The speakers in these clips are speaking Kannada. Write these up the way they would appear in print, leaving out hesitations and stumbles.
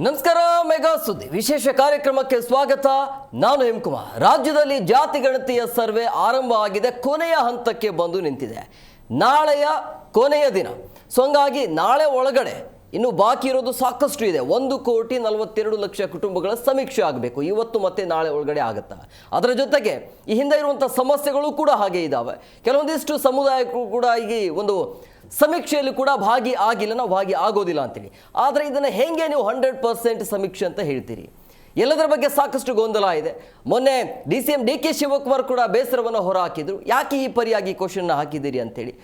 ನಮಸ್ಕಾರ. ಮೆಗಾ ಸುದ್ದಿ ವಿಶೇಷ ಕಾರ್ಯಕ್ರಮಕ್ಕೆ ಸ್ವಾಗತ. ನಾನು ಹೇಮಕುಮಾರ್. ರಾಜ್ಯದಲ್ಲಿ ಜಾತಿ ಗಣತಿಯ ಸರ್ವೆ ಆರಂಭ ಆಗಿದೆ, ಕೊನೆಯ ಹಂತಕ್ಕೆ ಬಂದು ನಿಂತಿದೆ. ನಾಳೆಯ ಕೊನೆಯ ದಿನ. ಸೊ ಹಂಗಾಗಿ ನಾಳೆ ಒಳಗಡೆ ಇನ್ನು ಬಾಕಿ ಇರೋದು ಸಾಕಷ್ಟು ಇದೆ. 1,42,00,000 ಕುಟುಂಬಗಳ ಸಮೀಕ್ಷೆ ಆಗಬೇಕು. ಇವತ್ತು ಮತ್ತೆ ನಾಳೆ ಒಳಗಡೆ ಆಗುತ್ತಾ. ಅದರ ಜೊತೆಗೆ ಈ ಹಿಂದೆ ಇರುವಂಥ ಸಮಸ್ಯೆಗಳು ಕೂಡ ಹಾಗೆ ಇದ್ದಾವೆ. ಕೆಲವೊಂದಿಷ್ಟು ಸಮುದಾಯಕ್ಕೂ ಕೂಡ ಈಗ ಒಂದು ಸಮೀಕ್ಷೆಯಲ್ಲಿ ಕೂಡ ಭಾಗಿ ಆಗಿಲ್ಲ, ನಾವು ಭಾಗಿ ಆಗೋದಿಲ್ಲ ಅಂತೇಳಿ. ಆದರೆ ಇದನ್ನು ಹೇಗೆ ನೀವು 100% ಸಮೀಕ್ಷೆ ಅಂತ ಹೇಳ್ತೀರಿ? ಎಲ್ಲದರ ಬಗ್ಗೆ ಸಾಕಷ್ಟು ಗೊಂದಲ ಇದೆ. ಮೊನ್ನೆ DCM DK ಶಿವಕುಮಾರ್ ಕೂಡ ಬೇಸರವನ್ನು ಹೊರಹಾಕಿದ್ರು. ಯಾಕೆ ಈ ಪರಿಯಾಗಿ ಕ್ವಶನ್ನ ಹಾಕಿದ್ದೀರಿ ಅಂತೇಳಿ.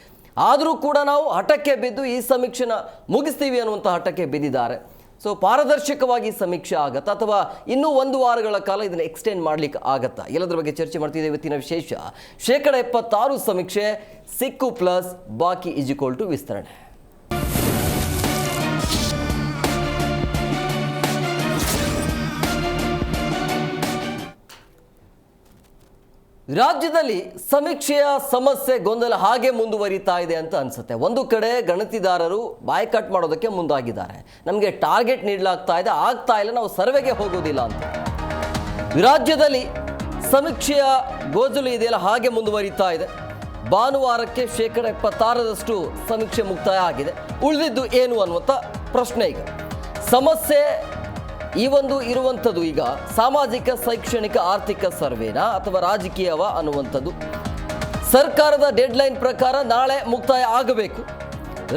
ಆದರೂ ಕೂಡ ನಾವು ಹಠಕ್ಕೆ ಬಿದ್ದು ಈ ಸಮೀಕ್ಷೆನ ಮುಗಿಸ್ತೀವಿ ಅನ್ನುವಂಥ ಹಠಕ್ಕೆ ಬಿದ್ದಿದ್ದಾರೆ. ಸೊ ಪಾರದರ್ಶಕವಾಗಿ ಸಮೀಕ್ಷೆ ಆಗತ್ತಾ ಅಥವಾ ಇನ್ನೂ 1 ವಾರಗಳ ಕಾಲ ಇದನ್ನು ಎಕ್ಸ್ಟೆಂಡ್ ಮಾಡ್ಲಿಕ್ಕೆ ಆಗತ್ತಾ? ಎಲ್ಲದರ ಬಗ್ಗೆ ಚರ್ಚೆ ಮಾಡ್ತಿದ್ದೇವೆ. ಇವತ್ತಿನ ವಿಶೇಷ 76% ಸಮೀಕ್ಷೆ, ಸಿಕ್ಕು ಪ್ಲಸ್ ಬಾಕಿ = ವಿಸ್ತರಣೆ. ರಾಜ್ಯದಲ್ಲಿ ಸಮೀಕ್ಷೆಯ ಸಮಸ್ಯೆ ಗೊಂದಲ ಹಾಗೆ ಮುಂದುವರಿತಾ ಇದೆ ಅಂತ ಅನ್ಸುತ್ತೆ. ಒಂದು ಕಡೆ ಗಣತಿದಾರರು ಬಾಯ್ಕಾಟ್ ಮಾಡೋದಕ್ಕೆ ಮುಂದಾಗಿದ್ದಾರೆ. ನಮಗೆ ಟಾರ್ಗೆಟ್ ನೀಡಲಾಗ್ತಾ ಇದೆ, ಆಗ್ತಾ ಇಲ್ಲ, ನಾವು ಸರ್ವೆಗೆ ಹೋಗೋದಿಲ್ಲ ಅಂತ. ರಾಜ್ಯದಲ್ಲಿ ಸಮೀಕ್ಷೆಯ ಗೋಜಲು ಇದೆಯಲ್ಲ ಹಾಗೆ ಮುಂದುವರಿತಾ ಇದೆ. ಭಾನುವಾರಕ್ಕೆ 76% ಸಮೀಕ್ಷೆ ಮುಕ್ತಾಯ ಆಗಿದೆ. ಉಳಿದಿದ್ದು ಏನು ಅನ್ನುವಂಥ ಪ್ರಶ್ನೆ ಈಗ. ಸಮಸ್ಯೆ ಈ ಒಂದು ಇರುವಂಥದ್ದು ಈಗ ಸಾಮಾಜಿಕ, ಶೈಕ್ಷಣಿಕ, ಆರ್ಥಿಕ ಸರ್ವೇನಾ ಅಥವಾ ರಾಜಕೀಯವ ಅನ್ನುವಂಥದ್ದು. ಸರ್ಕಾರದ ಡೆಡ್ಲೈನ್ ಪ್ರಕಾರ ನಾಳೆ ಮುಕ್ತಾಯ ಆಗಬೇಕು.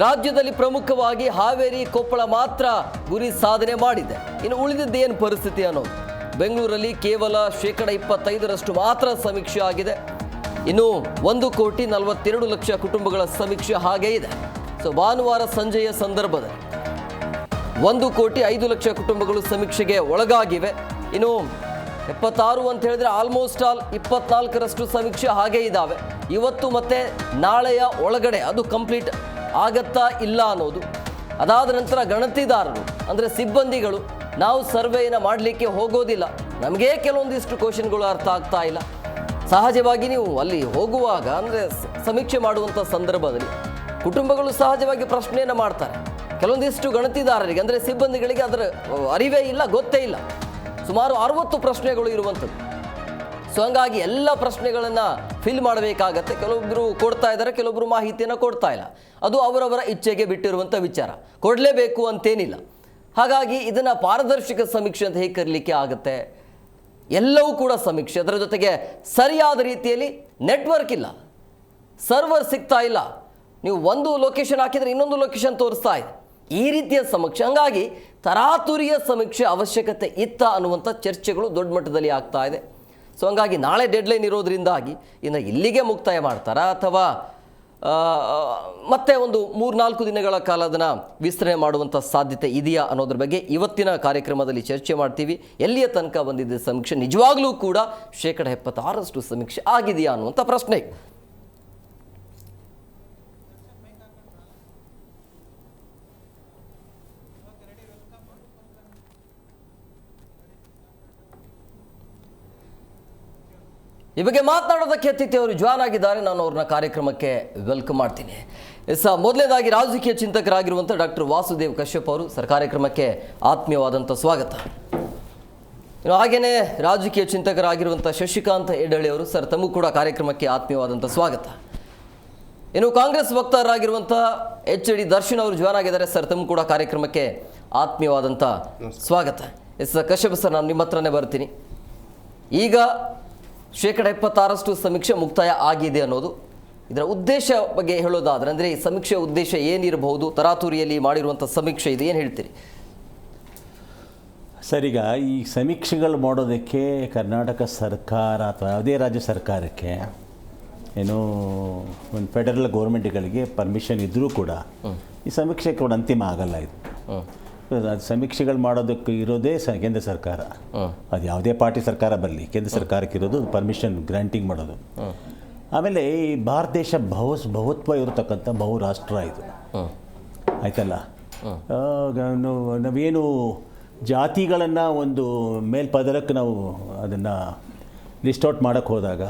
ರಾಜ್ಯದಲ್ಲಿ ಪ್ರಮುಖವಾಗಿ ಹಾವೇರಿ, ಕೊಪ್ಪಳ ಮಾತ್ರ ಗುರಿ ಸಾಧನೆ ಮಾಡಿದೆ. ಇನ್ನು ಉಳಿದಿದ್ದೇನು ಪರಿಸ್ಥಿತಿ ಅನ್ನೋದು. ಬೆಂಗಳೂರಲ್ಲಿ ಕೇವಲ 25% ಮಾತ್ರ ಸಮೀಕ್ಷೆ ಆಗಿದೆ. ಇನ್ನು 1,42,00,000 ಕುಟುಂಬಗಳ ಸಮೀಕ್ಷೆ ಹಾಗೇ ಇದೆ. ಸೊ ಭಾನುವಾರ ಸಂಜೆಯ ಸಂದರ್ಭದಲ್ಲಿ 1,05,00,000 ಕುಟುಂಬಗಳು ಸಮೀಕ್ಷೆಗೆ ಒಳಗಾಗಿವೆ. ಇನ್ನು 76 ಅಂತ ಹೇಳಿದ್ರೆ ಆಲ್ಮೋಸ್ಟ್ ಆಲ್ 24% ಸಮೀಕ್ಷೆ ಹಾಗೇ ಇದ್ದಾವೆ. ಇವತ್ತು ಮತ್ತೆ ನಾಳೆಯ ಒಳಗಡೆ ಅದು ಕಂಪ್ಲೀಟ್ ಆಗತ್ತಾ ಇಲ್ಲ ಅನ್ನೋದು. ಅದಾದ ನಂತರ ಗಣತಿದಾರರು ಅಂದರೆ ಸಿಬ್ಬಂದಿಗಳು ನಾವು ಸರ್ವೆಯನ್ನು ಮಾಡಲಿಕ್ಕೆ ಹೋಗೋದಿಲ್ಲ, ನಮಗೆ ಕೆಲವೊಂದಿಷ್ಟು ಕ್ವಶನ್ಗಳು ಅರ್ಥ ಆಗ್ತಾ ಇಲ್ಲ. ಸಹಜವಾಗಿ ನೀವು ಅಲ್ಲಿ ಹೋಗುವಾಗ ಅಂದರೆ ಸಮೀಕ್ಷೆ ಮಾಡುವಂಥ ಸಂದರ್ಭದಲ್ಲಿ ಕುಟುಂಬಗಳು ಸಹಜವಾಗಿ ಪ್ರಶ್ನೆಯನ್ನು ಮಾಡ್ತಾರೆ. ಕೆಲವೊಂದಿಷ್ಟು ಗಣತಿದಾರರಿಗೆ ಅಂದರೆ ಸಿಬ್ಬಂದಿಗಳಿಗೆ ಅದರ ಅರಿವೇ ಇಲ್ಲ, ಗೊತ್ತೇ ಇಲ್ಲ. ಸುಮಾರು 60 ಪ್ರಶ್ನೆಗಳು ಇರುವಂಥದ್ದು. ಸೊ ಹಂಗಾಗಿ ಎಲ್ಲ ಪ್ರಶ್ನೆಗಳನ್ನು ಫಿಲ್ ಮಾಡಬೇಕಾಗತ್ತೆ. ಕೆಲವೊಬ್ಬರು ಕೊಡ್ತಾ ಇದ್ದಾರೆ, ಕೆಲವೊಬ್ಬರು ಮಾಹಿತಿಯನ್ನು ಕೊಡ್ತಾ ಇಲ್ಲ. ಅದು ಅವರವರ ಇಚ್ಛೆಗೆ ಬಿಟ್ಟಿರುವಂಥ ವಿಚಾರ, ಕೊಡಲೇಬೇಕು ಅಂತೇನಿಲ್ಲ. ಹಾಗಾಗಿ ಇದನ್ನು ಪಾರದರ್ಶಕ ಸಮೀಕ್ಷೆ ಅಂತ ಹೇಗೆ ಕರೀಲಿಕ್ಕೆ ಆಗುತ್ತೆ? ಎಲ್ಲವೂ ಕೂಡ ಸಮೀಕ್ಷೆ, ಅದರ ಜೊತೆಗೆ ಸರಿಯಾದ ರೀತಿಯಲ್ಲಿ ನೆಟ್ವರ್ಕ್ ಇಲ್ಲ, ಸರ್ವರ್ ಸಿಗ್ತಾ ಇಲ್ಲ. ನೀವು ಒಂದು ಲೊಕೇಶನ್ ಹಾಕಿದರೆ ಇನ್ನೊಂದು ಲೊಕೇಶನ್ ತೋರಿಸ್ತಾ ಇದೆ. ಈ ರೀತಿಯ ಸಮೀಕ್ಷೆ. ಹಂಗಾಗಿ ತರಾತುರಿಯ ಸಮೀಕ್ಷೆ ಅವಶ್ಯಕತೆ ಇತ್ತ ಅನ್ನುವಂಥ ಚರ್ಚೆಗಳು ದೊಡ್ಡ ಮಟ್ಟದಲ್ಲಿ ಆಗ್ತಾ ಇದೆ. ಸೊ ಹಂಗಾಗಿ ನಾಳೆ ಡೆಡ್ಲೈನ್ ಇರೋದ್ರಿಂದಾಗಿ ಇನ್ನು ಇಲ್ಲಿಗೆ ಮುಕ್ತಾಯ ಮಾಡ್ತಾರಾ ಅಥವಾ ಮತ್ತೆ ಒಂದು 3-4 ದಿನಗಳ ಕಾಲ ಅದನ್ನು ವಿಸ್ತರಣೆ ಮಾಡುವಂಥ ಸಾಧ್ಯತೆ ಇದೆಯಾ ಅನ್ನೋದ್ರ ಬಗ್ಗೆ ಇವತ್ತಿನ ಕಾರ್ಯಕ್ರಮದಲ್ಲಿ ಚರ್ಚೆ ಮಾಡ್ತೀವಿ. ಎಲ್ಲಿಯ ತನಕ ಬಂದಿದ್ದ ಸಮೀಕ್ಷೆ, ನಿಜವಾಗ್ಲೂ ಕೂಡ 76% ಸಮೀಕ್ಷೆ ಆಗಿದೆಯಾ ಅನ್ನುವಂಥ ಪ್ರಶ್ನೆ. ಈ ಬಗ್ಗೆ ಮಾತನಾಡೋದಕ್ಕೆ ಅತಿಥಿ ಅವರು ಜಾಯ್ನ್ ಆಗಿದ್ದಾರೆ. ನಾನು ಅವ್ರನ್ನ ಕಾರ್ಯಕ್ರಮಕ್ಕೆ ವೆಲ್ಕಮ್ ಮಾಡ್ತೀನಿ. ಮೊದಲನೇದಾಗಿ ರಾಜಕೀಯ ಚಿಂತಕರಾಗಿರುವಂಥ ಡಾಕ್ಟರ್ ವಾಸುದೇವ್ ಕಶ್ಯಪ್ ಅವರು ಸರ್, ಕಾರ್ಯಕ್ರಮಕ್ಕೆ ಆತ್ಮೀಯವಾದಂಥ ಸ್ವಾಗತ. ಹಾಗೆಯೇ ರಾಜಕೀಯ ಚಿಂತಕರಾಗಿರುವಂಥ ಶಶಿಕಾಂತ್ ಎಡಳ್ಳಿ ಅವರು ಸರ್, ತಮಗೂ ಕೂಡ ಕಾರ್ಯಕ್ರಮಕ್ಕೆ ಆತ್ಮೀಯವಾದಂಥ ಸ್ವಾಗತ. ಇನ್ನು ಕಾಂಗ್ರೆಸ್ ವಕ್ತಾರರಾಗಿರುವಂಥ HD ದರ್ಶನ್ ಅವರು ಜಾಯ್ನ್ ಆಗಿದ್ದಾರೆ ಸರ್, ತಮಗೂ ಕೂಡ ಕಾರ್ಯಕ್ರಮಕ್ಕೆ ಆತ್ಮೀಯವಾದಂಥ ಸ್ವಾಗತ. ಕಶ್ಯಪ್ ಸರ್, ನಾನು ನಿಮ್ಮ ಹತ್ರನೇ ಬರ್ತೀನಿ. ಈಗ 76% ಸಮೀಕ್ಷೆ ಮುಕ್ತಾಯ ಆಗಿದೆ ಅನ್ನೋದು, ಇದರ ಉದ್ದೇಶ ಬಗ್ಗೆ ಹೇಳೋದಾದ್ರೆ ಅಂದರೆ ಈ ಸಮೀಕ್ಷೆಯ ಉದ್ದೇಶ ಏನಿರಬಹುದು? ತರಾತುರಿಯಲ್ಲಿ ಮಾಡಿರುವಂಥ ಸಮೀಕ್ಷೆ ಇದು, ಏನು ಹೇಳ್ತೀರಿ ಸರ್? ಈಗ ಈ ಸಮೀಕ್ಷೆಗಳು ಮಾಡೋದಕ್ಕೆ ಕರ್ನಾಟಕ ಸರ್ಕಾರ ಅಥವಾ ಯಾವುದೇ ರಾಜ್ಯ ಸರ್ಕಾರಕ್ಕೆ ಏನೋ ಒಂದು ಫೆಡರಲ್ ಗೌರ್ಮೆಂಟ್ಗಳಿಗೆ ಪರ್ಮಿಷನ್ ಇದ್ದರೂ ಕೂಡ ಈ ಸಮೀಕ್ಷೆ ಕೂಡ ಅಂತಿಮ ಆಗಲ್ಲ. ಇದು ಅದು ಸಮೀಕ್ಷೆಗಳು ಮಾಡೋದಕ್ಕೆ ಇರೋದೇ ಕೇಂದ್ರ ಸರ್ಕಾರ. ಅದು ಯಾವುದೇ ಪಾರ್ಟಿ ಸರ್ಕಾರ ಬರಲಿ, ಕೇಂದ್ರ ಸರ್ಕಾರಕ್ಕೆ ಇರೋದು ಪರ್ಮಿಷನ್ ಗ್ರಾಂಟಿಂಗ್ ಮಾಡೋದು. ಆಮೇಲೆ ಈ ಭಾರತ ದೇಶ ಬಹುತ್ವ ಇರತಕ್ಕಂಥ ಬಹುರಾಷ್ಟ್ರ ಇದು, ಆಯ್ತಲ್ಲ. ನಾವೇನು ಜಾತಿಗಳನ್ನು ಒಂದು ಮೇಲ್ಪದರಕ್ಕೆ ನಾವು ಅದನ್ನು ಲಿಸ್ಟ್ ಔಟ್ ಮಾಡೋಕ್ಕೆ ಹೋದಾಗ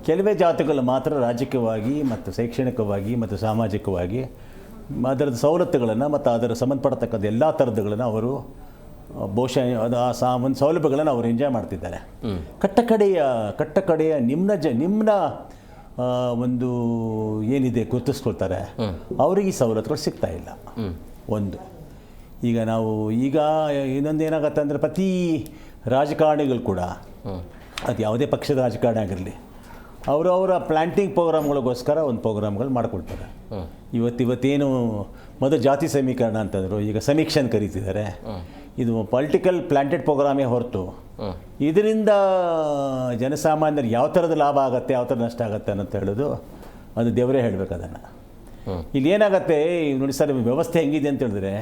ಕೆಲವೇ ಜಾತಿಗಳು ಮಾತ್ರ ರಾಜಕೀಯವಾಗಿ ಮತ್ತು ಶೈಕ್ಷಣಿಕವಾಗಿ ಮತ್ತು ಸಾಮಾಜಿಕವಾಗಿ ಅದರ ಸವಲತ್ತುಗಳನ್ನು ಮತ್ತು ಅದರ ಸಂಬಂಧಪಡ್ತಕ್ಕಂಥ ಎಲ್ಲ ಥರದ್ದುಗಳನ್ನು ಅವರು ಬಹುಶಃ ಅದು ಒಂದು ಸೌಲಭ್ಯಗಳನ್ನು ಅವರು ಎಂಜಾಯ್ ಮಾಡ್ತಿದ್ದಾರೆ. ಕಟ್ಟಕಡೆಯ ನಿಮ್ನ ಒಂದು ಏನಿದೆ ಗುರುತಿಸ್ಕೊಳ್ತಾರೆ, ಅವ್ರಿಗೆ ಈ ಸವಲತ್ತುಗಳು ಸಿಗ್ತಾ ಇಲ್ಲ. ಒಂದು ಈಗ ಇನ್ನೊಂದು ಏನಾಗತ್ತೆ ಅಂದರೆ ಪ್ರತಿ ರಾಜಕಾರಣಿಗಳು ಕೂಡ, ಅದು ಯಾವುದೇ ಪಕ್ಷದ ರಾಜಕಾರಣ ಆಗಿರಲಿ, ಅವರವರ ಪ್ಲ್ಯಾಂಟಿಂಗ್ ಪ್ರೋಗ್ರಾಮ್ಗಳಿಗೋಸ್ಕರ ಒಂದು ಪ್ರೋಗ್ರಾಮ್ಗಳು ಮಾಡ್ಕೊಳ್ತಾರೆ. ಇವತ್ತೇನು ಮೊದಲು ಜಾತಿ ಸಮೀಕರಣ ಅಂತಂದರು, ಈಗ ಸಮೀಕ್ಷೆ ಅಂತ ಕರೀತಿದ್ದಾರೆ. ಇದು ಪೊಲಿಟಿಕಲ್ ಪ್ಲ್ಯಾಂಟೆಡ್ ಪ್ರೋಗ್ರಾಮೇ ಹೊರತು ಇದರಿಂದ ಜನಸಾಮಾನ್ಯರಿಗೆ ಯಾವ ಥರದ ಲಾಭ ಆಗುತ್ತೆ, ಯಾವ ಥರ ನಷ್ಟ ಆಗುತ್ತೆ ಅಂತ ಹೇಳೋದು ಅದು ದೇವರೇ ಹೇಳಬೇಕು ಅದನ್ನು. ಇಲ್ಲಿ ಏನಾಗುತ್ತೆ ನೋಡಿ ಸರ್, ವ್ಯವಸ್ಥೆ ಹೆಂಗಿದೆ ಅಂತ ಹೇಳಿದ್ರೆ,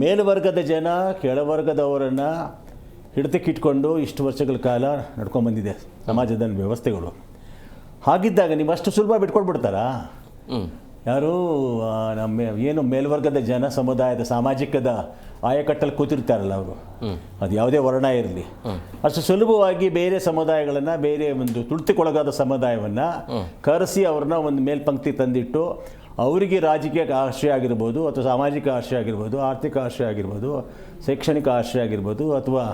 ಮೇಲ್ವರ್ಗದ ಜನ ಕೆಳವರ್ಗದವರನ್ನು ಹಿಡಿತಕ್ಕಿಟ್ಕೊಂಡು ಇಷ್ಟು ವರ್ಷಗಳ ಕಾಲ ನಡ್ಕೊಂಡ್ಬಂದಿದೆ ಸಮಾಜದ ವ್ಯವಸ್ಥೆಗಳು. ಹಾಗಿದ್ದಾಗ ನೀವು ಅಷ್ಟು ಸುಲಭ ಬಿಟ್ಕೊಳ್ಬಿಡ್ತಾರಾ? ಯಾರು ಏನು ಮೇಲ್ವರ್ಗದ ಜನ ಸಮುದಾಯದ ಸಾಮಾಜಿಕದ ಆಯಕಟ್ಟಲ್ಲಿ ಕೂತಿರ್ತಾರಲ್ಲ ಅವರು, ಅದು ಯಾವುದೇ ವರ್ಣ ಇರಲಿ, ಅಷ್ಟು ಸುಲಭವಾಗಿ ಬೇರೆ ಸಮುದಾಯಗಳನ್ನು, ಬೇರೆ ಒಂದು ತುಳಿತಕ್ಕೊಳಗಾದ ಸಮುದಾಯವನ್ನು ಕರೆಸಿ ಅವ್ರನ್ನ ಒಂದು ಮೇಲ್ಪಂಕ್ತಿ ತಂದಿಟ್ಟು ಅವರಿಗೆ ರಾಜಕೀಯ ಆಶ್ರಯ ಆಗಿರ್ಬೋದು, ಅಥವಾ ಸಾಮಾಜಿಕ ಆಶ್ರಯ ಆಗಿರ್ಬೋದು, ಆರ್ಥಿಕ ಆಶ್ರಯ ಆಗಿರ್ಬೋದು, ಶೈಕ್ಷಣಿಕ ಆಶ್ರಯ ಆಗಿರ್ಬೋದು, ಅಥವಾ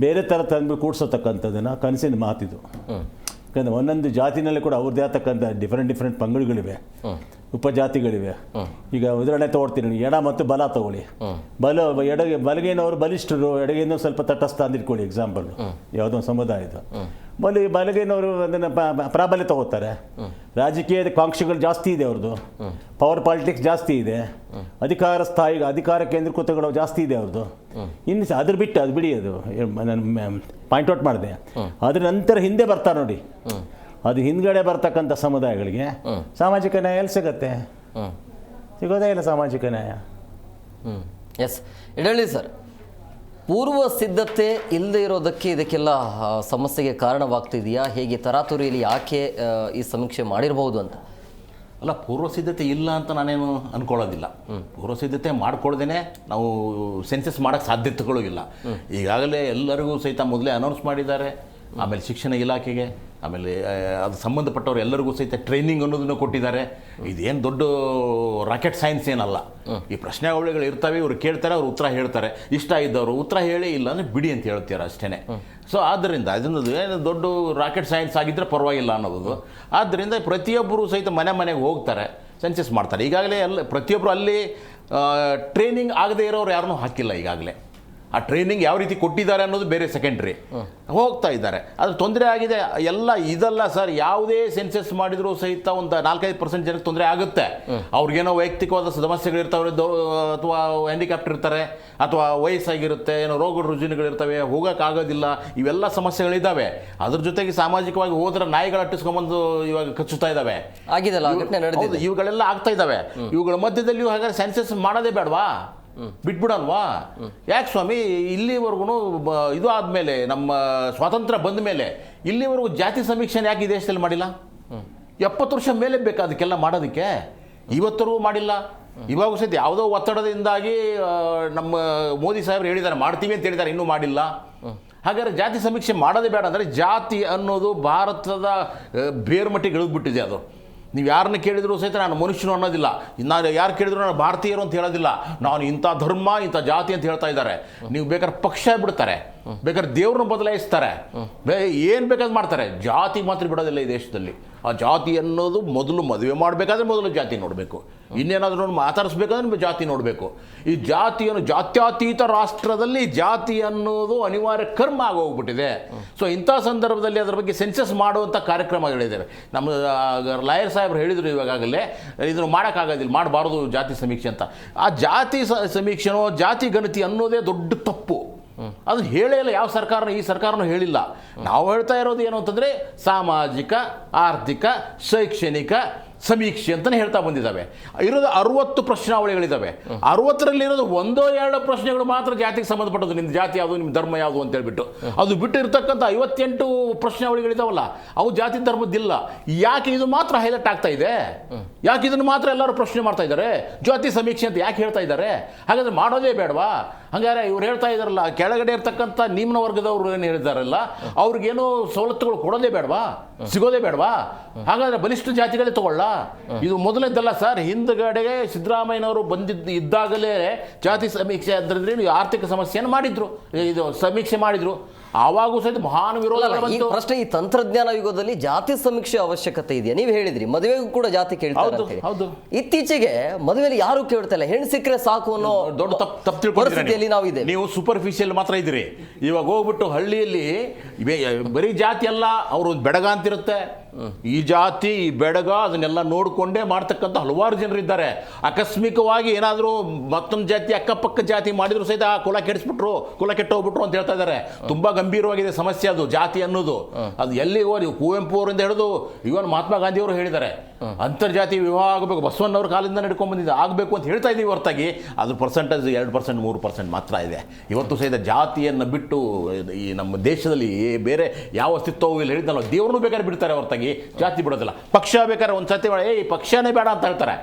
ಬೇರೆ ಥರ ತಂದು ಕೂಡಿಸತಕ್ಕಂಥದ್ದನ್ನು ಕನಸಿನ ಮಾತಿದು. ಯಾಕಂದರೆ ಒಂದೊಂದು ಜಾತಿನಲ್ಲಿ ಕೂಡ ಅವ್ರದ್ದೇ ಆಗ್ತಕ್ಕಂಥ ಡಿಫ್ರೆಂಟ್ ಪಂಗಡಗಳಿವೆ, ಉಪಜಾತಿಗಳಿವೆ. ಈಗ ಉದಾಹರಣೆ ತೊಗೊಳ್ತೀನಿ, ಎಡ ಮತ್ತು ಬಲ ತಗೊಳ್ಳಿ. ಬಲಗೇನವರು ಬಲಿಷ್ಠರು, ಎಡಗೇನೋ ಸ್ವಲ್ಪ ತಟಸ್ಥ ಅಂತ ಇಟ್ಕೊಳ್ಳಿ ಎಕ್ಸಾಂಪಲ್, ಯಾವುದೋ ಸಮುದಾಯದ. ಬಲಗೇನವರು ಅದನ್ನು ಪ್ರಾಬಲ್ಯ ತಗೋತಾರೆ. ರಾಜಕೀಯದ ಕಾಂಕ್ಷೆಗಳು ಜಾಸ್ತಿ ಇದೆ ಅವ್ರದ್ದು, ಪವರ್ ಪಾಲಿಟಿಕ್ಸ್ ಜಾಸ್ತಿ ಇದೆ, ಅಧಿಕಾರ ಕೇಂದ್ರೀಕೃತಗಳು ಜಾಸ್ತಿ ಇದೆ ಅವ್ರದ್ದು. ಇನ್ನು ಅದ್ರ ಬಿಟ್ಟು ಅದು ಬಿಡಿ, ಅದು ನಾನು ಪಾಯಿಂಟ್ ಔಟ್ ಮಾಡಿದೆ. ಅದ್ರ ನಂತರ ಹಿಂದೆ ಬರ್ತಾರೆ ನೋಡಿ, ಅದು ಹಿಂದ್ಗಡೆ ಬರ್ತಕ್ಕಂಥ ಸಮುದಾಯಗಳಿಗೆ ಸಾಮಾಜಿಕ ನ್ಯಾಯ ಎಲ್ಲಿ ಸಿಗತ್ತೆ? ಸಿಗೋದೇ ಇಲ್ಲ ಸಾಮಾಜಿಕ ನ್ಯಾಯ. ಎಸ್, ಹೇಳಿ ಸರ್, ಪೂರ್ವ ಸಿದ್ಧತೆ ಇಲ್ಲದೆ ಇರೋದಕ್ಕೆ ಇದಕ್ಕೆಲ್ಲ ಸಮಸ್ಯೆಗೆ ಕಾರಣವಾಗ್ತಿದೆಯಾ? ಹೇಗೆ ತರಾತುರಿಯಲ್ಲಿ ಯಾಕೆ ಈ ಸಮೀಕ್ಷೆ ಮಾಡಿರಬಹುದು ಅಂತ? ಅಲ್ಲ, ಪೂರ್ವ ಸಿದ್ಧತೆ ಇಲ್ಲ ಅಂತ ನಾನೇನು ಅಂದ್ಕೊಳ್ಳೋದಿಲ್ಲ. ಪೂರ್ವ ಸಿದ್ಧತೆ ಮಾಡ್ಕೊಳ್ದೇನೆ ನಾವು ಸೆನ್ಸಸ್ ಮಾಡೋಕ್ಕೆ ಸಾಧ್ಯತೆಗಳು ಇಲ್ಲ. ಈಗಾಗಲೇ ಎಲ್ಲರಿಗೂ ಸಹಿತ ಮೊದಲೇ ಅನೌನ್ಸ್ ಮಾಡಿದ್ದಾರೆ. ಆಮೇಲೆ ಶಿಕ್ಷಣ ಇಲಾಖೆಗೆ, ಆಮೇಲೆ ಅದು ಸಂಬಂಧಪಟ್ಟವ್ರು ಎಲ್ಲರಿಗೂ ಸಹಿತ ಟ್ರೈನಿಂಗ್ ಅನ್ನೋದನ್ನು ಕೊಟ್ಟಿದ್ದಾರೆ. ಇದೇನು ದೊಡ್ಡ ರಾಕೆಟ್ ಸೈನ್ಸ್ ಏನಲ್ಲ. ಈ ಪ್ರಶ್ನಾವಳಿಗಳು ಇರ್ತವೆ, ಇವ್ರು ಕೇಳ್ತಾರೆ, ಅವ್ರು ಉತ್ತರ ಹೇಳ್ತಾರೆ. ಇಷ್ಟ ಇದ್ದವರು ಉತ್ತರ ಹೇಳಿ, ಇಲ್ಲ ಅಂದರೆ ಬಿಡಿ ಅಂತ ಹೇಳ್ತಾರೆ ಅಷ್ಟೇ. ಸೊ ಆದ್ದರಿಂದ ಅದನ್ನು ಏನು ದೊಡ್ಡ ರಾಕೆಟ್ ಸೈನ್ಸ್ ಆಗಿದ್ದರೆ ಪರವಾಗಿಲ್ಲ ಅನ್ನೋದು. ಆದ್ದರಿಂದ ಪ್ರತಿಯೊಬ್ಬರು ಸಹಿತ ಮನೆಗೆ ಹೋಗ್ತಾರೆ, ಸೆನ್ಸಸ್ ಮಾಡ್ತಾರೆ. ಈಗಾಗಲೇ ಪ್ರತಿಯೊಬ್ಬರು ಅಲ್ಲಿ ಟ್ರೈನಿಂಗ್ ಆಗದೇ ಇರೋರು ಯಾರನ್ನೂ ಹಾಕಿಲ್ಲ. ಈಗಾಗಲೇ ಆ ಟ್ರೈನಿಂಗ್ ಯಾವ ರೀತಿ ಕೊಟ್ಟಿದ್ದಾರೆ ಅನ್ನೋದು ಬೇರೆ ಸೆಕೆಂಡ್ರಿ. ಹೋಗ್ತಾ ಇದ್ದಾರೆ, ಅದು ತೊಂದರೆ ಆಗಿದೆ. ಇದಲ್ಲ ಸರ್, ಯಾವುದೇ ಸೆನ್ಸಸ್ ಮಾಡಿದರೂ ಸಹಿತ ಒಂದು 4-5% ಜನಕ್ಕೆ ತೊಂದರೆ ಆಗುತ್ತೆ. ಅವ್ರಿಗೇನೋ ವೈಯಕ್ತಿಕವಾದ ಸಮಸ್ಯೆಗಳಿರ್ತವೆ, ಅಥವಾ ಹ್ಯಾಂಡಿಕ್ಯಾಪ್ಟ್ ಇರ್ತಾರೆ, ಅಥವಾ ವಯಸ್ಸಾಗಿರುತ್ತೆ, ಏನೋ ರೋಗ ರುಜಿನಗಳಿರ್ತವೆ, ಹೋಗೋಕ್ಕಾಗೋದಿಲ್ಲ, ಇವೆಲ್ಲ ಸಮಸ್ಯೆಗಳಿದ್ದಾವೆ. ಅದ್ರ ಜೊತೆಗೆ ಸಾಮಾಜಿಕವಾಗಿ ಹೋದ್ರೆ ನಾಯಿಗಳು ಅಟ್ಟಿಸ್ಕೊಂಬಂದು ಇವಾಗ ಕಚ್ಚುತ್ತಾ ಇದ್ದಾವೆ. ಇವುಗಳೆಲ್ಲ ಆಗ್ತಾ ಇದ್ದಾವೆ. ಇವುಗಳ ಮಧ್ಯದಲ್ಲಿ ಹಾಗಾದ್ರೆ ಸೆನ್ಸಸ್ ಮಾಡೋದೇ ಬೇಡವಾ? ಬಿಟ್ಬಿಡಲ್ವಾ? ಯಾಕೆ ಸ್ವಾಮಿ, ಇಲ್ಲಿವರೆಗೂ ಇದು ಆದಮೇಲೆ, ನಮ್ಮ ಸ್ವಾತಂತ್ರ್ಯ ಬಂದ ಮೇಲೆ ಇಲ್ಲಿವರೆಗೂ ಜಾತಿ ಸಮೀಕ್ಷೆನ ಯಾಕೆ ಈ ದೇಶದಲ್ಲಿ ಮಾಡಿಲ್ಲ? 70 ವರ್ಷ ಮೇಲೆ ಬೇಕಾ ಅದಕ್ಕೆಲ್ಲ ಮಾಡೋದಕ್ಕೆ? ಇವತ್ತರೆಗೂ ಮಾಡಿಲ್ಲ. ಇವಾಗ ಸಹಿತ ಯಾವುದೋ ಒತ್ತಡದಿಂದಾಗಿ ನಮ್ಮ ಮೋದಿ ಸಾಹೇಬರು ಹೇಳಿದ್ದಾರೆ ಮಾಡ್ತೀವಿ ಅಂತ ಹೇಳಿದ್ದಾರೆ, ಇನ್ನೂ ಮಾಡಿಲ್ಲ. ಹಾಗಾದರೆ ಜಾತಿ ಸಮೀಕ್ಷೆ ಮಾಡೋದೇ ಬೇಡ ಅಂದರೆ, ಜಾತಿ ಅನ್ನೋದು ಭಾರತದ ಬೇರ್ಮಟ್ಟಿಗೆ ಇಳಿದ್ಬಿಟ್ಟಿದೆ. ಅದು ನೀವು ಯಾರನ್ನ ಕೇಳಿದ್ರು ಸಹಿತ ನಾನು ಮನುಷ್ಯನು ಅನ್ನೋದಿಲ್ಲ. ನಾನು ಯಾರು ಕೇಳಿದ್ರು ನಾನು ಭಾರತೀಯರು ಅಂತ ಹೇಳೋದಿಲ್ಲ. ನಾನು ಇಂಥ ಧರ್ಮ, ಇಂಥ ಜಾತಿ ಅಂತ ಹೇಳ್ತಾ ಇದ್ದಾರೆ. ನೀವು ಬೇಕಾದ್ರೆ ಪಕ್ಷ ಬಿಡ್ತಾರೆ, ಬೇಕಾದ್ರೆ ದೇವ್ರನ್ನ ಬದಲಾಯಿಸ್ತಾರೆ, ಏನು ಬೇಕಾದ್ರೆ ಮಾಡ್ತಾರೆ. ಜಾತಿ ಮಾತ್ರ ಬಿಡೋದಿಲ್ಲ ಈ ದೇಶದಲ್ಲಿ. ಆ ಜಾತಿ ಅನ್ನೋದು ಮೊದಲು ಮದುವೆ ಮಾಡಬೇಕಾದ್ರೆ ಮೊದಲು ಜಾತಿ ನೋಡಬೇಕು, ಇನ್ನೇನಾದರೂ ಮಾತಾಡಿಸ್ಬೇಕಾದ್ರೆ ಜಾತಿ ನೋಡಬೇಕು. ಈ ಜಾತಿಯನ್ನು ಜಾತ್ಯತೀತ ರಾಷ್ಟ್ರದಲ್ಲಿ ಜಾತಿ ಅನ್ನೋದು ಅನಿವಾರ್ಯ ಕರ್ಮ ಆಗೋಗ್ಬಿಟ್ಟಿದೆ. ಸೊ ಇಂಥ ಸಂದರ್ಭದಲ್ಲಿ ಅದರ ಬಗ್ಗೆ ಸೆನ್ಸಸ್ ಮಾಡುವಂಥ ಕಾರ್ಯಕ್ರಮಗಳಿದ್ದಾವೆ. ನಮ್ಮ ಲಾಯರ್ ಸಾಹೇಬ್ರು ಹೇಳಿದರು ಇವಾಗಲೇ, ಇದನ್ನು ಮಾಡೋಕ್ಕಾಗೋದಿಲ್ಲ, ಮಾಡಬಾರ್ದು ಜಾತಿ ಸಮೀಕ್ಷೆ ಅಂತ. ಆ ಜಾತಿ ಸಮೀಕ್ಷೆನೋ ಜಾತಿ ಗಣತಿ ಅನ್ನೋದೇ ದೊಡ್ಡ ತಪ್ಪು. ಅದು ಹೇಳೇ ಇಲ್ಲ ಯಾವ ಸರ್ಕಾರನೂ, ಈ ಸರ್ಕಾರನೂ ಹೇಳಿಲ್ಲ. ನಾವು ಹೇಳ್ತಾ ಇರೋದು ಏನು ಅಂತಂದರೆ ಸಾಮಾಜಿಕ, ಆರ್ಥಿಕ, ಶೈಕ್ಷಣಿಕ ಸಮೀಕ್ಷೆ ಅಂತಲೇ ಹೇಳ್ತಾ ಬಂದಿದ್ದಾವೆ. ಇರೋದು 60 ಪ್ರಶ್ನಾವಳಿಗಳಿದ್ದಾವೆ. 60ರಲ್ಲಿರೋದು 1-2 ಪ್ರಶ್ನೆಗಳು ಮಾತ್ರ ಜಾತಿಗೆ ಸಂಬಂಧಪಟ್ಟದ್ದು. ನಿಮ್ಮ ಜಾತಿ ಯಾವುದು, ನಿಮ್ಮ ಧರ್ಮ ಯಾವುದು ಅಂತ ಹೇಳ್ಬಿಟ್ಟು. ಅದು ಬಿಟ್ಟು ಇರ್ತಕ್ಕಂಥ 58 ಪ್ರಶ್ನಾವಳಿಗಳಿದ್ದಾವಲ್ಲ, ಅವು ಜಾತಿ ಧರ್ಮದ್ದಿಲ್ಲ. ಯಾಕೆ ಇದು ಮಾತ್ರ ಹೈಲೈಟ್ ಆಗ್ತಾ ಇದೆ? ಯಾಕೆ ಇದನ್ನು ಮಾತ್ರ ಎಲ್ಲರೂ ಪ್ರಶ್ನೆ ಮಾಡ್ತಾ ಇದ್ದಾರೆ? ಜಾತಿ ಸಮೀಕ್ಷೆ ಅಂತ ಯಾಕೆ ಹೇಳ್ತಾ ಇದ್ದಾರೆ? ಹಾಗಾದರೆ ಮಾಡೋದೇ ಬೇಡವಾ? ಹಂಗಾರೆ ಇವ್ರು ಹೇಳ್ತಾ ಇದಾರಲ್ಲ, ಕೆಳಗಡೆ ಇರ್ತಕ್ಕಂಥ ನಿಮ್ನ ವರ್ಗದವ್ರು ಏನು ಹೇಳಿದಾರಲ್ಲ, ಅವ್ರಿಗೇನೋ ಸವಲತ್ತುಗಳು ಕೊಡೋದೇ ಬೇಡವಾ, ಸಿಗೋದೇ ಬೇಡವಾ? ಹಾಗಾದ್ರೆ ಬಲಿಷ್ಠ ಜಾತಿಗಳೇ ತಗೊಳ್ಳ? ಇದು ಮೊದಲನೇದಲ್ಲ ಸರ್. ಹಿಂದ್ಗಡೆಗೆ ಸಿದ್ದರಾಮಯ್ಯನವರು ಇದ್ದಾಗಲೇ ಜಾತಿ ಸಮೀಕ್ಷೆ ಅಂದ್ರೆ ಆರ್ಥಿಕ ಸಮಸ್ಯೆಯನ್ನು ಮಾಡಿದ್ರು, ಇದು ಸಮೀಕ್ಷೆ ಮಾಡಿದ್ರು. ಆವಾಗೂ ಸಹಿತ ಮಹಾನ್ ವಿರೋಧ. ಈ ಪ್ರಶ್ನೆ, ಈ ತಂತ್ರಜ್ಞಾನ ಯುಗದಲ್ಲಿ ಜಾತಿ ಸಮೀಕ್ಷೆ ಅವಶ್ಯಕತೆ ಇದೆಯಾ? ನೀವು ಹೇಳಿದ್ರಿ ಮದುವೆಗೂ ಕೂಡ ಜಾತಿ ಕೇಳ್ತಾರೆ. ಇತ್ತೀಚೆಗೆ ಮದುವೆಯಲ್ಲಿ ಯಾರು ಕೇಳ್ತಾ ಇಲ್ಲ, ಹೆಣ್ಣು ಸಿಕ್ಕರೆ ಸಾಕು ಅನ್ನೋ ದೊಡ್ಡ ತಪ್ಪು ಪರಿಸ್ಥಿತಿಯಲ್ಲಿ ನಾವು ಇದೆ. ನೀವು ಸೂಪರ್ಫಿಷಿಯಲ್ ಮಾತ್ರ ಇದ್ರಿ. ಇವಾಗ ಹೋಗ್ಬಿಟ್ಟು ಹಳ್ಳಿಯಲ್ಲಿ ಬರೀ ಜಾತಿ ಅಲ್ಲ, ಅವರು ಬೆಡಗ ಅಂತಿರುತ್ತೆ, ಈ ಜಾತಿ ಈ ಬೆಡಗ ಅದನ್ನೆಲ್ಲ ನೋಡಿಕೊಂಡೇ ಮಾಡ್ತಕ್ಕಂಥ ಹಲವಾರು ಜನರು ಇದ್ದಾರೆ. ಆಕಸ್ಮಿಕವಾಗಿ ಏನಾದರೂ ಮತ್ತೊಂದು ಜಾತಿ ಅಕ್ಕಪಕ್ಕ ಜಾತಿ ಮಾಡಿದ್ರು ಸಹಿತ ಕುಲ ಕೆಡಿಸ್ಬಿಟ್ರು, ಕುಲ ಕೆಟ್ಟೋಗ್ಬಿಟ್ರು ಅಂತ ಹೇಳ್ತಾ ಇದ್ದಾರೆ. ತುಂಬಾ ಗಂಭೀರವಾಗಿದೆ ಸಮಸ್ಯೆ ಅದು, ಜಾತಿ ಅನ್ನೋದು. ಅದು ಎಲ್ಲಿ ಹೋಗಿ ಕುವೆಂಪು ಅವರಿಂದ ಹಿಡಿದು ಇವನ್ ಮಹಾತ್ಮ ಗಾಂಧಿ ಅವರು ಹೇಳಿದ್ದಾರೆ, ಅಂತರ್ಜಾತಿ ವಿವಾಹ ಆಗಬೇಕು, ಬಸವಣ್ಣವ್ರ ಕಾಲದಿಂದ ನಡ್ಕೊಂಡ್ ಬಂದಿದೆ, ಆಗಬೇಕು ಅಂತ ಹೇಳ್ತಾ ಇದ್ದೀವಿ ಹೊರತಾಗಿ ಅದ್ರ ಪರ್ಸೆಂಟೇಜ್ 2%, 3% ಮಾತ್ರ ಇದೆ. ಇವತ್ತು ಸಹಿತ ಜಾತಿಯನ್ನು ಬಿಟ್ಟು ಈ ನಮ್ಮ ದೇಶದಲ್ಲಿ ಬೇರೆ ಯಾವ ಅಸ್ತಿತ್ವವೂ ಇಲ್ಲ. ಹೇಳಿದ್ನಲ್ಲ, ದೇವ್ರನ್ನೂ ಬೇಕಾದ್ರೆ ಬಿಡ್ತಾರೆ ಹೊರತಾಗಿ ಜಾತಿ ಬಿಡೋದಿಲ್ಲ. ಪಕ್ಷ ಬೇಕಾದ್ರೆ ಒಂದು ಸತಿ ಈ ಪಕ್ಷನೇ ಬೇಡ ಅಂತ ಹೇಳ್ತಾರೆ,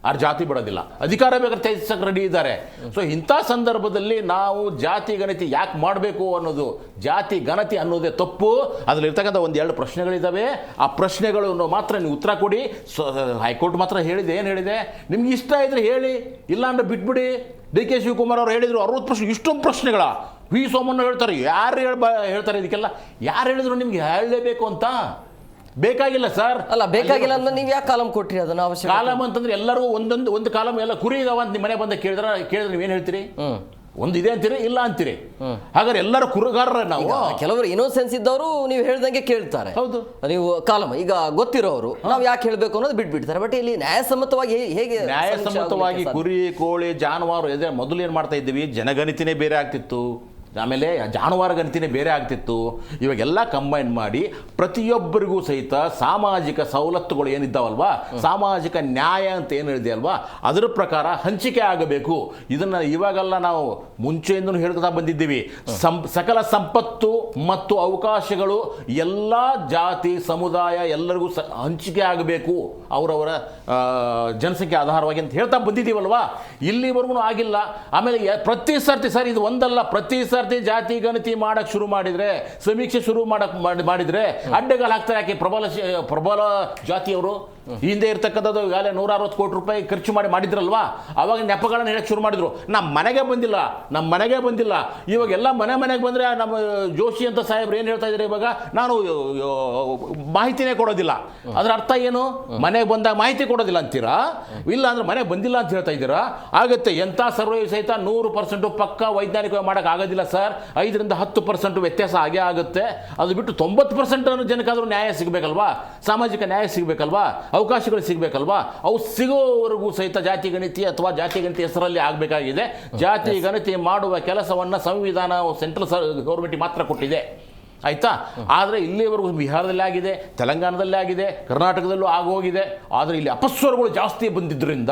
ಆರು ಜಾತಿ ಬಿಡೋದಿಲ್ಲ. ಅಧಿಕಾರ ಬೇಕಾದ್ರೆ ತ್ಯಜಿಸಕ್ಕೆ ರೆಡಿ ಇದ್ದಾರೆ. ಸೊ ಇಂಥ ಸಂದರ್ಭದಲ್ಲಿ ನಾವು ಜಾತಿ ಗಣತಿ ಯಾಕೆ ಮಾಡಬೇಕು ಅನ್ನೋದು, ಜಾತಿ ಗಣತಿ ಅನ್ನೋದೇ ತಪ್ಪು. ಅದರಲ್ಲಿರ್ತಕ್ಕಂಥ 1-2 ಪ್ರಶ್ನೆಗಳಿದ್ದಾವೆ. ಆ ಪ್ರಶ್ನೆಗಳನ್ನು ಮಾತ್ರ ನೀವು ಉತ್ತರ ಕೊಡಿ. ಹೈಕೋರ್ಟ್ ಮಾತ್ರ ಹೇಳಿದೆ, ಏನು ಹೇಳಿದೆ, ನಿಮ್ಗೆ ಇಷ್ಟ ಇದ್ರೆ ಹೇಳಿ, ಇಲ್ಲ ಅಂದ್ರೆ ಬಿಟ್ಬಿಡಿ. DK ಶಿವಕುಮಾರ್ ಅವರು ಹೇಳಿದರು 60 ಪ್ರಶ್ನೆ. ಇಷ್ಟೊಂದು ಪ್ರಶ್ನೆಗಳ ವಿ ಸೋಮಣ್ಣ ಹೇಳ್ತಾರೆ, ಯಾರು ಹೇಳ್ತಾರೆ ಇದಕ್ಕೆಲ್ಲ? ಯಾರು ಹೇಳಿದ್ರು ನಿಮ್ಗೆ ಹೇಳಲೇಬೇಕು ಅಂತ? ಬೇಕಾಗಿಲ್ಲ ಸರ್. ಅಲ್ಲ, ಬೇಕಾಗಿಲ್ಲ ಅಂದ್ರೆ ನೀವು ಯಾಕೆ ಕಾಲಮ್ ಕೊಟ್ರಿ? ಅದನ್ನ ಅವಶ್ಯಕ ಕಾಲಮ್ ಅಂತಂದ್ರೆ ಎಲ್ಲರೂ ಒಂದು ಕಾಲಮ್ ಎಲ್ಲ ಕುರಿ ಇದಾವ ಅಂತ ನಿಮ್ಮ ಮನೆ ಬಂದ ಕೇಳಿದ್ರೆ ನೀವೇನು ಹೇಳ್ತೀರಿ? ಒಂದು ಇದೆ ಅಂತೀರಿ, ಇಲ್ಲ ಅಂತೀರಿ. ಹಾಗಾದ್ರೆ ಎಲ್ಲರೂ ಕುರುಗಾರರ ನಾವು. ಕೆಲವರು ಇನ್ನೋಸೆನ್ಸ್ ಇದ್ದವರು ನೀವು ಹೇಳ್ದಂಗೆ ಕೇಳ್ತಾರೆ. ಹೌದು, ನೀವು ಕಾಲಮ್ ಈಗ ಗೊತ್ತಿರೋರು ನಾವು ಯಾಕೆ ಹೇಳ್ಬೇಕು ಅನ್ನೋದು ಬಿಟ್ಬಿಡ್ತಾರೆ. ಬಟ್ ಇಲ್ಲಿ ನ್ಯಾಯಸಮ್ಮತವಾಗಿ ಹೇಗೆ? ನ್ಯಾಯಸಮ್ಮತವಾಗಿ ಕುರಿ ಕೋಳಿ ಜಾನುವಾರು ಇದೆ. ಮೊದಲು ಏನು ಮಾಡ್ತಾ ಇದ್ದೀವಿ, ಜನಗಣತಿನೇ ಬೇರೆ ಆಗ್ತಿತ್ತು, ಆಮೇಲೆ ಜಾನುವಾರು ಗಣತಿನೇ ಬೇರೆ ಆಗ್ತಿತ್ತು. ಇವಾಗೆಲ್ಲ ಕಂಬೈನ್ ಮಾಡಿ ಪ್ರತಿಯೊಬ್ಬರಿಗೂ ಸಹಿತ ಸಾಮಾಜಿಕ ಸವಲತ್ತುಗಳು ಏನಿದ್ದಾವಲ್ವಾ, ಸಾಮಾಜಿಕ ನ್ಯಾಯ ಅಂತ ಏನು ಹೇಳಿದೆ ಅಲ್ವಾ, ಅದರ ಪ್ರಕಾರ ಹಂಚಿಕೆ ಆಗಬೇಕು. ಇದನ್ನು ಇವಾಗೆಲ್ಲ ನಾವು ಮುಂಚೆಯಿಂದಲೂ ಹೇಳ್ತಾ ಬಂದಿದ್ದೀವಿ. ಸಕಲ ಸಂಪತ್ತು ಮತ್ತು ಅವಕಾಶಗಳು ಎಲ್ಲ ಜಾತಿ ಸಮುದಾಯ ಎಲ್ಲರಿಗೂ ಹಂಚಿಕೆ ಆಗಬೇಕು, ಅವರವರ ಜನಸಂಖ್ಯೆ ಆಧಾರವಾಗಿ ಅಂತ ಹೇಳ್ತಾ ಬಂದಿದ್ದೀವಲ್ವಾ. ಇಲ್ಲಿವರೆಗೂ ಆಗಿಲ್ಲ. ಆಮೇಲೆ ಪ್ರತಿ ಸರ್ತಿ ಸರ್, ಇದು ಒಂದಲ್ಲ, ಪ್ರತಿ ಸರ್ತಿ ಜಾತಿ ಗಣತಿ ಮಾಡಕ್ ಶುರು ಮಾಡಿದ್ರೆ, ಸಮೀಕ್ಷೆ ಶುರು ಮಾಡಿದ್ರೆ ಅಡ್ಡಗಾಲ ಹಾಕ್ತಾರೆ. ಯಾಕೆ? ಪ್ರಬಲ ಜಾತಿಯವರು ಹಿಂದೆ ಇರ್ತಕ್ಕಂಥದ್ದು ಈಗಾಗಲೇ 160 ಕೋಟಿ ರೂಪಾಯಿ ಖರ್ಚು ಮಾಡಿದ್ರಲ್ವಾ, ಅವಾಗ ನೆಪಗಳನ್ನು ಹೇಳಕ್ಕೆ ಶುರು ಮಾಡಿದ್ರು. ನಮ್ಮ ಮನೆಗೆ ಬಂದಿಲ್ಲ. ಇವಾಗ ಎಲ್ಲ ಮನೆಗೆ ಬಂದರೆ ನಮ್ಮ ಜೋಶಿ ಅಂತ ಸಾಹೇಬ್ರು ಏನು ಹೇಳ್ತಾ ಇದ್ದಾರೆ, ಇವಾಗ ನಾನು ಮಾಹಿತಿನೇ ಕೊಡೋದಿಲ್ಲ. ಅದರ ಅರ್ಥ ಏನು? ಮನೆಗೆ ಬಂದಾಗ ಮಾಹಿತಿ ಕೊಡೋದಿಲ್ಲ ಅಂತೀರಾ? ಇಲ್ಲ ಅಂದ್ರೆ ಮನೆಗೆ ಬಂದಿಲ್ಲ ಅಂತ ಹೇಳ್ತಾ ಇದ್ದೀರಾ? ಆಗತ್ತೆ. ಎಂಥ ಸರ್ವೆ ಸಹಿತ 100% ಪಕ್ಕ ವೈಜ್ಞಾನಿಕವಾಗಿ ಮಾಡೋಕೆ ಆಗೋದಿಲ್ಲ ಸರ್. 5ರಿಂದ 10% ವ್ಯತ್ಯಾಸ ಆಗೇ ಆಗುತ್ತೆ. ಅದು ಬಿಟ್ಟು 90% ಜನಕ್ಕಾದ್ರೂ ನ್ಯಾಯ ಸಿಗಬೇಕಲ್ವಾ, ಸಾಮಾಜಿಕ ನ್ಯಾಯ ಸಿಗಬೇಕಲ್ವಾ, ಅವಕಾಶಗಳು ಸಿಗಬೇಕಲ್ವಾ. ಅವು ಸಿಗೋವರೆಗೂ ಸಹಿತ ಜಾತಿ ಗಣತಿ ಅಥವಾ ಜಾತಿ ಗಣತಿ ಹೆಸರಲ್ಲಿ ಆಗಬೇಕಾಗಿದೆ. ಜಾತಿ ಗಣತಿ ಮಾಡುವ ಕೆಲಸವನ್ನು ಸಂವಿಧಾನ ಸೆಂಟ್ರಲ್ ಗೌರ್ಮೆಂಟ್ ಮಾತ್ರ ಕೊಟ್ಟಿದೆ, ಆಯ್ತಾ? ಆದರೆ ಇಲ್ಲಿವರೆಗೂ ಬಿಹಾರದಲ್ಲಿ ಆಗಿದೆ, ತೆಲಂಗಾಣದಲ್ಲಿ ಆಗಿದೆ, ಕರ್ನಾಟಕದಲ್ಲೂ ಆಗೋಗಿದೆ. ಆದರೆ ಇಲ್ಲಿ ಅಪಸ್ವರಗಳು ಜಾಸ್ತಿ ಬಂದಿದ್ದರಿಂದ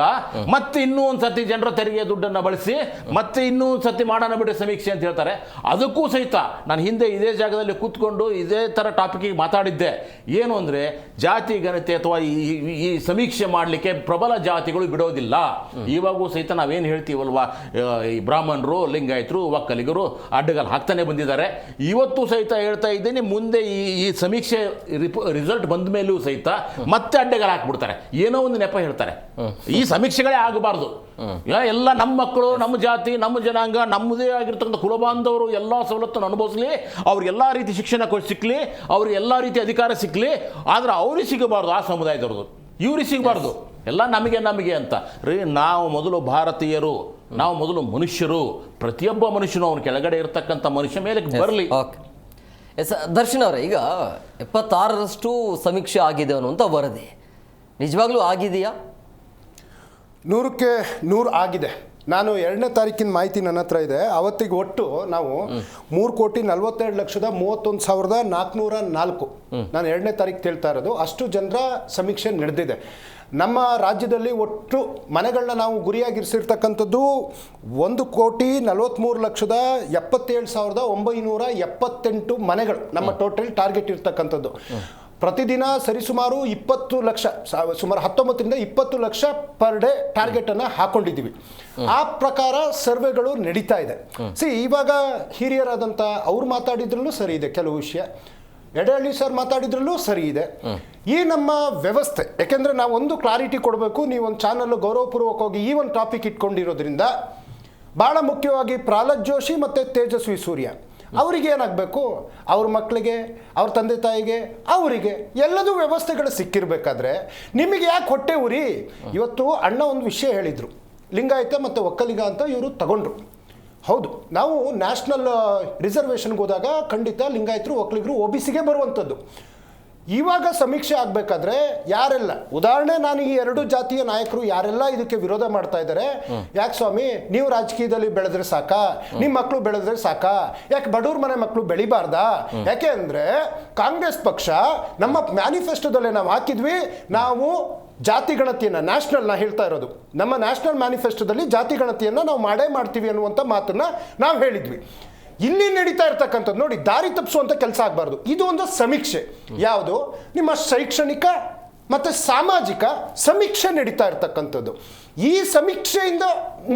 ಮತ್ತೆ ಇನ್ನೂ ಒಂದು ಸರ್ತಿ ಜನರ ತೆರಿಗೆ ದುಡ್ಡನ್ನು ಬಳಸಿ ಮತ್ತೆ ಇನ್ನೂ ಒಂದು ಸರ್ತಿ ಮಾಡೋಣ ಬಿಡಿ ಸಮೀಕ್ಷೆ ಅಂತ ಹೇಳ್ತಾರೆ. ಅದಕ್ಕೂ ಸಹಿತ ನಾನು ಹಿಂದೆ ಇದೇ ಜಾಗದಲ್ಲಿ ಕೂತ್ಕೊಂಡು ಇದೇ ಥರ ಟಾಪಿಕಿಗೆ ಮಾತಾಡಿದ್ದೆ. ಏನು ಅಂದರೆ, ಜಾತಿ ಗಣತಿ ಅಥವಾ ಈ ಸಮೀಕ್ಷೆ ಮಾಡಲಿಕ್ಕೆ ಪ್ರಬಲ ಜಾತಿಗಳು ಬಿಡೋದಿಲ್ಲ. ಇವಾಗೂ ಸಹಿತ ನಾವೇನು ಹೇಳ್ತೀವಲ್ವಾ, ಈ ಬ್ರಾಹ್ಮಣರು, ಲಿಂಗಾಯತರು, ಒಕ್ಕಲಿಗರು ಅಡ್ಡಗಾಲು ಹಾಕ್ತಾನೆ ಬಂದಿದ್ದಾರೆ. ಇವತ್ತು ಸಹಿತ ಹೇಳ್ತಾ ಇದ್ದೇನೆ, ಮುಂದೆ ಈ ಸಮೀಕ್ಷೆ ರಿಸಲ್ಟ್ ಬಂದ ಮೇಲೂ ಸಹಿತ ಮತ್ತೆ ಅಡ್ಡಗಾಲ ಹಾಕ್ಬಿಡ್ತಾರೆ, ಏನೋ ಒಂದು ನೆಪ ಹೇಳ್ತಾರೆ. ಈ ಸಮೀಕ್ಷೆಗಳೇ ಆಗಬಾರ್ದು. ಎಲ್ಲ ನಮ್ಮ ಮಕ್ಕಳು, ನಮ್ಮ ಜಾತಿ, ನಮ್ಮ ಜನಾಂಗ, ನಮ್ಮದೇ ಆಗಿರ್ತಕ್ಕಂಥ ಕುಲಬಾಂಧವರು ಎಲ್ಲ ಸವಲತ್ತನ್ನು ಅನುಭವಿಸಲಿ, ಅವ್ರಿಗೆ ಎಲ್ಲ ರೀತಿ ಶಿಕ್ಷಣ ಸಿಕ್ಕಲಿ, ಅವ್ರಿಗೆ ಎಲ್ಲ ರೀತಿ ಅಧಿಕಾರ ಸಿಕ್ಕಲಿ. ಆದ್ರೆ ಅವ್ರಿಗೆ ಸಿಗಬಾರ್ದು, ಆ ಸಮುದಾಯದವ್ರದ್ದು ಇವ್ರಿಗೆ ಸಿಗಬಾರ್ದು. ಎಲ್ಲ ನಮಗೆ ಅಂತ ರೀ. ನಾವು ಮೊದಲು ಭಾರತೀಯರು, ನಾವು ಮೊದಲು ಮನುಷ್ಯರು. ಪ್ರತಿಯೊಬ್ಬ ಮನುಷ್ಯನು ಅವನ ಕೆಳಗಡೆ ಇರತಕ್ಕಂಥ ಮನುಷ್ಯ ಮೇಲೆ ಬರಲಿ. ಎಸ್ ದರ್ಶನ್ ಅವರೇ, ಈಗ 76ರಷ್ಟು ಸಮೀಕ್ಷೆ ಆಗಿದೆ ಅನ್ನುವಂಥ ವರದಿ ನಿಜವಾಗ್ಲೂ ಆಗಿದೆಯಾ? 100ಕ್ಕೆ 100 ಆಗಿದೆ. ನಾನು 2ನೇ ತಾರೀಕಿನ ಮಾಹಿತಿ ನನ್ನ ಹತ್ರ ಇದೆ. ಅವತ್ತಿಗೆ ಒಟ್ಟು ನಾವು 3,42,31,404 ನಾನು 2ನೇ ತಾರೀಕು ಹೇಳ್ತಾ ಇರೋದು, ಅಷ್ಟು ಜನರ ಸಮೀಕ್ಷೆ ನಡೆದಿದೆ. ನಮ್ಮ ರಾಜ್ಯದಲ್ಲಿ ಒಟ್ಟು ಮನೆಗಳನ್ನ ನಾವು ಗುರಿಯಾಗಿರಿಸಿರ್ತಕ್ಕಂಥದ್ದು 1,43,77,978 ಮನೆಗಳು ನಮ್ಮ ಟೋಟಲ್ ಟಾರ್ಗೆಟ್ ಇರ್ತಕ್ಕಂಥದ್ದು. ಪ್ರತಿದಿನ ಸರಿಸುಮಾರು 20 ಲಕ್ಷ, ಸುಮಾರು 19ರಿಂದ 20 ಲಕ್ಷ ಪರ್ ಡೇ ಟಾರ್ಗೆಟನ್ನು ಹಾಕೊಂಡಿದ್ದೀವಿ. ಆ ಪ್ರಕಾರ ಸರ್ವೆಗಳು ನಡೀತಾ ಇದೆ. ಇವಾಗ ಹಿರಿಯರಾದಂಥ ಅವ್ರು ಮಾತಾಡಿದ್ರಲ್ಲೂ ಸರಿ ಇದೆ, ಕೆಲವು ವಿಷಯ ಎಡಹಳ್ಳಿ ಸರ್ ಮಾತಾಡಿದ್ರಲ್ಲೂ ಸರಿ ಇದೆ. ಈ ನಮ್ಮ ವ್ಯವಸ್ಥೆ, ಯಾಕೆಂದರೆ ನಾವು ಒಂದು ಕ್ಲಾರಿಟಿ ಕೊಡಬೇಕು. ನೀವೊಂದು ಚಾನಲ್ ಗೌರವಪೂರ್ವಕವಾಗಿ ಈ ಒಂದು ಟಾಪಿಕ್ ಇಟ್ಕೊಂಡಿರೋದ್ರಿಂದ ಭಾಳ ಮುಖ್ಯವಾಗಿ ಪ್ರಹ್ಲಾದ್ ಜೋಶಿ ಮತ್ತು ತೇಜಸ್ವಿ ಸೂರ್ಯ ಅವರಿಗೆ ಏನಾಗಬೇಕು, ಅವ್ರ ಮಕ್ಕಳಿಗೆ, ಅವ್ರ ತಂದೆ ತಾಯಿಗೆ, ಅವರಿಗೆ ಎಲ್ಲದೂ ವ್ಯವಸ್ಥೆಗಳು ಸಿಕ್ಕಿರಬೇಕಾದ್ರೆ ನಿಮಗೆ ಯಾಕೆ ಹೊಟ್ಟೆ ಉರಿ? ಇವತ್ತು ಅಣ್ಣ ಒಂದು ವಿಷಯ ಹೇಳಿದರು, ಲಿಂಗಾಯತ ಮತ್ತು ಒಕ್ಕಲಿಗ ಅಂತ ಇವರು ತಗೊಂಡ್ರು. ಹೌದು, ನಾವು ನ್ಯಾಷನಲ್ ರಿಸರ್ವೇಷನ್ಗೆ ಹೋದಾಗ ಖಂಡಿತ ಲಿಂಗಾಯತರು, ಒಕ್ಕಲಿಗರು OBCಗೆ ಬರುವಂಥದ್ದು. ಇವಾಗ ಸಮೀಕ್ಷೆ ಆಗಬೇಕಾದ್ರೆ ಯಾರೆಲ್ಲ, ಉದಾಹರಣೆ ನಾನು ಈ 2 ಜಾತಿಯ ನಾಯಕರು ಯಾರೆಲ್ಲ ಇದಕ್ಕೆ ವಿರೋಧ ಮಾಡ್ತಾ ಇದ್ದಾರೆ, ಯಾಕೆ ಸ್ವಾಮಿ ನೀವು ರಾಜಕೀಯದಲ್ಲಿ ಬೆಳೆದ್ರೆ ಸಾಕಾ, ನಿಮ್ಮ ಮಕ್ಕಳು ಬೆಳೆದ್ರೆ ಸಾಕಾ, ಯಾಕೆ ಬಡವ್ರ ಮನೆ ಮಕ್ಕಳು ಬೆಳಿಬಾರ್ದಾ? ಯಾಕೆ ಅಂದರೆ ಕಾಂಗ್ರೆಸ್ ಪಕ್ಷ ನಮ್ಮ ಮ್ಯಾನಿಫೆಸ್ಟೋದಲ್ಲೇ ನಾವು ಹಾಕಿದ್ವಿ, ನಾವು ಜಾತಿ ಗಣತಿಯನ್ನು, ನ್ಯಾಷನಲ್ ನಾ ಹೇಳ್ತಾ ಇರೋದು, ನಮ್ಮ ನ್ಯಾಷನಲ್ ಮ್ಯಾನಿಫೆಸ್ಟೋದಲ್ಲಿ ಜಾತಿ ಗಣತಿಯನ್ನು ನಾವು ಮಾಡೇ ಮಾಡ್ತೀವಿ ಅನ್ನುವಂಥ ಮಾತನ್ನು ನಾವು ಹೇಳಿದ್ವಿ. ಇಲ್ಲಿ ನಡೀತಾ ಇರ್ತಕ್ಕಂಥದ್ದು ನೋಡಿ, ದಾರಿ ತಪ್ಪಿಸುವಂಥ ಕೆಲಸ ಆಗಬಾರ್ದು. ಇದು ಒಂದು ಸಮೀಕ್ಷೆ, ಯಾವುದು ನಿಮ್ಮ ಶೈಕ್ಷಣಿಕ ಮತ್ತು ಸಾಮಾಜಿಕ ಸಮೀಕ್ಷೆ ನಡೀತಾ ಇರ್ತಕ್ಕಂಥದ್ದು. ಈ ಸಮೀಕ್ಷೆಯಿಂದ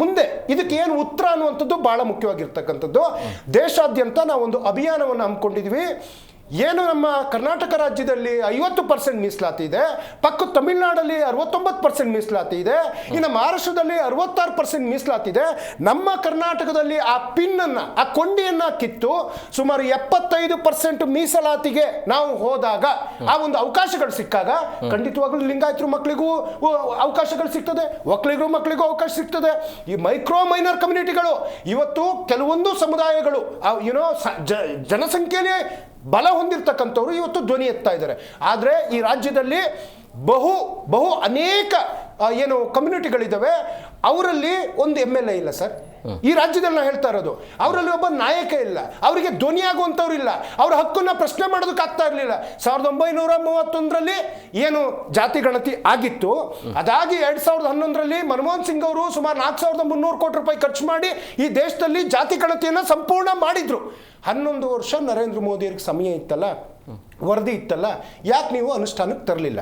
ಮುಂದೆ ಇದಕ್ಕೆ ಏನು ಉತ್ತರ ಅನ್ನುವಂಥದ್ದು ಭಾಳ ಮುಖ್ಯವಾಗಿರ್ತಕ್ಕಂಥದ್ದು. ದೇಶಾದ್ಯಂತ ನಾವೊಂದು ಅಭಿಯಾನವನ್ನು ಹಮ್ಮಿಕೊಂಡಿದ್ವಿ. ಏನು ನಮ್ಮ ಕರ್ನಾಟಕ ರಾಜ್ಯದಲ್ಲಿ 50% ಮೀಸಲಾತಿ ಇದೆ, ಪಕ್ಕ ತಮಿಳುನಾಡಲ್ಲಿ 69% ಮೀಸಲಾತಿ ಇದೆ, ಇನ್ನು ಮಹಾರಾಷ್ಟ್ರದಲ್ಲಿ 66% ಮೀಸಲಾತಿ ಇದೆ. ನಮ್ಮ ಕರ್ನಾಟಕದಲ್ಲಿ ಆ ಪಿನ್ನನ್ನು, ಆ ಕೊಂಡಿಯನ್ನು ಕಿತ್ತು ಸುಮಾರು 75% ಮೀಸಲಾತಿಗೆ ನಾವು ಹೋದಾಗ, ಆ ಒಂದು ಅವಕಾಶಗಳು ಸಿಕ್ಕಾಗ ಖಂಡಿತವಾಗ್ಲೂ ಲಿಂಗಾಯತರು ಮಕ್ಕಳಿಗೂ ಅವಕಾಶಗಳು ಸಿಗ್ತದೆ, ಒಕ್ಕಲಿಗರು ಮಕ್ಕಳಿಗೂ ಅವಕಾಶ ಸಿಗ್ತದೆ. ಈ ಮೈನರ್ ಕಮ್ಯುನಿಟಿಗಳು ಇವತ್ತು ಕೆಲವೊಂದು ಸಮುದಾಯಗಳು ಜನಸಂಖ್ಯೆಯಲ್ಲಿ ಬಲ ಹೊಂದಿರತಕ್ಕಂಥವ್ರು ಇವತ್ತು ಧ್ವನಿ ಎತ್ತಾ ಇದ್ದಾರೆ. ಆದರೆ ಈ ರಾಜ್ಯದಲ್ಲಿ ಬಹು ಅನೇಕ ಏನು ಕಮ್ಯುನಿಟಿಗಳಿದ್ದಾವೆ, ಅವರಲ್ಲಿ ಒಂದು MLA ಇಲ್ಲ ಸರ್. ಈ ರಾಜ್ಯದಲ್ಲಿ ನಾವು ಹೇಳ್ತಾ ಇರೋದು, ಅವರಲ್ಲಿ ಒಬ್ಬ ನಾಯಕ ಇಲ್ಲ, ಅವರಿಗೆ ಧ್ವನಿ ಆಗುವಂಥವ್ರು ಇಲ್ಲ, ಅವ್ರ ಹಕ್ಕನ್ನು ಪ್ರಶ್ನೆ ಮಾಡೋದಕ್ಕಾಗ್ತಾ ಇರಲಿಲ್ಲ. 1931ರಲ್ಲಿ ಏನು ಜಾತಿ ಗಣತಿ ಆಗಿತ್ತು, ಅದಾಗಿ 2011ರಲ್ಲಿ ಮನಮೋಹನ್ ಸಿಂಗ್ ಅವರು ಸುಮಾರು 4,300 ಕೋಟಿ ರೂಪಾಯಿ ಖರ್ಚು ಮಾಡಿ ಈ ದೇಶದಲ್ಲಿ ಜಾತಿ ಗಣತಿಯನ್ನು ಸಂಪೂರ್ಣ ಮಾಡಿದ್ರು. 11 ವರ್ಷ ನರೇಂದ್ರ ಮೋದಿಯವ್ರಿಗೆ ಸಮಯ ಇತ್ತಲ್ಲ, ವರದಿ ಇತ್ತಲ್ಲ, ಯಾಕೆ ನೀವು ಅನುಷ್ಠಾನಕ್ಕೆ ತರಲಿಲ್ಲ?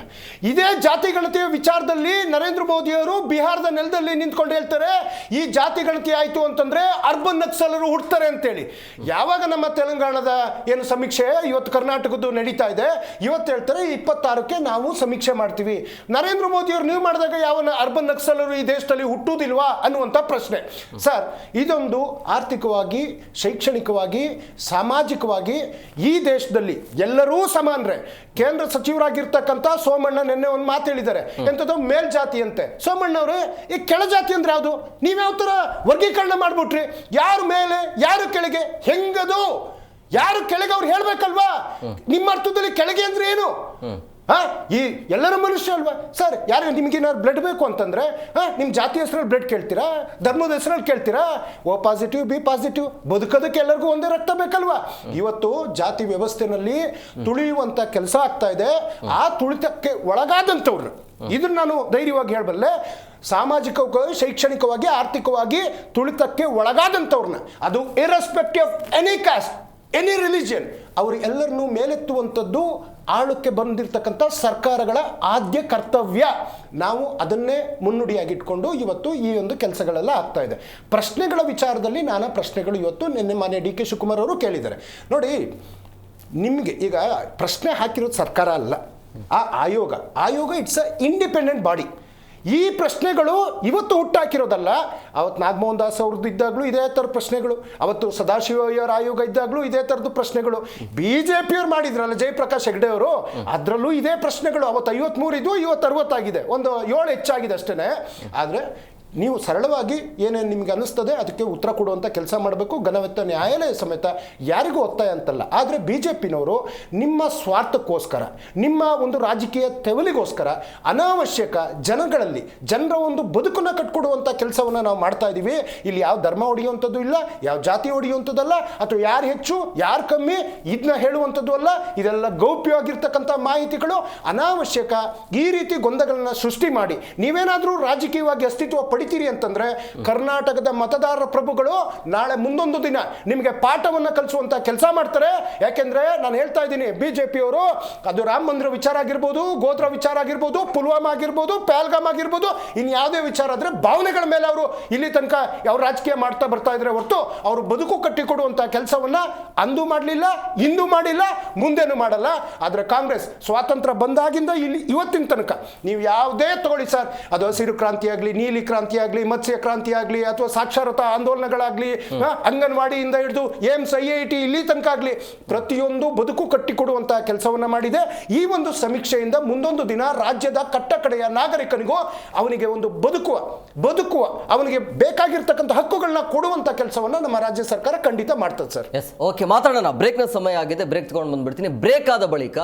ಇದೇ ಜಾತಿ ಗಣತಿಯ ವಿಚಾರದಲ್ಲಿ ನರೇಂದ್ರ ಮೋದಿಯವರು ಬಿಹಾರದ ನೆಲದಲ್ಲಿ ನಿಂತ್ಕೊಂಡು ಹೇಳ್ತಾರೆ, ಈ ಜಾತಿ ಗಣತಿ ಆಯಿತು ಅಂತಂದರೆ ಅರ್ಬನ್ ನಕ್ಸಲರು ಹುಡ್ತಾರೆ ಅಂತೇಳಿ. ಯಾವಾಗ ನಮ್ಮ ತೆಲಂಗಾಣದ ಏನು ಸಮೀಕ್ಷೆ ಇವತ್ತು ಕರ್ನಾಟಕದ್ದು ನಡೀತಾ ಇದೆ, ಇವತ್ತು ಹೇಳ್ತಾರೆ 26ಕ್ಕೆ ನಾವು ಸಮೀಕ್ಷೆ ಮಾಡ್ತೀವಿ. ನರೇಂದ್ರ ಮೋದಿಯವರು ನೀವು ಮಾಡಿದಾಗ ಯಾವ ಅರ್ಬನ್ ನಕ್ಸಲರು ಈ ದೇಶದಲ್ಲಿ ಹುಟ್ಟುವುದಿಲ್ವಾ ಅನ್ನುವಂಥ ಪ್ರಶ್ನೆ. ಸರ್, ಇದೊಂದು ಆರ್ಥಿಕವಾಗಿ, ಶೈಕ್ಷಣಿಕವಾಗಿ, ಸಾಮಾಜಿಕವಾಗಿ ಈ ದೇಶದಲ್ಲಿ ಎಲ್ಲರೂ ಸಮಾನರೇ. ಕೇಂದ್ರ ಸಚಿವರಾಗಿರ್ತಕ್ಕಂಥ ಸೋಮಣ್ಣ ನಿನ್ನೆ ಒಂದು ಮಾತು ಹೇಳಿದ್ದಾರೆ, ಎಂಥದ್ದು ಮೇಲ್ಜಾತಿ ಅಂತೆ. ಸೋಮಣ್ಣವ್ರೆ, ಈ ಕೆಳಜಾತಿ ಅಂದ್ರೆ ಯಾವುದು? ನೀವ್ಯಾವ ಥರ ವರ್ಗೀಕರಣ ಮಾಡ್ಬಿಟ್ರಿ? ಯಾರು ಮೇಲೆ, ಯಾರು ಕೆಳಗೆ, ಹೆಂಗದು? ಯಾರು ಕೆಳಗೆ ಅವ್ರು ಹೇಳ್ಬೇಕಲ್ವಾ? ನಿಮ್ಮ ಅರ್ಥದಲ್ಲಿ ಕೆಳಗೆ ಅಂದ್ರೆ ಏನು? ಈ ಎಲ್ಲರ ಮನುಷ್ಯ ಅಲ್ವಾ ಸರ್? ಯಾರು ನಿಮಗೇನಾದ್ರು ಬ್ಲಡ್ ಬೇಕು ಅಂತಂದ್ರೆ ನಿಮ್ಮ ಜಾತಿ ಹೆಸರಲ್ಲಿ ಬ್ಲಡ್ ಕೇಳ್ತೀರಾ, ಧರ್ಮದ ಹೆಸರಲ್ಲಿ ಕೇಳ್ತೀರಾ? O ಪಾಸಿಟಿವ್, B ಪಾಸಿಟಿವ್, ಬದುಕೋದಕ್ಕೆ ಎಲ್ಲರಿಗೂ ಒಂದೇ ರಕ್ತ ಬೇಕಲ್ವಾ? ಇವತ್ತು ಜಾತಿ ವ್ಯವಸ್ಥೆನಲ್ಲಿ ತುಳಿಯುವಂಥ ಕೆಲಸ ಆಗ್ತಾ ಇದೆ. ಆ ತುಳಿತಕ್ಕೆ ಒಳಗಾದಂಥವ್ರು, ಇದನ್ನ ನಾನು ಧೈರ್ಯವಾಗಿ ಹೇಳಬಲ್ಲೆ, ಸಾಮಾಜಿಕವಾಗಿ, ಶೈಕ್ಷಣಿಕವಾಗಿ, ಆರ್ಥಿಕವಾಗಿ ತುಳಿತಕ್ಕೆ ಒಳಗಾದಂಥವ್ರನ್ನ, ಅದು irrespective of any cost, any religion, ಅವರು ಎಲ್ಲರನ್ನೂ ಮೇಲೆತ್ತುವಂಥದ್ದು ಆಳಕ್ಕೆ ಬಂದಿರತಕ್ಕಂಥ ಸರ್ಕಾರಗಳ ಆದ್ಯ ಕರ್ತವ್ಯ. ನಾವು ಅದನ್ನೇ ಮುನ್ನುಡಿಯಾಗಿಟ್ಕೊಂಡು ಇವತ್ತು ಈ ಒಂದು ಕೆಲಸಗಳೆಲ್ಲ ಆಗ್ತಾ ಇದೆ. ಪ್ರಶ್ನೆಗಳ ವಿಚಾರದಲ್ಲಿ ನಾನಾ ಪ್ರಶ್ನೆಗಳು ಇವತ್ತು ನಿನ್ನೆ ಮಾನ್ಯ DK ಶಿವಕುಮಾರ್ ಅವರು ಕೇಳಿದ್ದಾರೆ. ನೋಡಿ, ನಿಮಗೆ ಈಗ ಪ್ರಶ್ನೆ ಹಾಕಿರೋದು ಸರ್ಕಾರ ಅಲ್ಲ, ಆ ಆಯೋಗ ಇಟ್ಸ್ ಅ ಇಂಡಿಪೆಂಡೆಂಟ್ ಬಾಡಿ. ಈ ಪ್ರಶ್ನೆಗಳು ಇವತ್ತು ಹುಟ್ಟಾಕಿರೋದಲ್ಲ. ಅವತ್ತು ನಾಗಮೋಹನ್ ದಾಸ್ ಅವ್ರದ್ದು ಇದ್ದಾಗಲೂ ಇದೇ ಥರದ ಪ್ರಶ್ನೆಗಳು, ಅವತ್ತು ಸದಾಶಿವಯ್ಯರ ಆಯೋಗ ಇದ್ದಾಗಲೂ ಇದೇ ಥರದ್ದು ಪ್ರಶ್ನೆಗಳು, BJಪಿಯವ್ರು ಮಾಡಿದ್ರಲ್ಲ ಜಯಪ್ರಕಾಶ್ ಹೆಗ್ಡೆ ಅವರು, ಅದರಲ್ಲೂ ಇದೇ ಪ್ರಶ್ನೆಗಳು. ಅವತ್ತು 53 ಇದ್ದು, ಇವತ್ತು 60 ಆಗಿದೆ, ಒಂದು 7 ಹೆಚ್ಚಾಗಿದೆ ಅಷ್ಟೇ. ಆದರೆ ನೀವು ಸರಳವಾಗಿ ಏನೇನು ನಿಮಗೆ ಅನ್ನಿಸ್ತದೆ ಅದಕ್ಕೆ ಉತ್ತರ ಕೊಡುವಂಥ ಕೆಲಸ ಮಾಡಬೇಕು. ಘನವೆತ್ತ ನ್ಯಾಯಾಲಯ ಸಮೇತ ಯಾರಿಗೂ ಒತ್ತಾಯ ಅಂತಲ್ಲ. ಆದರೆ BJಪಿನವರು ನಿಮ್ಮ ಸ್ವಾರ್ಥಕ್ಕೋಸ್ಕರ, ನಿಮ್ಮ ಒಂದು ರಾಜಕೀಯ ತೆವಲಿಗೋಸ್ಕರ ಅನಾವಶ್ಯಕ ಜನರ ಒಂದು ಬದುಕನ್ನು ಕಟ್ಕೊಡುವಂಥ ಕೆಲಸವನ್ನು ನಾವು ಮಾಡ್ತಾ ಇದ್ದೀವಿ. ಇಲ್ಲಿ ಯಾವ ಧರ್ಮ ಹೊಡೆಯುವಂಥದ್ದು ಇಲ್ಲ, ಯಾವ ಜಾತಿ ಹೊಡೆಯುವಂಥದ್ದಲ್ಲ, ಅಥವಾ ಯಾರು ಹೆಚ್ಚು ಯಾರು ಕಮ್ಮಿ ಇದನ್ನ ಹೇಳುವಂಥದ್ದು ಅಲ್ಲ. ಇದೆಲ್ಲ ಗೌಪ್ಯವಾಗಿರ್ತಕ್ಕಂಥ ಮಾಹಿತಿಗಳು. ಅನಾವಶ್ಯಕ ಈ ರೀತಿ ಗೊಂದಲಗಳನ್ನು ಸೃಷ್ಟಿ ಮಾಡಿ ನೀವೇನಾದರೂ ರಾಜಕೀಯವಾಗಿ ಅಸ್ತಿತ್ವ ಹೊಡಿತೀರಿ ಅಂತಂದ್ರೆ ಕರ್ನಾಟಕದ ಮತದಾರರ ಪ್ರಭುಗಳು ನಾಳೆ ಮುಂದೊಂದು ದಿನ ನಿಮಗೆ ಪಾಠವನ್ನು ಕಲಿಸುವಂತ ಕೆಲಸ ಮಾಡ್ತಾರೆ. ಯಾಕೆಂದ್ರೆ ನಾನು ಹೇಳ್ತಾ ಇದ್ದೀನಿ, ಬಿಜೆಪಿಯವರು ಅದು ರಾಮ ಮಂದಿರ ವಿಚಾರ ಆಗಿರ್ಬೋದು, ಗೋತ್ರ ವಿಚಾರ ಆಗಿರ್ಬೋದು, ಪುಲ್ವಾಮಾ ಆಗಿರ್ಬೋದು, ಪಹಲ್ಗಾಮ್ ಆಗಿರ್ಬೋದು, ಇನ್ ಯಾವುದೇ ವಿಚಾರ ಆದ್ರೆ ಭಾವನೆಗಳ ಮೇಲೆ ಅವರು ಇಲ್ಲಿ ತನಕ ಅವ್ರು ರಾಜಕೀಯ ಮಾಡ್ತಾ ಬರ್ತಾ ಇದ್ರೆ ಹೊರತು ಅವರು ಬದುಕು ಕಟ್ಟಿಕೊಡುವಂತ ಕೆಲಸವನ್ನ ಅಂದು ಮಾಡಲಿಲ್ಲ, ಇಂದು ಮಾಡಿಲ್ಲ, ಮುಂದೇನು ಮಾಡಲ್ಲ. ಆದ್ರೆ ಕಾಂಗ್ರೆಸ್ ಸ್ವಾತಂತ್ರ್ಯ ಬಂದಾಗಿಂದ ಇಲ್ಲಿ ಇವತ್ತಿನ ತನಕ ನೀವು ಯಾವುದೇ ತಗೊಳ್ಳಿ ಸರ್, ಅದು ಹಸಿರು ಕ್ರಾಂತಿ ಆಗಲಿ, ನೀಲಿ ಕ್ರಾಂತಿ ಆಗಲಿ, ಮತ್ಸ್ಯ ಕ್ರಾಂತಿ ಆಗಲಿ, ಅಥವಾ ಸಾಕ್ಷರತಾ ಆಂದೋಲನಗಳಾಗಲಿ, ಅಂಗನವಾಡಿಯಿಂದ ಹಿಡಿದು ಏಮ್ಸ್, IIT ಇಲ್ಲಿ ತನಕ ಆಗಲಿ, ಪ್ರತಿಯೊಂದು ಬದುಕು ಕಟ್ಟಿಕೊಡುವಂತಹ ಕೆಲಸವನ್ನ ಮಾಡಿದೆ. ಈ ಒಂದು ಸಮೀಕ್ಷೆಯಿಂದ ಮುಂದೊಂದು ದಿನ ರಾಜ್ಯದ ಕಟ್ಟಕಡೆಯ ನಾಗರಿಕನಿಗೂ ಅವನಿಗೆ ಒಂದು ಬದುಕುವ ಅವನಿಗೆ ಬೇಕಾಗಿರ್ತಕ್ಕಂಥ ಹಕ್ಕುಗಳನ್ನ ಕೊಡುವಂತ ಕೆಲಸವನ್ನ ನಮ್ಮ ರಾಜ್ಯ ಸರ್ಕಾರ ಖಂಡಿತ ಮಾಡ್ತದೆ ಸರ್. ಎಸ್, ಓಕೆ, ಮಾತಾಡೋಣ. ಬ್ರೇಕ್ನ ಸಮಯ ಆಗಿದೆ, ಬ್ರೇಕ್ ತಗೊಂಡು ಬಂದ್ಬಿಡ್ತೀನಿ. ಬ್ರೇಕ್ ಆದ ಬಳಿಕ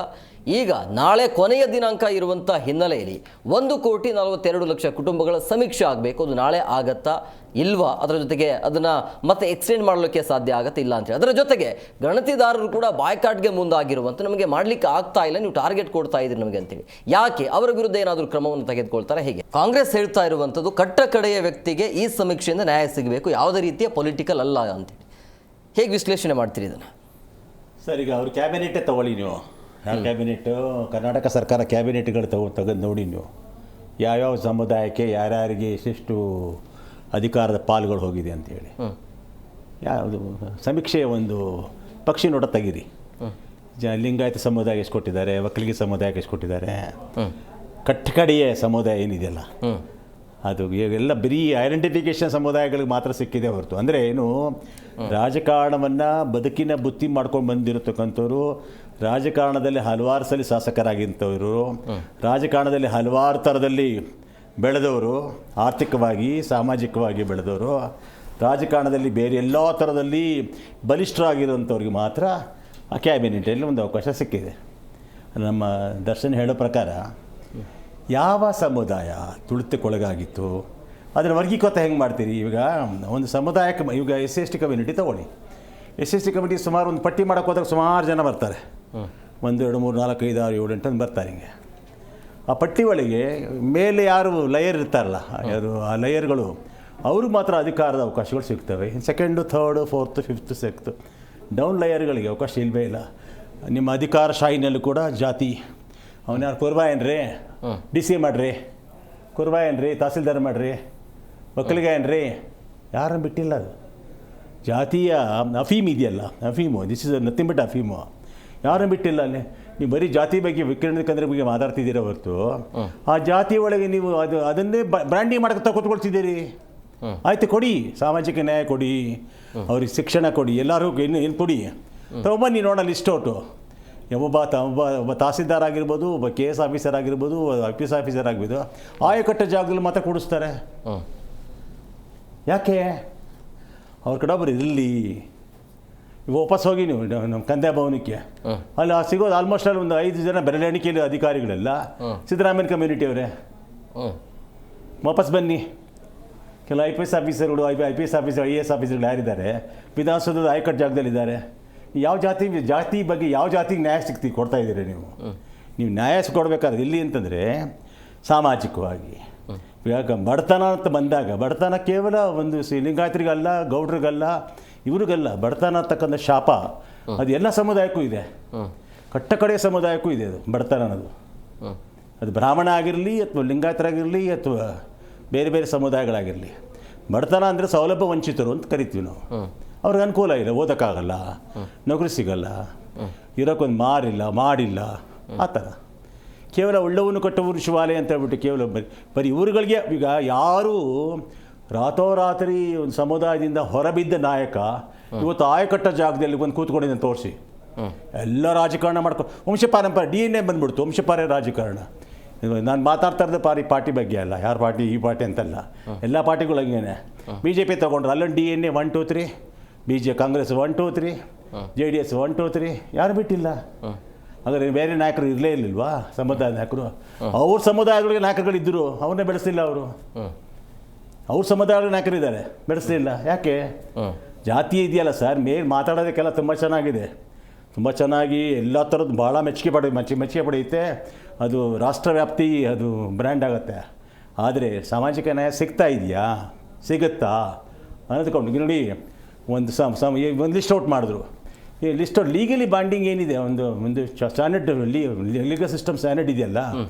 ಈಗ ನಾಳೆ ಕೊನೆಯ ದಿನಾಂಕ ಇರುವಂಥ ಹಿನ್ನೆಲೆಯಲ್ಲಿ 1,42,00,000 ಕುಟುಂಬಗಳ ಸಮೀಕ್ಷೆ ಆಗಬೇಕು. ಅದು ನಾಳೆ ಆಗತ್ತಾ ಇಲ್ವಾ? ಅದರ ಜೊತೆಗೆ ಅದನ್ನು ಮತ್ತೆ ಎಕ್ಸ್ಟೆಂಡ್ ಮಾಡಲಿಕ್ಕೆ ಸಾಧ್ಯ ಆಗತ್ತಾ ಇಲ್ಲ ಅಂತೇಳಿ, ಅದರ ಜೊತೆಗೆ ಗಣತಿದಾರರು ಕೂಡ ಬಾಯ್ಕಾಟ್ಗೆ ಮುಂದಾಗಿರುವಂಥ ನಮಗೆ ಮಾಡಲಿಕ್ಕೆ ಆಗ್ತಾ ಇಲ್ಲ, ನೀವು ಟಾರ್ಗೆಟ್ ಕೊಡ್ತಾ ಇದ್ದೀರಿ ನಮಗೆ ಅಂತೇಳಿ. ಯಾಕೆ? ಅವರ ವಿರುದ್ಧ ಏನಾದರೂ ಕ್ರಮವನ್ನು ತೆಗೆದುಕೊಳ್ತಾರೆ ಹೇಗೆ? ಕಾಂಗ್ರೆಸ್ ಹೇಳ್ತಾ ಇರುವಂಥದ್ದು ಕಟ್ಟ ಕಡೆಯ ವ್ಯಕ್ತಿಗೆ ಈ ಸಮೀಕ್ಷೆಯಿಂದ ನ್ಯಾಯ ಸಿಗಬೇಕು, ಯಾವುದೇ ರೀತಿಯ ಪೊಲಿಟಿಕಲ್ ಅಲ್ಲ ಅಂತೇಳಿ. ಹೇಗೆ ವಿಶ್ಲೇಷಣೆ ಮಾಡ್ತೀರಿ ಇದನ್ನು? ಸರ್, ಈಗ ಅವ್ರ ಕ್ಯಾಬಿನೆಟ್ಟೇ ತಗೊಳ್ಳಿ ನೀವು. ಯಾವ ಕ್ಯಾಬಿನೆಟ್ಟು? ಕರ್ನಾಟಕ ಸರ್ಕಾರ ಕ್ಯಾಬಿನೆಟ್ಗಳು ತೆಗೆದು ನೋಡಿ ನೀವು, ಯಾವ್ಯಾವ ಸಮುದಾಯಕ್ಕೆ ಯಾರ್ಯಾರಿಗೆ ಎಷ್ಟೆಷ್ಟು ಅಧಿಕಾರದ ಪಾಲುಗಳು ಹೋಗಿದೆ ಅಂತೇಳಿ. ಯಾವುದು ಸಮೀಕ್ಷೆಯ ಒಂದು ಪಕ್ಷಿ ನೋಟ ತೆಗೀರಿ. ಲಿಂಗಾಯತ ಸಮುದಾಯ ಎಷ್ಟು ಕೊಟ್ಟಿದ್ದಾರೆ, ಒಕ್ಕಲಿಗ ಸಮುದಾಯಕ್ಕೆ ಎಷ್ಟು ಕೊಟ್ಟಿದ್ದಾರೆ, ಕಟ್ಟಕಡೆಯ ಸಮುದಾಯ ಏನಿದೆಯಲ್ಲ ಅದು ಎಲ್ಲ ಬರೀ ಐಡೆಂಟಿಫಿಕೇಷನ್ ಸಮುದಾಯಗಳಿಗೆ ಮಾತ್ರ ಸಿಕ್ಕಿದೆ ಹೊರತು, ಅಂದರೆ ಏನು, ರಾಜಕಾರಣವನ್ನು ಬದುಕಿನ ಬುತ್ತಿ ಮಾಡ್ಕೊಂಡು ಬಂದಿರತಕ್ಕಂಥವ್ರು, ರಾಜಕಾರಣದಲ್ಲಿ ಹಲವಾರು ಸಲ ಶಾಸಕರಾಗಿಂಥವರು, ರಾಜಕಾರಣದಲ್ಲಿ ಹಲವಾರು ಥರದಲ್ಲಿ ಬೆಳೆದವರು, ಆರ್ಥಿಕವಾಗಿ ಸಾಮಾಜಿಕವಾಗಿ ಬೆಳೆದವರು, ರಾಜಕಾರಣದಲ್ಲಿ ಬೇರೆ ಎಲ್ಲ ಥರದಲ್ಲಿ ಬಲಿಷ್ಠರಾಗಿರೋಂಥವ್ರಿಗೆ ಮಾತ್ರ ಆ ಕ್ಯಾಬಿನೆಟಲ್ಲಿ ಒಂದು ಅವಕಾಶ ಸಿಕ್ಕಿದೆ. ನಮ್ಮ ದರ್ಶನ್ ಹೇಳೋ ಪ್ರಕಾರ ಯಾವ ಸಮುದಾಯ ತುಳಿತಕ್ಕೊಳಗಾಗಿತ್ತು ಅದರ ವರ್ಗೀಕೃತ ಹೆಂಗೆ ಮಾಡ್ತೀರಿ? ಈಗ ಒಂದು ಸಮುದಾಯಕ್ಕೆ ಈಗ SC/ST ಕಮ್ಯುನಿಟಿ ತೊಗೊಳ್ಳಿ. SC/ST ಕಮ್ಯುನಿಟಿ ಸುಮಾರು ಒಂದು ಪಟ್ಟಿ ಮಾಡೋಕ್ಕೆ ಹೋದಾಗ ಸುಮಾರು ಜನ ಬರ್ತಾರೆ. 1, 2, 3, 4, 5, 6, 7, 8 ಅಂತ ಬರ್ತಾರೆ. ಹಿಂಗೆ ಆ ಪಟ್ಟಿ ಒಳಗೆ ಮೇಲೆ ಯಾರು ಲೇಯರ್ ಇರ್ತಾರಲ್ಲ, ಯಾರು ಆ ಲೇಯರ್ಗಳು, ಅವ್ರಿಗೆ ಮಾತ್ರ ಅಧಿಕಾರದ ಅವಕಾಶಗಳು ಸಿಗ್ತವೆ. 2nd, 3rd, 4th, 5th, 6th down ಲೇಯರ್ಗಳಿಗೆ ಅವಕಾಶ ಇಲ್ಲವೇ ಇಲ್ಲ. ನಿಮ್ಮ ಅಧಿಕಾರ ಶಾಹಿನಲ್ಲೂ ಕೂಡ ಜಾತಿ, ಅವನ್ಯಾರು ಕುರ್ಬಾ ಏನ್ರಿ, DC ಮಾಡಿರಿ, ಕುರ್ಬಾ ಏನ್ರಿ, ತಹಸೀಲ್ದಾರ್ ಮಾಡಿರಿ, ಒಕ್ಕಲಿಗ ಏನ್ರಿ, ಯಾರನ್ನು ಬಿಟ್ಟಿಲ್ಲ. ಅದು ಜಾತಿಯ ಅಫೀಮ್ ಇದೆಯಲ್ಲ, ಅಫೀಮು, ದಿಸ್ ಇಸ್ ನಥಿಂಗ್ ಬಟ್ ಅಫೀಮು, ಯಾರನ್ನು ಬಿಟ್ಟಿಲ್ಲ. ಅಲ್ಲಿ ನೀವು ಬರೀ ಜಾತಿ ಬಗ್ಗೆ, ವಿಕಿರಣದ ಬಗ್ಗೆ ಮಾತಾಡ್ತಿದ್ದೀರ ಹೊರತು ಆ ಜಾತಿ ಒಳಗೆ ನೀವು ಅದನ್ನೇ ಬ್ರ್ಯಾಂಡಿಂಗ್ ಮಾಡಕ್ಕೆ ಕೂತ್ಕೊಳ್ತಿದ್ದೀರಿ. ಆಯ್ತು, ಕೊಡಿ, ಸಾಮಾಜಿಕ ನ್ಯಾಯ ಕೊಡಿ, ಅವ್ರಿಗೆ ಶಿಕ್ಷಣ ಕೊಡಿ, ಎಲ್ಲರೂ ಏನು ಕೊಡಿ, ತಗೊಬನ್ನಿ ನೋಡೋಣ ಲಿಸ್ಟ್ ಔಟು. ಒಬ್ಬ ತಹಸೀಲ್ದಾರ್ ಆಗಿರ್ಬೋದು, ಒಬ್ಬ KS ಆಫೀಸರ್ ಆಗಿರ್ಬೋದು, IPS ಆಫೀಸರ್ ಆಗಿರ್ಬೋದು, ಆಯಕಟ್ಟ ಜಾಗದಲ್ಲಿ ಮಾತ್ರ ಕೊಡಿಸ್ತಾರೆ. ಯಾಕೆ? ಅವ್ರ ಕಡೆ ಒಬ್ಬರು ಇರಲಿ. ವಾಪಸ್ ಹೋಗಿ ನೀವು ನಮ್ಮ ಕಂದಾಯ ಭವನಕ್ಕೆ, ಅಲ್ಲಿ ಸಿಗೋದು ಆಲ್ಮೋಸ್ಟ್ ಅಲ್ಲಿ ಒಂದು 5 ಜನ ಬೆರಳೆಣಿಕೆಯಲ್ಲಿ ಅಧಿಕಾರಿಗಳೆಲ್ಲ ಸಿದ್ದರಾಮಯ್ಯ ಕಮ್ಯುನಿಟಿ ಅವರೇ. ವಾಪಸ್ ಬನ್ನಿ. ಕೆಲವು IPS ಆಫೀಸರ್ಗಳು, IPS ಆಫೀಸರ್, IAS ಆಫೀಸರ್ಗಳು ಯಾರಿದ್ದಾರೆ ವಿಧಾನಸೌಧದ ಆಯಕಟ್ಟು ಜಾಗದಲ್ಲಿದ್ದಾರೆ. ಯಾವ ಜಾತಿ ಬಗ್ಗೆ ಯಾವ ಜಾತಿಗೆ ನ್ಯಾಯ ಕೊಡ್ತಾ ಇದ್ದೀರಿ ನೀವು? ನೀವು ನ್ಯಾಯ ಕೊಡಬೇಕಾದ್ರೆ ಎಲ್ಲಿ ಅಂತಂದರೆ ಸಾಮಾಜಿಕವಾಗಿ. ಇವಾಗ ಬಡತನ ಅಂತ ಬಂದಾಗ, ಬಡತನ ಕೇವಲ ಒಂದು ಲಿಂಗಾಯತರಿಗಲ್ಲ, ಗೌಡ್ರಿಗಲ್ಲ, ಇವ್ರಿಗಲ್ಲ. ಬಡತನ ಅಂತಕ್ಕಂಥ ಶಾಪ ಅದು ಎಲ್ಲ ಸಮುದಾಯಕ್ಕೂ ಇದೆ, ಕಟ್ಟಕಡೆಯ ಸಮುದಾಯಕ್ಕೂ ಇದೆ ಅದು ಬಡತನ ಅನ್ನೋದು. ಅದು ಬ್ರಾಹ್ಮಣ ಆಗಿರಲಿ, ಅಥವಾ ಲಿಂಗಾಯತರಾಗಿರಲಿ, ಅಥವಾ ಬೇರೆ ಬೇರೆ ಸಮುದಾಯಗಳಾಗಿರಲಿ. ಬಡತನ ಅಂದರೆ ಸೌಲಭ್ಯ ವಂಚಿತರು ಅಂತ ಕರಿತೀವಿ ನಾವು. ಅವ್ರಿಗೆ ಅನುಕೂಲ ಇಲ್ಲ, ಓದೋಕ್ಕಾಗಲ್ಲ, ನೌಕರಿ ಸಿಗಲ್ಲ, ಇರೋಕ್ಕೊಂದು ಮಾಡಿಲ್ಲ, ಆ ಥರ. ಕೇವಲ ಉಳ್ಳವನ್ನು ಕಟ್ಟುವರು ಶಿವಾಲಯ ಅಂತ ಹೇಳ್ಬಿಟ್ಟು ಕೇವಲ ಬರೀ ಊರುಗಳಿಗೆ. ಈಗ ಯಾರೂ ರಾತ್ರೋರಾತ್ರಿ ಒಂದು ಸಮುದಾಯದಿಂದ ಹೊರಬಿದ್ದ ನಾಯಕ ಇವತ್ತು ಆಯಕಟ್ಟ ಜಾಗದಲ್ಲಿ ಬಂದು ಕೂತ್ಕೊಂಡಿದ್ದಾನೆ ತೋರಿಸಿ. ಎಲ್ಲ ರಾಜಕಾರಣ ವಂಶ ಪಾರಂಪರೆ DNA ಬಂದ್ಬಿಡ್ತು, ವಂಶಪಾರ್ಯ ರಾಜಕಾರಣ. ನಾನು ಮಾತಾಡ್ತಾ ಇರೋದು ಪಾರ್ಟಿ ಬಗ್ಗೆ ಅಲ್ಲ, ಯಾರು ಪಾರ್ಟಿ ಈ ಪಾರ್ಟಿ ಅಂತಲ್ಲ, ಎಲ್ಲ ಪಾರ್ಟಿಗಳು ಹಂಗೇನೆ. BJP ತೊಗೊಂಡ್ರೆ ಅಲ್ಲೊಂದು DNA 1, 2, 3, ಕಾಂಗ್ರೆಸ್ 1, 2, 3, JDS 1, 2, 3, ಯಾರು ಬಿಟ್ಟಿಲ್ಲ. ಹಾಗಾದ್ರೆ ಬೇರೆ ನಾಯಕರು ಇರಲೇ ಇರಲಿಲ್ವಾ? ಸಮುದಾಯ ನಾಯಕರು, ಅವ್ರ ಸಮುದಾಯಗಳಿಗೆ ನಾಯಕರುಗಳಿದ್ದರು, ಅವ್ರನ್ನೇ ಬೆಳೆಸಲಿಲ್ಲ ಅವರು. ಅವ್ರ ಸಮುದಾಯಗಳ ನಾಯಕರಿದ್ದಾರೆ, ಬೆಳೆಸಲಿಲ್ಲ. ಯಾಕೆ? ಜಾತಿ ಇದೆಯಲ್ಲ ಸರ್, ಮೇಲೆ ಮಾತಾಡೋದಕ್ಕೆಲ್ಲ ತುಂಬ ಚೆನ್ನಾಗಿದೆ, ತುಂಬ ಚೆನ್ನಾಗಿ ಎಲ್ಲ ಥರದ್ದು ಭಾಳ ಮೆಚ್ಚುಗೆ ಪಡೆಯುತ್ತೆ. ಅದು ರಾಷ್ಟ್ರವ್ಯಾಪ್ತಿ ಅದು ಬ್ರ್ಯಾಂಡ್ ಆಗುತ್ತೆ. ಆದರೆ ಸಾಮಾಜಿಕ ನ್ಯಾಯ ಸಿಗ್ತಾ ಇದೆಯಾ, ಸಿಗುತ್ತಾ ಅನ್ನೋದಕ್ಕೆ ನೋಡಿ ಒಂದು ಲಿಸ್ಟ್ ಔಟ್ ಮಾಡಿದ್ರು. ಈ ಲಿಸ್ಟ್ ಔಟ್ ಲೀಗಲಿ ಬಾಂಡಿಂಗ್ ಏನಿದೆ, ಒಂದು ಸ್ಟ್ಯಾಂಡರ್ಡ್ ಲೀಗಲ್ ಸಿಸ್ಟಮ್ ಸ್ಟ್ಯಾಂಡರ್ಡ್ ಇದೆಯಲ್ಲ,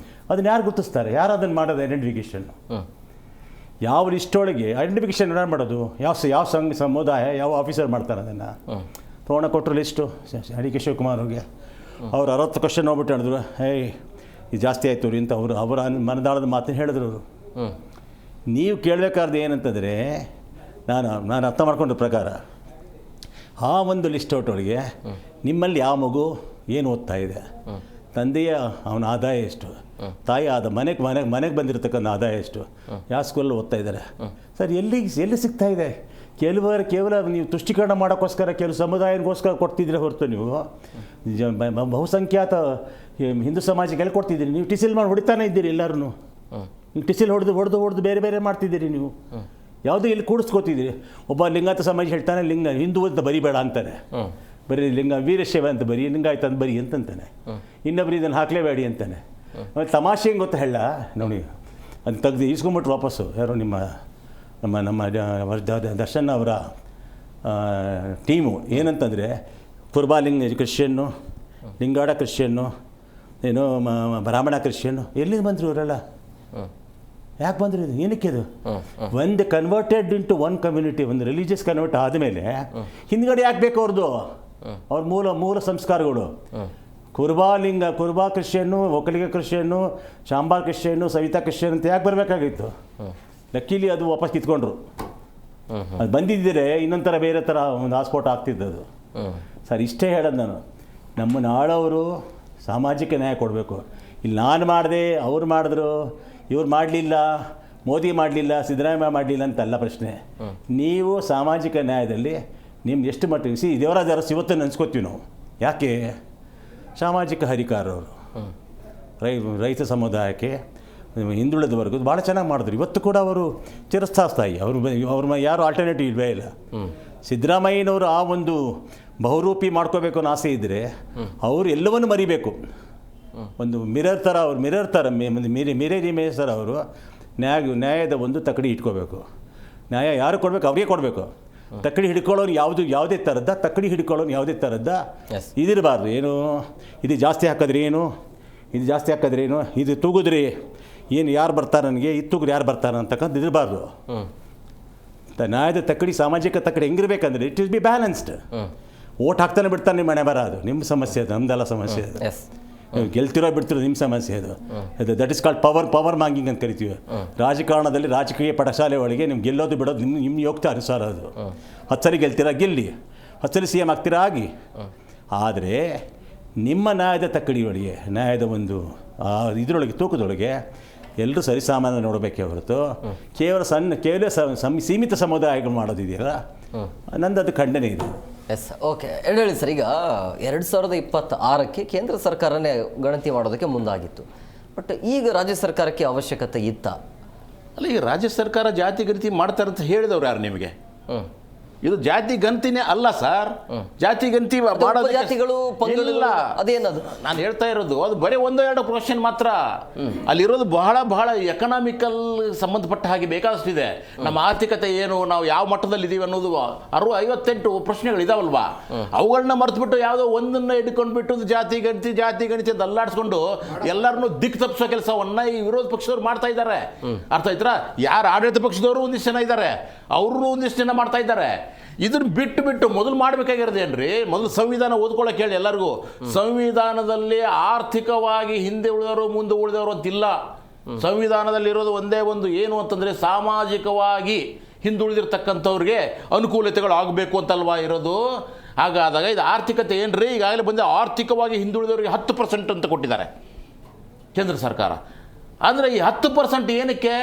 ಅದನ್ನು ಯಾರು ಗುರುತಿಸ್ತಾರೆ? ಯಾರು ಅದನ್ನು ಮಾಡೋದು? ಐಡೆಂಟಿಫಿಕೇಷನ್ ಯಾವ ಲಿಸ್ಟೊಳಗೆ ಐಡೆಂಟಿಫಿಕೇಷನ್ ಯಾರು ಮಾಡೋದು? ಯಾವ ಸಮುದಾಯ ಯಾವ ಆಫೀಸರ್ ಮಾಡ್ತಾರೆ ಅದನ್ನು? ತೊಗೊಂಡು ಕೊಟ್ಟರು ಲಿಸ್ಟು ಡಿ ಕೆ ಶಿವಕುಮಾರ್ ಅವ್ರಿಗೆ. ಅವ್ರು 60 ಕ್ವಶನ್ ನೋಡ್ಬಿಟ್ಟು ಹೇಳಿದ್ರು, ಇದು ಜಾಸ್ತಿ ಆಯಿತು ರೀ ಅಂತ ಅವರ ಮನದಾಳದ ಮಾತನ್ನು ಹೇಳಿದ್ರು ಅವರು. ನೀವು ಕೇಳಬೇಕಾದ್ರೆ ಏನಂತಂದರೆ, ನಾನು ಅರ್ಥ ಮಾಡ್ಕೊಂಡ ಪ್ರಕಾರ ಆ ಒಂದು ಲಿಸ್ಟ್ ಔಟ್ ಒಳಗೆ ನಿಮ್ಮಲ್ಲಿ ಯಾವ ಮಗು ಏನು ಓದ್ತಾ ಇದೆ, ತಂದೆಯ ಅವನ ಆದಾಯ ಎಷ್ಟು, ತಾಯಿ ಮನೆಗೆ ಬಂದಿರತಕ್ಕಂಥ ಆದಾಯ ಎಷ್ಟು, ಯಾವ ಸ್ಕೂಲಲ್ಲಿ ಓದ್ತಾ ಇದ್ದಾರೆ ಸರ್, ಎಲ್ಲಿ ಸಿಗ್ತಾ ಇದೆ? ಕೇವಲ ನೀವು ತುಷ್ಟೀಕರಣ ಮಾಡೋಕ್ಕೋಸ್ಕರ ಕೆಲವು ಸಮುದಾಯಗೋಸ್ಕರ ಕೊಡ್ತಿದ್ರೆ ಹೊರತು ನೀವು ಬಹುಸಂಖ್ಯಾತ ಹಿಂದೂ ಸಮಾಜಕ್ಕೆ ಎಲ್ಲಿ ಕೊಡ್ತಿದ್ದೀರಿ? ನೀವು ಟಿಸಿಲ್ ಮಾಡಿ ಹೊಡಿತಾನೆ ಇದ್ದೀರಿ ಎಲ್ಲರೂ. ನೀವು ಟಿಸಿಲ್ ಹೊಡೆದು ಬೇರೆ ಮಾಡ್ತಿದ್ದೀರಿ ನೀವು. ಯಾವುದೋ ಇಲ್ಲಿ ಕೂಡಿಸ್ಕೋತಿದ್ದೀರಿ. ಒಬ್ಬ ಲಿಂಗಾಯತ ಸಮಾಜ ಹೇಳ್ತಾನೆ ಹಿಂದೂ ಅಂತ ಬರಿಬೇಡ ಅಂತಾನೆ, ಬರೀ ವೀರಶೈವ ಅಂತ ಬರೀ, ಲಿಂಗಾಯತ ಅಂತ ಬರೀ ಅಂತಂತಾನೆ. ಇನ್ನೊಬ್ರು ಇದನ್ನು ಹಾಕಲೇಬೇಡಿ ಅಂತಾನೆ. ತಮಾಷೆ ಹೆಂಗೆ ಗೊತ್ತಾ ಹೇಳ ನೋಡಿ, ಅದನ್ನ ತೆಗೆದು ಈಸ್ಕೊಂಬಿಟ್ರು ವಾಪಸ್ಸು ಯಾರೋ ನಮ್ಮ ದರ್ಶನ್ ಅವರ ಟೀಮು. ಏನಂತಂದರೆ ಕುರ್ಬಾಲಿಂಗ ಕ್ರಿಶ್ಚಿಯನ್ನು, ಲಿಂಗಾಡ ಕ್ರಿಶ್ಚಿಯನ್ನು, ಏನೋ ಬ್ರಾಹ್ಮಣ ಕ್ರಿಶ್ಚಿಯನ್ನು, ಎಲ್ಲಿಂದ ಬಂದರು ಇವರೆಲ್ಲ? ಯಾಕೆ ಬಂದರು? ಇದು ಏನಕ್ಕೆ? ಇದು ಒಂದು ಕನ್ವರ್ಟೆಡ್ ಇಂಟು ಒನ್ ಕಮ್ಯುನಿಟಿ, ಒಂದು ರಿಲಿಜಿಯಸ್ ಕನ್ವರ್ಟ್ ಆದಮೇಲೆ ಹಿಂದ್ಗಡೆ ಯಾಕೆ ಬೇಕು ಅವ್ರದ್ದು? ಅವ್ರ ಮೂಲ ಸಂಸ್ಕಾರಗಳು. Kurba Christian, Vokkaliga Christian, Shamba Christian, Savita Christian ಅಂತ ಯಾಕೆ ಬರಬೇಕಾಗಿತ್ತು? ಲಕ್ಕೀಲಿ ಅದು ವಾಪಸ್ ಕಿತ್ಕೊಂಡ್ರು. ಅದು ಬಂದಿದ್ದರೆ ಇನ್ನೊಂಥರ ಬೇರೆ ಥರ ಒಂದು ಹಾಸ್ಪೋಟ್ ಆಗ್ತಿದ್ದದು. ಸರ್ ಇಷ್ಟೇ ಹೇಳೋದು ನಾನು, ನಮ್ಮ ನಾಳವರು ಸಾಮಾಜಿಕ ನ್ಯಾಯ ಕೊಡಬೇಕು. ಇಲ್ಲಿ ನಾನು ಮಾಡಿದೆ, ಅವ್ರು ಮಾಡಿದ್ರು, ಇವ್ರು ಮಾಡಲಿಲ್ಲ, ಮೋದಿ ಮಾಡಲಿಲ್ಲ, ಸಿದ್ದರಾಮಯ್ಯ ಮಾಡಲಿಲ್ಲ ಅಂತಲ್ಲ ಪ್ರಶ್ನೆ. ನೀವು ಸಾಮಾಜಿಕ ನ್ಯಾಯದಲ್ಲಿ ನಿಮ್ಮ ಎಷ್ಟು ಮಟ್ಟಿಗೆ ದೇವರಾಜ ಅರಸು ಇವತ್ತು ನೆನೆಸ್ಕೋತೀವಿ ನಾವು. ಯಾಕೆ? ಸಾಮಾಜಿಕ ಹರಿಕಾರವರು ರೈತ ಸಮುದಾಯಕ್ಕೆ, ಹಿಂದುಳಿದ ವರ್ಗದ ಭಾಳ ಚೆನ್ನಾಗಿ ಮಾಡಿದ್ರು. ಇವತ್ತು ಕೂಡ ಅವರು ಚಿರಸ್ಥಾಯಿ. ಅವ್ರ ಯಾರು ಆಲ್ಟರ್ನೇಟಿವ್ ಇಲ್ವೇ ಇಲ್ಲ. ಸಿದ್ದರಾಮಯ್ಯನವರು ಆ ಒಂದು ಬಹುರೂಪಿ ಮಾಡ್ಕೋಬೇಕು ಅನ್ನೋ ಆಸೆ ಇದ್ದರೆ ಅವರು ಎಲ್ಲವನ್ನೂ ಮರಿಬೇಕು. ಒಂದು ಮಿರರ್ ಥರ ಮಿರೇರಿ ಇಮೇಜ್ ಥರ ಅವರು ನ್ಯಾಯದ ಒಂದು ತಕ್ಕಡಿ ಇಟ್ಕೋಬೇಕು. ನ್ಯಾಯ ಯಾರು ಕೊಡಬೇಕು? ಅವ್ರಿಗೆ ಕೊಡಬೇಕು. ತಕ್ಕಡಿ ಹಿಡ್ಕೊಳ್ಳೋನು ಯಾವುದೇ ಥರದ್ದ ಇದಿರಬಾರ್ದು. ಏನು ಇದು ಜಾಸ್ತಿ ಹಾಕಿದ್ರಿ, ಇದು ತೂಗಿದ್ರಿ, ಏನು ಯಾರು ಬರ್ತಾರೆ ನನಗೆ, ಇದು ತೂಗ್ರಿ ಯಾರು ಬರ್ತಾರೆ ಅಂತಕ್ಕಂಥ ಇದಿರಬಾರ್ದು. ನ್ಯಾಯದ ತಕ್ಕಡಿ, ಸಾಮಾಜಿಕ ತಕ್ಕಡಿ ಹೆಂಗಿರ್ಬೇಕಂದ್ರೆ it will be balanced. Vote ಹಾಕ್ತಾನೆ ಬಿಡ್ತಾನೆ ನಿಮ್ಮ ಮನೆ ಬರೋದು ನಿಮ್ಮ ಸಮಸ್ಯೆ, ಅದು ನಮ್ದೆಲ್ಲ ಸಮಸ್ಯೆ. ಅದು ಗೆಲ್ತಿರೋ ಬಿಡ್ತಿರೋ ನಿಮ್ಮ ಸಮಸ್ಯೆ. ಅದು ದಟ್ ಇಸ್ ಕಾಲ್ಡ್ ಪವರ್ ಮಾಂಗಿಂಗ್ ಅಂತ ಕರಿತೀವಿ. ರಾಜಕಾರಣದಲ್ಲಿ, ರಾಜಕೀಯ ಪಠಶಾಲೆ ಒಳಗೆ ನಿಮ್ಗೆ ಗೆಲ್ಲೋದು ಬಿಡೋದು ನಿಮ್ಮ ಯೋಗ್ಯತೆ ಅನುಸಾರ. ಅದು 10 ಸಲ ಗೆಲ್ತೀರಾ ಗೆಲ್ಲಿ, 10 ಸಲ CM ಆಗ್ತೀರಾ ಆಗಿ. ಆದರೆ ನಿಮ್ಮ ನ್ಯಾಯದ ತಕ್ಕಡಿಯೊಳಗೆ, ನ್ಯಾಯದ ಒಂದು ಇದರೊಳಗೆ, ತೂಕದೊಳಗೆ ಎಲ್ಲರೂ ಸರಿಸಾಮಾನ್ಯ ನೋಡಬೇಕೇ ಹೊರತು ಕೇವಲ ಸೀಮಿತ ಸಮುದಾಯಗಳು ಮಾಡೋದಿದೆಯಲ್ಲ, ನಂದು ಅದು ಖಂಡನೆ ಇದೆ. S, okay. ಹೇಳಿ ಸರ್, ಈಗ 2026ಕ್ಕೆ ಕೇಂದ್ರ ಸರ್ಕಾರನೇ ಗಣತಿ ಮಾಡೋದಕ್ಕೆ ಮುಂದಾಗಿತ್ತು. ಬಟ್ ಈಗ ರಾಜ್ಯ ಸರ್ಕಾರಕ್ಕೆ ಅವಶ್ಯಕತೆ ಇತ್ತಾ? ಅಲ್ಲ, ಈಗ ರಾಜ್ಯ ಸರ್ಕಾರ ಜಾತಿ ಗಣತಿ ಮಾಡ್ತಾರೆ ಅಂತ ಹೇಳಿದವ್ರು ಯಾರು ನಿಮಗೆ? ಇದು ಜಾತಿ ಗಣತಿನೇ ಅಲ್ಲ ಸರ್. ಜಾತಿ ಗಣತಿ ಜಾತಿಗಳು ಅದೇನದು ನಾನು ಹೇಳ್ತಾ ಇರೋದು, ಅದು ಬರೀ 1-2 ಕ್ವಶನ್ ಮಾತ್ರ. ಅಲ್ಲಿರೋದು ಬಹಳ ಎಕನಾಮಿಕಲ್ ಸಂಬಂಧಪಟ್ಟ ಹಾಗೆ ಬೇಕಾದಷ್ಟಿದೆ. ನಮ್ಮ ಆರ್ಥಿಕತೆ ಏನು, ನಾವು ಯಾವ ಮಟ್ಟದಲ್ಲಿ ಇದೀವಿ ಅನ್ನೋದು 58 ಪ್ರಶ್ನೆಗಳು ಇದಾವಲ್ವಾ, ಅವುಗಳನ್ನ ಮರೆತುಬಿಟ್ಟು ಯಾವುದೋ ಒಂದನ್ನ ಹಿಡ್ಕೊಂಡ್ಬಿಟ್ಟು ಜಾತಿ ಗಣತಿ ಅಂತ ಅಲ್ಲಾಡಿಸ್ಕೊಂಡು ಎಲ್ಲರನ್ನೂ ದಿಕ್ಕು ತಪ್ಪಿಸೋ ಕೆಲಸವನ್ನ ಈ ವಿರೋಧ ಪಕ್ಷದವ್ರು ಮಾಡ್ತಾ ಇದ್ದಾರೆ. ಅರ್ಥ ಆಯ್ತಾ? ಯಾರು ಆಡಳಿತ ಪಕ್ಷದವರು ಒಂದಿಷ್ಟು ಜನ ಇದ್ದಾರೆ, ಅವರು ಒಂದಿಷ್ಟು ಜನ ಮಾಡ್ತಾ ಇದ್ದಾರೆ. ಇದನ್ನು ಬಿಟ್ಟು ಮೊದಲು ಮಾಡಬೇಕಾಗಿರೋದೇನ್ರಿ? ಮೊದಲು ಸಂವಿಧಾನ ಓದ್ಕೊಳ್ಳೋಕೆ ಹೇಳಿ ಎಲ್ಲರಿಗೂ. ಸಂವಿಧಾನದಲ್ಲಿ ಆರ್ಥಿಕವಾಗಿ ಹಿಂದೆ ಉಳಿದವರು ಮುಂದೆ ಉಳಿದವರು ಅಂತಿಲ್ಲ. ಸಂವಿಧಾನದಲ್ಲಿ ಇರೋದು ಒಂದೇ ಒಂದು ಏನು ಅಂತಂದರೆ, ಸಾಮಾಜಿಕವಾಗಿ ಹಿಂದುಳಿದಿರ್ತಕ್ಕಂಥವ್ರಿಗೆ ಅನುಕೂಲತೆಗಳು ಆಗಬೇಕು ಅಂತಲ್ವಾ ಇರೋದು. ಹಾಗಾದಾಗ ಇದು ಆರ್ಥಿಕತೆ ಏನ್ರಿ? ಈಗಾಗಲೇ ಬಂದ ಆರ್ಥಿಕವಾಗಿ ಹಿಂದುಳಿದವರಿಗೆ 10% ಅಂತ ಕೊಟ್ಟಿದ್ದಾರೆ ಕೇಂದ್ರ ಸರ್ಕಾರ. ಅಂದರೆ ಈ 10% ಏನಕ್ಕೆ?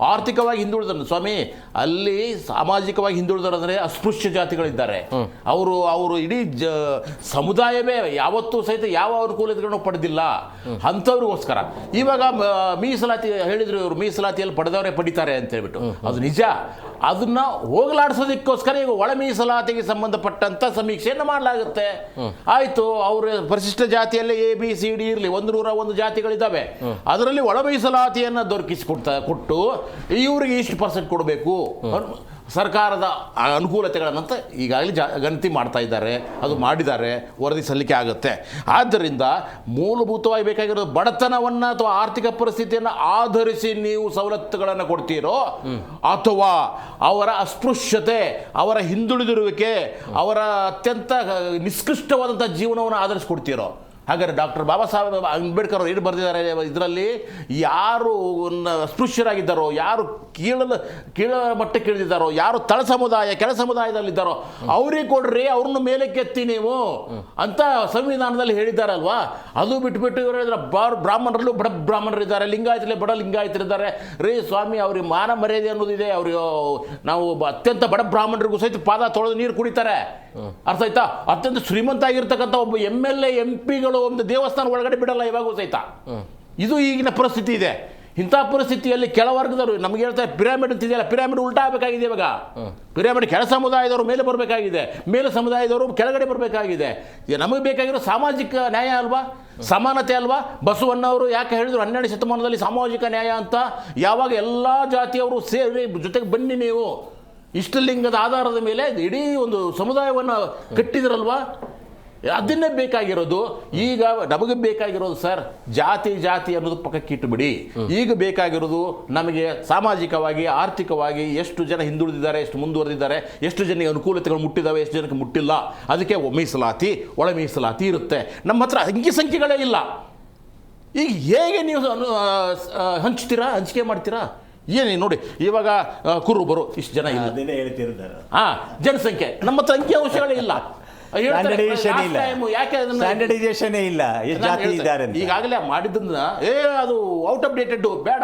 ಆರ್ಥಿಕವಾಗಿ ಹಿಂದುಳಿದ ಸ್ವಾಮಿ, ಅಲ್ಲಿ ಸಾಮಾಜಿಕವಾಗಿ ಹಿಂದುಳಿದರಂದ್ರೆ ಅಸ್ಪೃಶ್ಯ ಜಾತಿಗಳಿದ್ದಾರೆ. ಅವರು ಇಡೀ ಸಮುದಾಯವೇ ಯಾವತ್ತೂ ಸಹಿತ ಯಾವ ಅನುಕೂಲತೆಗಳನ್ನು ಪಡೆದಿಲ್ಲ. ಅಂಥವ್ರಿಗೋಸ್ಕರ ಇವಾಗ ಮೀಸಲಾತಿ ಹೇಳಿದ್ರು, ಇವರು ಮೀಸಲಾತಿಯಲ್ಲಿ ಪಡೆದವರೇ ಪಡಿತಾರೆ ಅಂತ ಹೇಳ್ಬಿಟ್ಟು, ಅದು ನಿಜ. ಅದನ್ನ ಹೋಗಲಾಡಿಸೋದಕ್ಕೋಸ್ಕರ ಈಗ ಒಳ ಮೀಸಲಾತಿಗೆ ಸಂಬಂಧಪಟ್ಟಂತ ಸಮೀಕ್ಷೆಯನ್ನು ಮಾಡಲಾಗುತ್ತೆ. ಆಯ್ತು, ಅವರು ಪರಿಶಿಷ್ಟ ಜಾತಿಯಲ್ಲಿ ABCD ಇರಲಿ, 101 ಜಾತಿಗಳಿದ್ದಾವೆ, ಅದರಲ್ಲಿ ಒಳ ಮೀಸಲಾತಿಯನ್ನು ಕೊಟ್ಟು ಇವರಿಗೆ ಇಷ್ಟು % ಕೊಡಬೇಕು, ಸರ್ಕಾರದ ಅನುಕೂಲತೆಗಳನ್ನಂತ ಈಗಾಗಲೇ ಗಣತಿ ಮಾಡ್ತಾ ಇದ್ದಾರೆ, ಅದು ಮಾಡಿದ್ದಾರೆ, ವರದಿ ಸಲ್ಲಿಕೆ ಆಗುತ್ತೆ. ಆದ್ದರಿಂದ ಮೂಲಭೂತವಾಗಿ ಬೇಕಾಗಿರೋದು ಬಡತನವನ್ನು ಅಥವಾ ಆರ್ಥಿಕ ಪರಿಸ್ಥಿತಿಯನ್ನು ಆಧರಿಸಿ ನೀವು ಸವಲತ್ತುಗಳನ್ನು ಕೊಡ್ತೀರೋ, ಅಥವಾ ಅವರ ಅಸ್ಪೃಶ್ಯತೆ, ಅವರ ಹಿಂದುಳಿದಿರುವಿಕೆ, ಅವರ ಅತ್ಯಂತ ನಿಷ್ಕೃಷ್ಟವಾದಂಥ ಜೀವನವನ್ನು ಆಧರಿಸಿಕೊಡ್ತೀರೋ. ಹಾಗಾದರೆ ಡಾಕ್ಟರ್ ಬಾಬಾ ಸಾಹೇಬ್ ಅಂಬೇಡ್ಕರ್ ಅವರು ಏನು ಬರೆದಿದ್ದಾರೆ ಇದರಲ್ಲಿ, ಯಾರು ಅಸ್ಪೃಶ್ಯರಾಗಿದ್ದಾರೋ, ಯಾರು ಕೀಳ ಮಟ್ಟಕ್ಕೆ ಇಳಿದಿದ್ದಾರೋ, ಯಾರು ತಳ ಸಮುದಾಯ ಕೆಳ ಸಮುದಾಯದಲ್ಲಿದ್ದಾರೋ ಅವರಿಗೆ ಕೊಡ್ರಿ, ಅವ್ರನ್ನ ಮೇಲಕ್ಕೆತ್ತಿ ನೀವು ಅಂತ ಸಂವಿಧಾನದಲ್ಲಿ ಹೇಳಿದ್ದಾರಲ್ವಾ. ಅದು ಬಿಟ್ಬಿಟ್ಟು ಇವರು ಹೇಳಿದ್ರೆ ಬ್ರಾಹ್ಮಣರಲ್ಲೂ ಬಡ ಬ್ರಾಹ್ಮಣರಿದ್ದಾರೆ, ಲಿಂಗಾಯತರಲ್ಲೇ ಬಡ ಲಿಂಗಾಯತರಿದ್ದಾರೆ. ರೀ ಸ್ವಾಮಿ, ಅವ್ರಿಗೆ ಮಾನ ಮರ್ಯಾದೆ ಅನ್ನೋದಿದೆ. ಅವ್ರಿಗೆ ನಾವು ಅತ್ಯಂತ ಬಡ ಬ್ರಾಹ್ಮಣರಿಗೂ ಸಹಿತ ಪಾದ ತೊಳೆದು ನೀರು ಕುಡಿತಾರೆ. ಅರ್ಥ ಆಯ್ತಾ? ಅತ್ಯಂತ ಶ್ರೀಮಂತ ಆಗಿರ್ತಕ್ಕಂಥ ಒಬ್ಬ MLA MP ಒಂದು ದೇವಸ್ಥಾನ ಒಳಗಡೆ ಬಿಡಲ್ಲ ಇವಾಗೂ ಸಹಿತ. ಇದು ಈಗಿನ ಪರಿಸ್ಥಿತಿ ಇದೆ. ಇಂಥ ಪರಿಸ್ಥಿತಿಯಲ್ಲಿ ಕೆಳವರ್ಗದವರು ನಮಗೆ ಹೇಳ್ತಾರೆ ಪಿರಾಮಿಡ್ ಅಂತಿದೆಯಲ್ಲ, ಪಿರಾಮಿಡ್ ಉಲ್ಟಾ ಆಗಬೇಕಾಗಿದೆ. ಇವಾಗ ಪಿರಾಮಿಡ್ ಕೆಳ ಸಮುದಾಯದವರು ಮೇಲೆ ಬರಬೇಕಾಗಿದೆ, ಮೇಲೆ ಸಮುದಾಯದವರು ಕೆಳಗಡೆ ಬರಬೇಕಾಗಿದೆ. ನಮಗೆ ಬೇಕಾಗಿರೋ ಸಾಮಾಜಿಕ ನ್ಯಾಯ ಅಲ್ವಾ, ಸಮಾನತೆ ಅಲ್ವಾ. ಬಸವಣ್ಣವರು ಯಾಕೆ ಹೇಳಿದ್ರು 12ನೇ ಶತಮಾನದಲ್ಲಿ ಸಾಮಾಜಿಕ ನ್ಯಾಯ ಅಂತ? ಯಾವಾಗ ಎಲ್ಲ ಜಾತಿಯವರು ಸೇರಿ ಜೊತೆಗೆ ಬನ್ನಿ, ನೀವು ಇಷ್ಟಲಿಂಗದ ಆಧಾರದ ಮೇಲೆ ಇಡೀ ಒಂದು ಸಮುದಾಯವನ್ನು ಕಟ್ಟಿದ್ರಲ್ವಾ. ಅದನ್ನೇ ಬೇಕಾಗಿರೋದು. ಈಗ ನಮಗೆ ಬೇಕಾಗಿರೋದು ಸರ್, ಜಾತಿ ಅನ್ನೋದು ಪಕ್ಕಕ್ಕೆ ಇಟ್ಟುಬಿಡಿ. ಈಗ ಬೇಕಾಗಿರೋದು ನಮಗೆ ಸಾಮಾಜಿಕವಾಗಿ, ಆರ್ಥಿಕವಾಗಿ ಎಷ್ಟು ಜನ ಹಿಂದುಳಿದಿದ್ದಾರೆ, ಎಷ್ಟು ಮುಂದುವರೆದಿದ್ದಾರೆ, ಎಷ್ಟು ಜನಕ್ಕೆ ಅನುಕೂಲತೆಗಳು ಮುಟ್ಟಿದ್ದಾವೆ, ಎಷ್ಟು ಜನಕ್ಕೆ ಮುಟ್ಟಿಲ್ಲ. ಅದಕ್ಕೆ ಮೀಸಲಾತಿ, ಒಳ ಮೀಸಲಾತಿ ಇರುತ್ತೆ. ನಮ್ಮ ಹತ್ರ ಅಂಕಿ ಸಂಖ್ಯೆಗಳೇ ಇಲ್ಲ. ಈಗ ಹೇಗೆ ನೀವು ಹಂಚ್ತೀರಾ, ಹಂಚಿಕೆ ಮಾಡ್ತೀರಾ? ಏನೇ ನೋಡಿ, ಇವಾಗ ಕುರುಬರು ಇಷ್ಟು ಜನ ಇಲ್ಲ, ಜನಸಂಖ್ಯೆ, ನಮ್ಮ ಹತ್ರ ಅಂಕಿ ಅಂಶಗಳೇ ಇಲ್ಲ. ಈಗಾಗಲೇ ಮಾಡಿದ್ದನ್ನ ಅದು ಔಟ್ ಆಫ್ ಡೇಟೆಡ್, ಬೇಡ.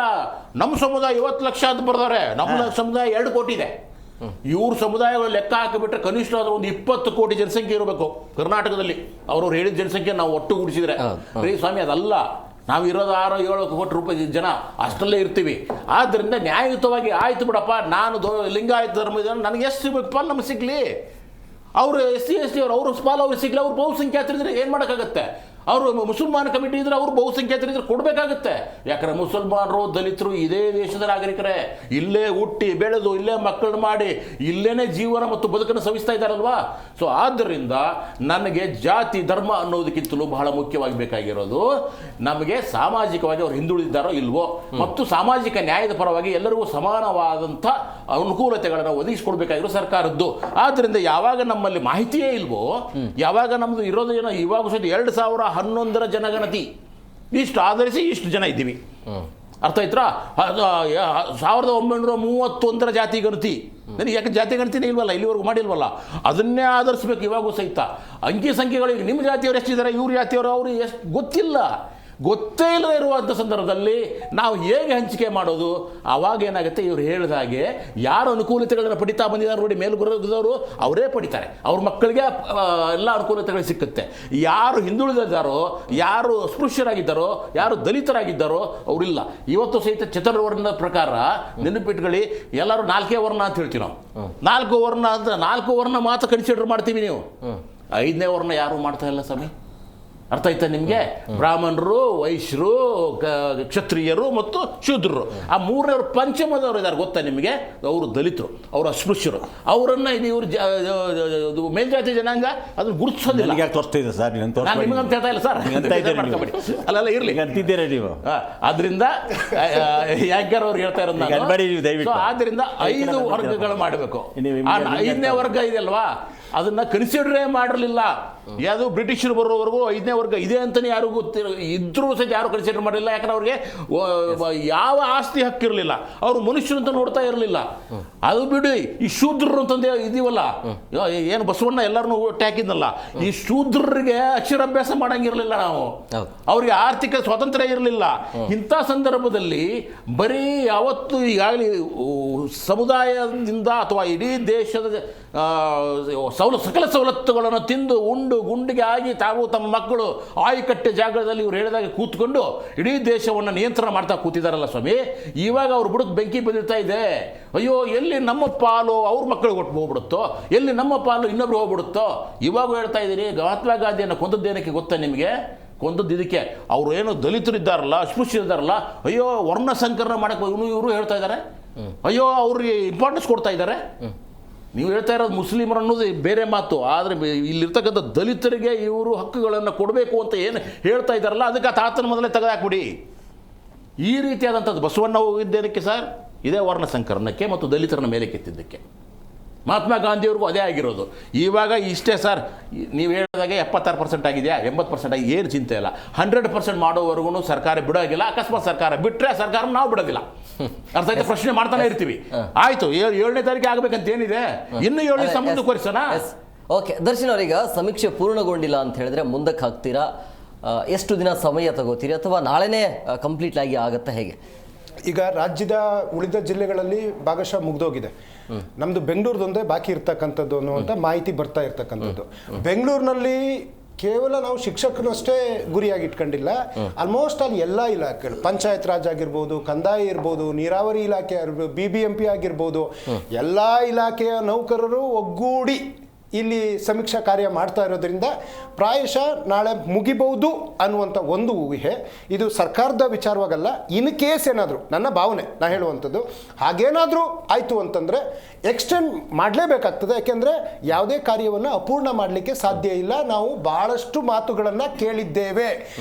ನಮ್ಮ ಸಮುದಾಯ 50 ಲಕ್ಷ ಅಂತ ಬರ್ತಾರೆ, ನಮ್ಮ ಸಮುದಾಯ 2 ಕೋಟಿ ಇದೆ. ಇವ್ರ ಸಮುದಾಯಗಳು ಲೆಕ್ಕ ಹಾಕಿಬಿಟ್ರೆ ಕನಿಷ್ಠ ಒಂದು 20 ಕೋಟಿ ಜನಸಂಖ್ಯೆ ಇರಬೇಕು ಕರ್ನಾಟಕದಲ್ಲಿ. ಅವ್ರವ್ರು ಹೇಳಿದ ಜನಸಂಖ್ಯೆ ನಾವು ಒಟ್ಟುಗೂಡಿಸಿದ್ರೆ. ರೀ ಸ್ವಾಮಿ, ಅದಲ್ಲ. ನಾವು ಇರೋದು 6-7 ಕೋಟಿ ರೂಪಾಯಿ ಜನ, ಅಷ್ಟಲ್ಲೇ ಇರ್ತೀವಿ. ಆದ್ದರಿಂದ ನ್ಯಾಯಯುತವಾಗಿ ಆಯ್ತು ಬಿಡಪ್ಪ, ನಾನು ಲಿಂಗಾಯತ ಧರ್ಮ ನನಗೆ ಎಷ್ಟು ಸಿಗಬೇಕಪ್ಪ, ನಮ್ಗೆ ಸಿಗಲಿ. ಅವರು SC ST ಅವ್ರ ಪಾಲು ಅವ್ರಿಗೆ ಸಿಗಲಿ. ಅವ್ರು ಬಹುಸಂಖ್ಯಾತರಿದ್ರೆ ಏನು ಮಾಡೋಕ್ಕಾಗತ್ತೆ? ಅವರು ಮುಸಲ್ಮಾನ್ ಕಮಿಟಿ ಇದ್ರೆ ಅವರು ಬಹುಸಂಖ್ಯಾತರಿದ್ರೆ ಕೊಡಬೇಕಾಗುತ್ತೆ. ಯಾಕಂದರೆ ಮುಸಲ್ಮಾನರು, ದಲಿತರು ಇದೇ ದೇಶದ ನಾಗರಿಕರೇ, ಇಲ್ಲೇ ಹುಟ್ಟಿ ಬೆಳೆದು ಇಲ್ಲೇ ಮಕ್ಕಳನ್ನ ಮಾಡಿ ಇಲ್ಲೇನೇ ಜೀವನ ಮತ್ತು ಬದುಕನ್ನು ಸವಿಸ್ತಾ ಇದ್ದಾರಲ್ವಾ. ಸೊ ಆದ್ದರಿಂದ ನನಗೆ ಜಾತಿ ಧರ್ಮ ಅನ್ನೋದಕ್ಕಿಂತಲೂ ಬಹಳ ಮುಖ್ಯವಾಗಿ ಬೇಕಾಗಿರೋದು ನಮಗೆ ಸಾಮಾಜಿಕವಾಗಿ ಅವ್ರು ಹಿಂದುಳಿದಿದ್ದಾರೋ ಇಲ್ವೋ, ಮತ್ತು ಸಾಮಾಜಿಕ ನ್ಯಾಯದ ಪರವಾಗಿ ಎಲ್ಲರಿಗೂ ಸಮಾನವಾದಂಥ ಅನುಕೂಲತೆಗಳನ್ನು ಒದಗಿಸಿಕೊಡ್ಬೇಕಾಗಿರೋ ಸರ್ಕಾರದ್ದು. ಆದ್ದರಿಂದ ಯಾವಾಗ ನಮ್ಮಲ್ಲಿ ಮಾಹಿತಿಯೇ ಇಲ್ವೋ, ಯಾವಾಗ ನಮ್ಮದು ಇರೋದು ಏನೋ ಇವಾಗ ಸಹಿತ 2011 ಜನಗಣತಿ ಇಷ್ಟು ಆಧರಿಸಿ ಇಷ್ಟು ಜನ ಇದ್ದೀವಿ. ಅರ್ಥ ಆಯ್ತಾ? 1931 ಜಾತಿ ಗಣತಿ. ನನಗೆ ಯಾಕೆ ಜಾತಿ ಗಣತಿನೇ ಇಲ್ವಲ್ಲ, ಇಲ್ಲಿವರೆಗೂ ಮಾಡಿಲ್ವಲ್ಲ, ಅದನ್ನೇ ಆಧರಿಸ್ಬೇಕು ಇವಾಗೂ ಸಹಿತ. ಅಂಕಿ ಸಂಖ್ಯೆಗಳಿಗೆ ನಿಮ್ಮ ಜಾತಿಯವರು ಎಷ್ಟಿದ್ದಾರೆ, ಇವ್ರ ಜಾತಿಯವರು ಅವರು ಎಷ್ಟು ಗೊತ್ತಿಲ್ಲ. ಗೊತ್ತೇ ಇಲ್ಲದೆ ಇರುವಂಥ ಸಂದರ್ಭದಲ್ಲಿ ನಾವು ಹೇಗೆ ಹಂಚಿಕೆ ಮಾಡೋದು? ಆವಾಗ ಏನಾಗುತ್ತೆ, ಇವ್ರು ಹೇಳಿದ ಹಾಗೆ ಯಾರು ಅನುಕೂಲತೆಗಳನ್ನು ಪಡಿತಾ ಬಂದಿದ್ದಾರೆ ನೋಡಿ, ಮೇಲ್ಗುರದವರು ಅವರೇ ಪಡಿತಾರೆ, ಅವ್ರ ಮಕ್ಕಳಿಗೆ ಎಲ್ಲ ಅನುಕೂಲತೆಗಳು ಸಿಕ್ಕುತ್ತೆ. ಯಾರು ಹಿಂದುಳಿದಿದ್ದಾರೋ, ಯಾರು ಅಸ್ಪೃಶ್ಯರಾಗಿದ್ದಾರೋ, ಯಾರು ದಲಿತರಾಗಿದ್ದಾರೋ ಅವರಿಲ್ಲ. ಇವತ್ತು ಸಹಿತ ಚತುರ್ವರ್ಣದ ಪ್ರಕಾರ ನೆನಪಿಟ್ಕೊಳ್ಳಿ, ಎಲ್ಲರೂ 4 ವರ್ಣ ಅಂತ ಹೇಳ್ತೀವಿ ನಾವು. 4 ವರ್ಣ ಅಂತ 4 ವರ್ಣ ಮಾತ್ರ ಕನ್ಸಿಡರ್ ಮಾಡ್ತೀವಿ. ನೀವು 5ನೇ ವರ್ಣ ಯಾರು ಮಾಡ್ತಾ ಇಲ್ಲ ಸ್ವಾಮಿ. ಅರ್ಥ ಆಯ್ತಾ ನಿಮಗೆ? ಬ್ರಾಹ್ಮಣರು, ವೈಶ್ಯರು, ಕ್ಷತ್ರಿಯರು ಮತ್ತು ಶೂದ್ರರು, ಆ 3ನೇವರು ಪಂಚಮದವರು ಇದ್ದಾರೆ ಗೊತ್ತಾ ನಿಮಗೆ? ಅವರು ದಲಿತರು, ಅವರು ಅಸ್ಪೃಶ್ಯರು. ಅವರನ್ನು ಇವರು ಮೇಲ್ಜಾತಿ ಜನಾಂಗ ಅದನ್ನು ಗುರುತಿಸೋದಿಲ್ಲ. ನಾನು ನಿಮಗಂತ ಹೇಳ್ತಾ ಇಲ್ಲ ಸರ್, ಅಲ್ಲೆಲ್ಲ ಇರಲಿ ಅಂತಿದ್ದೀರಾ ನೀವು. ಆದ್ರಿಂದ ಯಾಕ್ಯಾರ ಅವ್ರು ಹೇಳ್ತಾ ಇರೋದು, ಆದ್ರಿಂದ 5 ವರ್ಗಗಳು ಮಾಡಬೇಕು. 5ನೇ ವರ್ಗ ಇದೆಯಲ್ವಾ, ಅದನ್ನು ಕನ್ಸಿಡರೇ ಮಾಡಿರಲಿಲ್ಲ. ಯಾವುದು ಬ್ರಿಟಿಷರು ಬರೋವರೆಗೂ 5ನೇ ವರ್ಗ ಇದೆ ಅಂತಲೇ ಯಾರು ಇದ್ರೂ ಸಹಿತ ಯಾರು ಕನ್ಸಿಡರ್ ಮಾಡಲಿಲ್ಲ. ಯಾಕಂದ್ರೆ ಅವ್ರಿಗೆ ಯಾವ ಆಸ್ತಿ ಹಕ್ಕಿರಲಿಲ್ಲ, ಅವರು ಮನುಷ್ಯರು ಅಂತ ನೋಡ್ತಾ ಇರಲಿಲ್ಲ. ಅದು ಬಿಡಿ, ಈ ಶೂದ್ರರು ಅಂತಂದೇ ಇದೀವಲ್ಲ, ಏನು ಬಸವಣ್ಣ ಎಲ್ಲರನ್ನೂ ಒಟ್ಟು ಹಾಕಿದ್ನಲ್ಲ, ಈ ಶೂದ್ರರಿಗೆ ಅಕ್ಷರಾಭ್ಯಾಸ ಮಾಡಂಗಿರಲಿಲ್ಲ ನಾವು, ಅವ್ರಿಗೆ ಆರ್ಥಿಕ ಸ್ವಾತಂತ್ರ್ಯ ಇರಲಿಲ್ಲ. ಇಂಥ ಸಂದರ್ಭದಲ್ಲಿ ಬರೀ ಯಾವತ್ತು ಈಗಾಗಲೇ ಸಮುದಾಯದಿಂದ ಅಥವಾ ಇಡೀ ದೇಶದ ಸಕಲ ಸವಲತ್ತುಗಳನ್ನು ತಿಂದು ಉಂಡು ಗುಂಡಿಗೆ ಆಗಿ ತಾವು ತಮ್ಮ ಮಕ್ಕಳು ಆಯುಕಟ್ಟೆ ಜಾಗದಲ್ಲಿ ಇವ್ರು ಹೇಳಿದಾಗ ಕೂತ್ಕೊಂಡು ಇಡೀ ದೇಶವನ್ನು ನಿಯಂತ್ರಣ ಮಾಡ್ತಾ ಕೂತಿದ್ದಾರಲ್ಲ ಸ್ವಾಮಿ. ಇವಾಗ ಅವ್ರು ಬುಡಕ್ಕೆ ಬೆಂಕಿ ಬಂದಿರ್ತಾ ಇದೆ. ಅಯ್ಯೋ, ಎಲ್ಲಿ ನಮ್ಮ ಪಾಲು ಅವ್ರ ಮಕ್ಕಳಿಗೆ ಒಟ್ಟು ಹೋಗ್ಬಿಡುತ್ತೋ, ಎಲ್ಲಿ ನಮ್ಮ ಪಾಲು ಇನ್ನೊಬ್ರು ಹೋಗ್ಬಿಡುತ್ತೋ. ಇವಾಗ ಹೇಳ್ತಾ ಇದ್ದೀರಿ, ಮಹಾತ್ಮ ಗಾಂಧಿಯನ್ನು ಕೊಂದದ್ದೇನಕ್ಕೆ ಗೊತ್ತಾ ನಿಮಗೆ? ಕೊಂದದ್ದು ಇದಕ್ಕೆ. ಅವರು ಏನು ದಲಿತರು ಇದ್ದಾರಲ್ಲ, ಅಸ್ಪೃಶ್ಯರು ಇದ್ದಾರಲ್ಲ, ಅಯ್ಯೋ ವರ್ಣ ಸಂಕರಣ ಮಾಡಕ್ಕೆ ಇವರು ಹೇಳ್ತಾ ಇದ್ದಾರೆ. ಅಯ್ಯೋ, ಅವ್ರಿಗೆ ಇಂಪಾರ್ಟೆನ್ಸ್ ಕೊಡ್ತಾ ಇದ್ದಾರೆ. ನೀವು ಹೇಳ್ತಾ ಇರೋದು ಮುಸ್ಲಿಮರು ಅನ್ನೋದು ಬೇರೆ ಮಾತು, ಆದರೆ ಇಲ್ಲಿರ್ತಕ್ಕಂಥ ದಲಿತರಿಗೆ ಇವರು ಹಕ್ಕುಗಳನ್ನು ಕೊಡಬೇಕು ಅಂತ ಏನು ಹೇಳ್ತಾ ಇದ್ದಾರಲ್ಲ, ಅದಕ್ಕೆ ಆ ತಾತನ ಮೊದಲೇ ತೆಗೆದಾಕ್ಬಿಡಿ. ಈ ರೀತಿಯಾದಂಥದ್ದು ಬಸವಣ್ಣ ಹೋಗಿದ್ದೇನಕ್ಕೆ ಸರ್? ಇದೇ ವರ್ಣ ಸಂಕರಣಕ್ಕೆ ಮತ್ತು ದಲಿತರನ್ನ ಮೇಲೆ ಕೆತ್ತಿದ್ದಕ್ಕೆ. ಮಹಾತ್ಮ ಗಾಂಧಿಯವ್ರಿಗೂ ಅದೇ ಆಗಿರೋದು. ಇವಾಗ ಇಷ್ಟೇ ಸರ್, ನೀವು ಹೇಳಿದಾಗೆ 76% ಆಗಿದೆಯಾ, 80% ಆಗಿ ಏನು ಚಿಂತೆ ಇಲ್ಲ. 100% ಮಾಡೋವರೆಗೂ ಸರ್ಕಾರ ಬಿಡೋಗಿಲ್ಲ. ಅಕಸ್ಮಾತ್ ಸರ್ಕಾರ ಬಿಟ್ಟರೆ ಸರ್ಕಾರ ನಾವು ಬಿಡೋದಿಲ್ಲ. ಅರ್ಥ ಆಯ್ತು? ಪ್ರಶ್ನೆ ಮಾಡ್ತಾನೆ ಇರ್ತೀವಿ. ಆಯಿತು, 7ನೇ ತಾರೀಕಿಗೆ ಆಗಬೇಕಂತ ಏನಿದೆ, ಇನ್ನು 7 ದಿವಸ ಮುಂದುವರಿಸೋಣ. ಓಕೆ ದರ್ಶನ್ ಅವರೀಗ ಸಮೀಕ್ಷೆ ಪೂರ್ಣಗೊಂಡಿಲ್ಲ ಅಂತ ಹೇಳಿದ್ರೆ ಮುಂದಕ್ಕೆ ಹಾಕ್ತೀರಾ? ಎಷ್ಟು ದಿನ ಸಮಯ ತಗೋತೀರಿ, ಅಥವಾ ನಾಳೆನೇ ಕಂಪ್ಲೀಟ್ ಆಗಿ ಆಗುತ್ತಾ, ಹೇಗೆ? ಈಗ ರಾಜ್ಯದ ಉಳಿದ ಜಿಲ್ಲೆಗಳಲ್ಲಿ ಭಾಗಶಃ ಮುಗ್ದೋಗಿದೆ. ನಮ್ದು ಬೆಂಗಳೂರದೊಂದೇ ಬಾಕಿ ಇರ್ತಕ್ಕಂಥದ್ದು ಅನ್ನುವಂಥ ಮಾಹಿತಿ ಬರ್ತಾ ಇರ್ತಕ್ಕಂಥದ್ದು. ಬೆಂಗಳೂರಿನಲ್ಲಿ ಕೇವಲ ನಾವು ಶಿಕ್ಷಕರಷ್ಟೇ ಗುರಿಯಾಗಿ ಇಟ್ಕೊಂಡಿಲ್ಲ, ಆಲ್ಮೋಸ್ಟ್ ಅಲ್ಲಿ ಎಲ್ಲ ಇಲಾಖೆಗಳು, ಪಂಚಾಯತ್ ರಾಜ್ ಆಗಿರ್ಬೋದು, ಕಂದಾಯ ಇರ್ಬೋದು, ನೀರಾವರಿ ಇಲಾಖೆ ಆಗಿರ್ಬೋದು, BBMP ಆಗಿರ್ಬೋದು, ಎಲ್ಲ ಇಲಾಖೆಯ ನೌಕರರು ಒಗ್ಗೂಡಿ ಇಲ್ಲಿ ಸಮೀಕ್ಷಾ ಕಾರ್ಯ ಮಾಡ್ತಾ ಇರೋದ್ರಿಂದ ಪ್ರಾಯಶಃ ನಾಳೆ ಮುಗಿಬಹುದು ಅನ್ನುವಂಥ ಒಂದು ಊಹೆ. ಇದು ಸರ್ಕಾರದ ವಿಚಾರವಾಗಲ್ಲ. ಇನ್ ಕೇಸ್ ಏನಾದರೂ, ನನ್ನ ಭಾವನೆ ನಾ ಹೇಳುವಂಥದ್ದು, ಹಾಗೇನಾದರೂ ಆಯಿತು ಅಂತಂದರೆ ಎಕ್ಸ್ಟೆಂಡ್ ಮಾಡಲೇಬೇಕಾಗ್ತದೆ. ಯಾಕೆಂದರೆ ಯಾವುದೇ ಕಾರ್ಯವನ್ನು ಅಪೂರ್ಣ ಮಾಡಲಿಕ್ಕೆ ಸಾಧ್ಯ ಇಲ್ಲ. ನಾವು ಭಾಳಷ್ಟು ಮಾತುಗಳನ್ನು ಕೇಳಿದ್ದೇವೆ.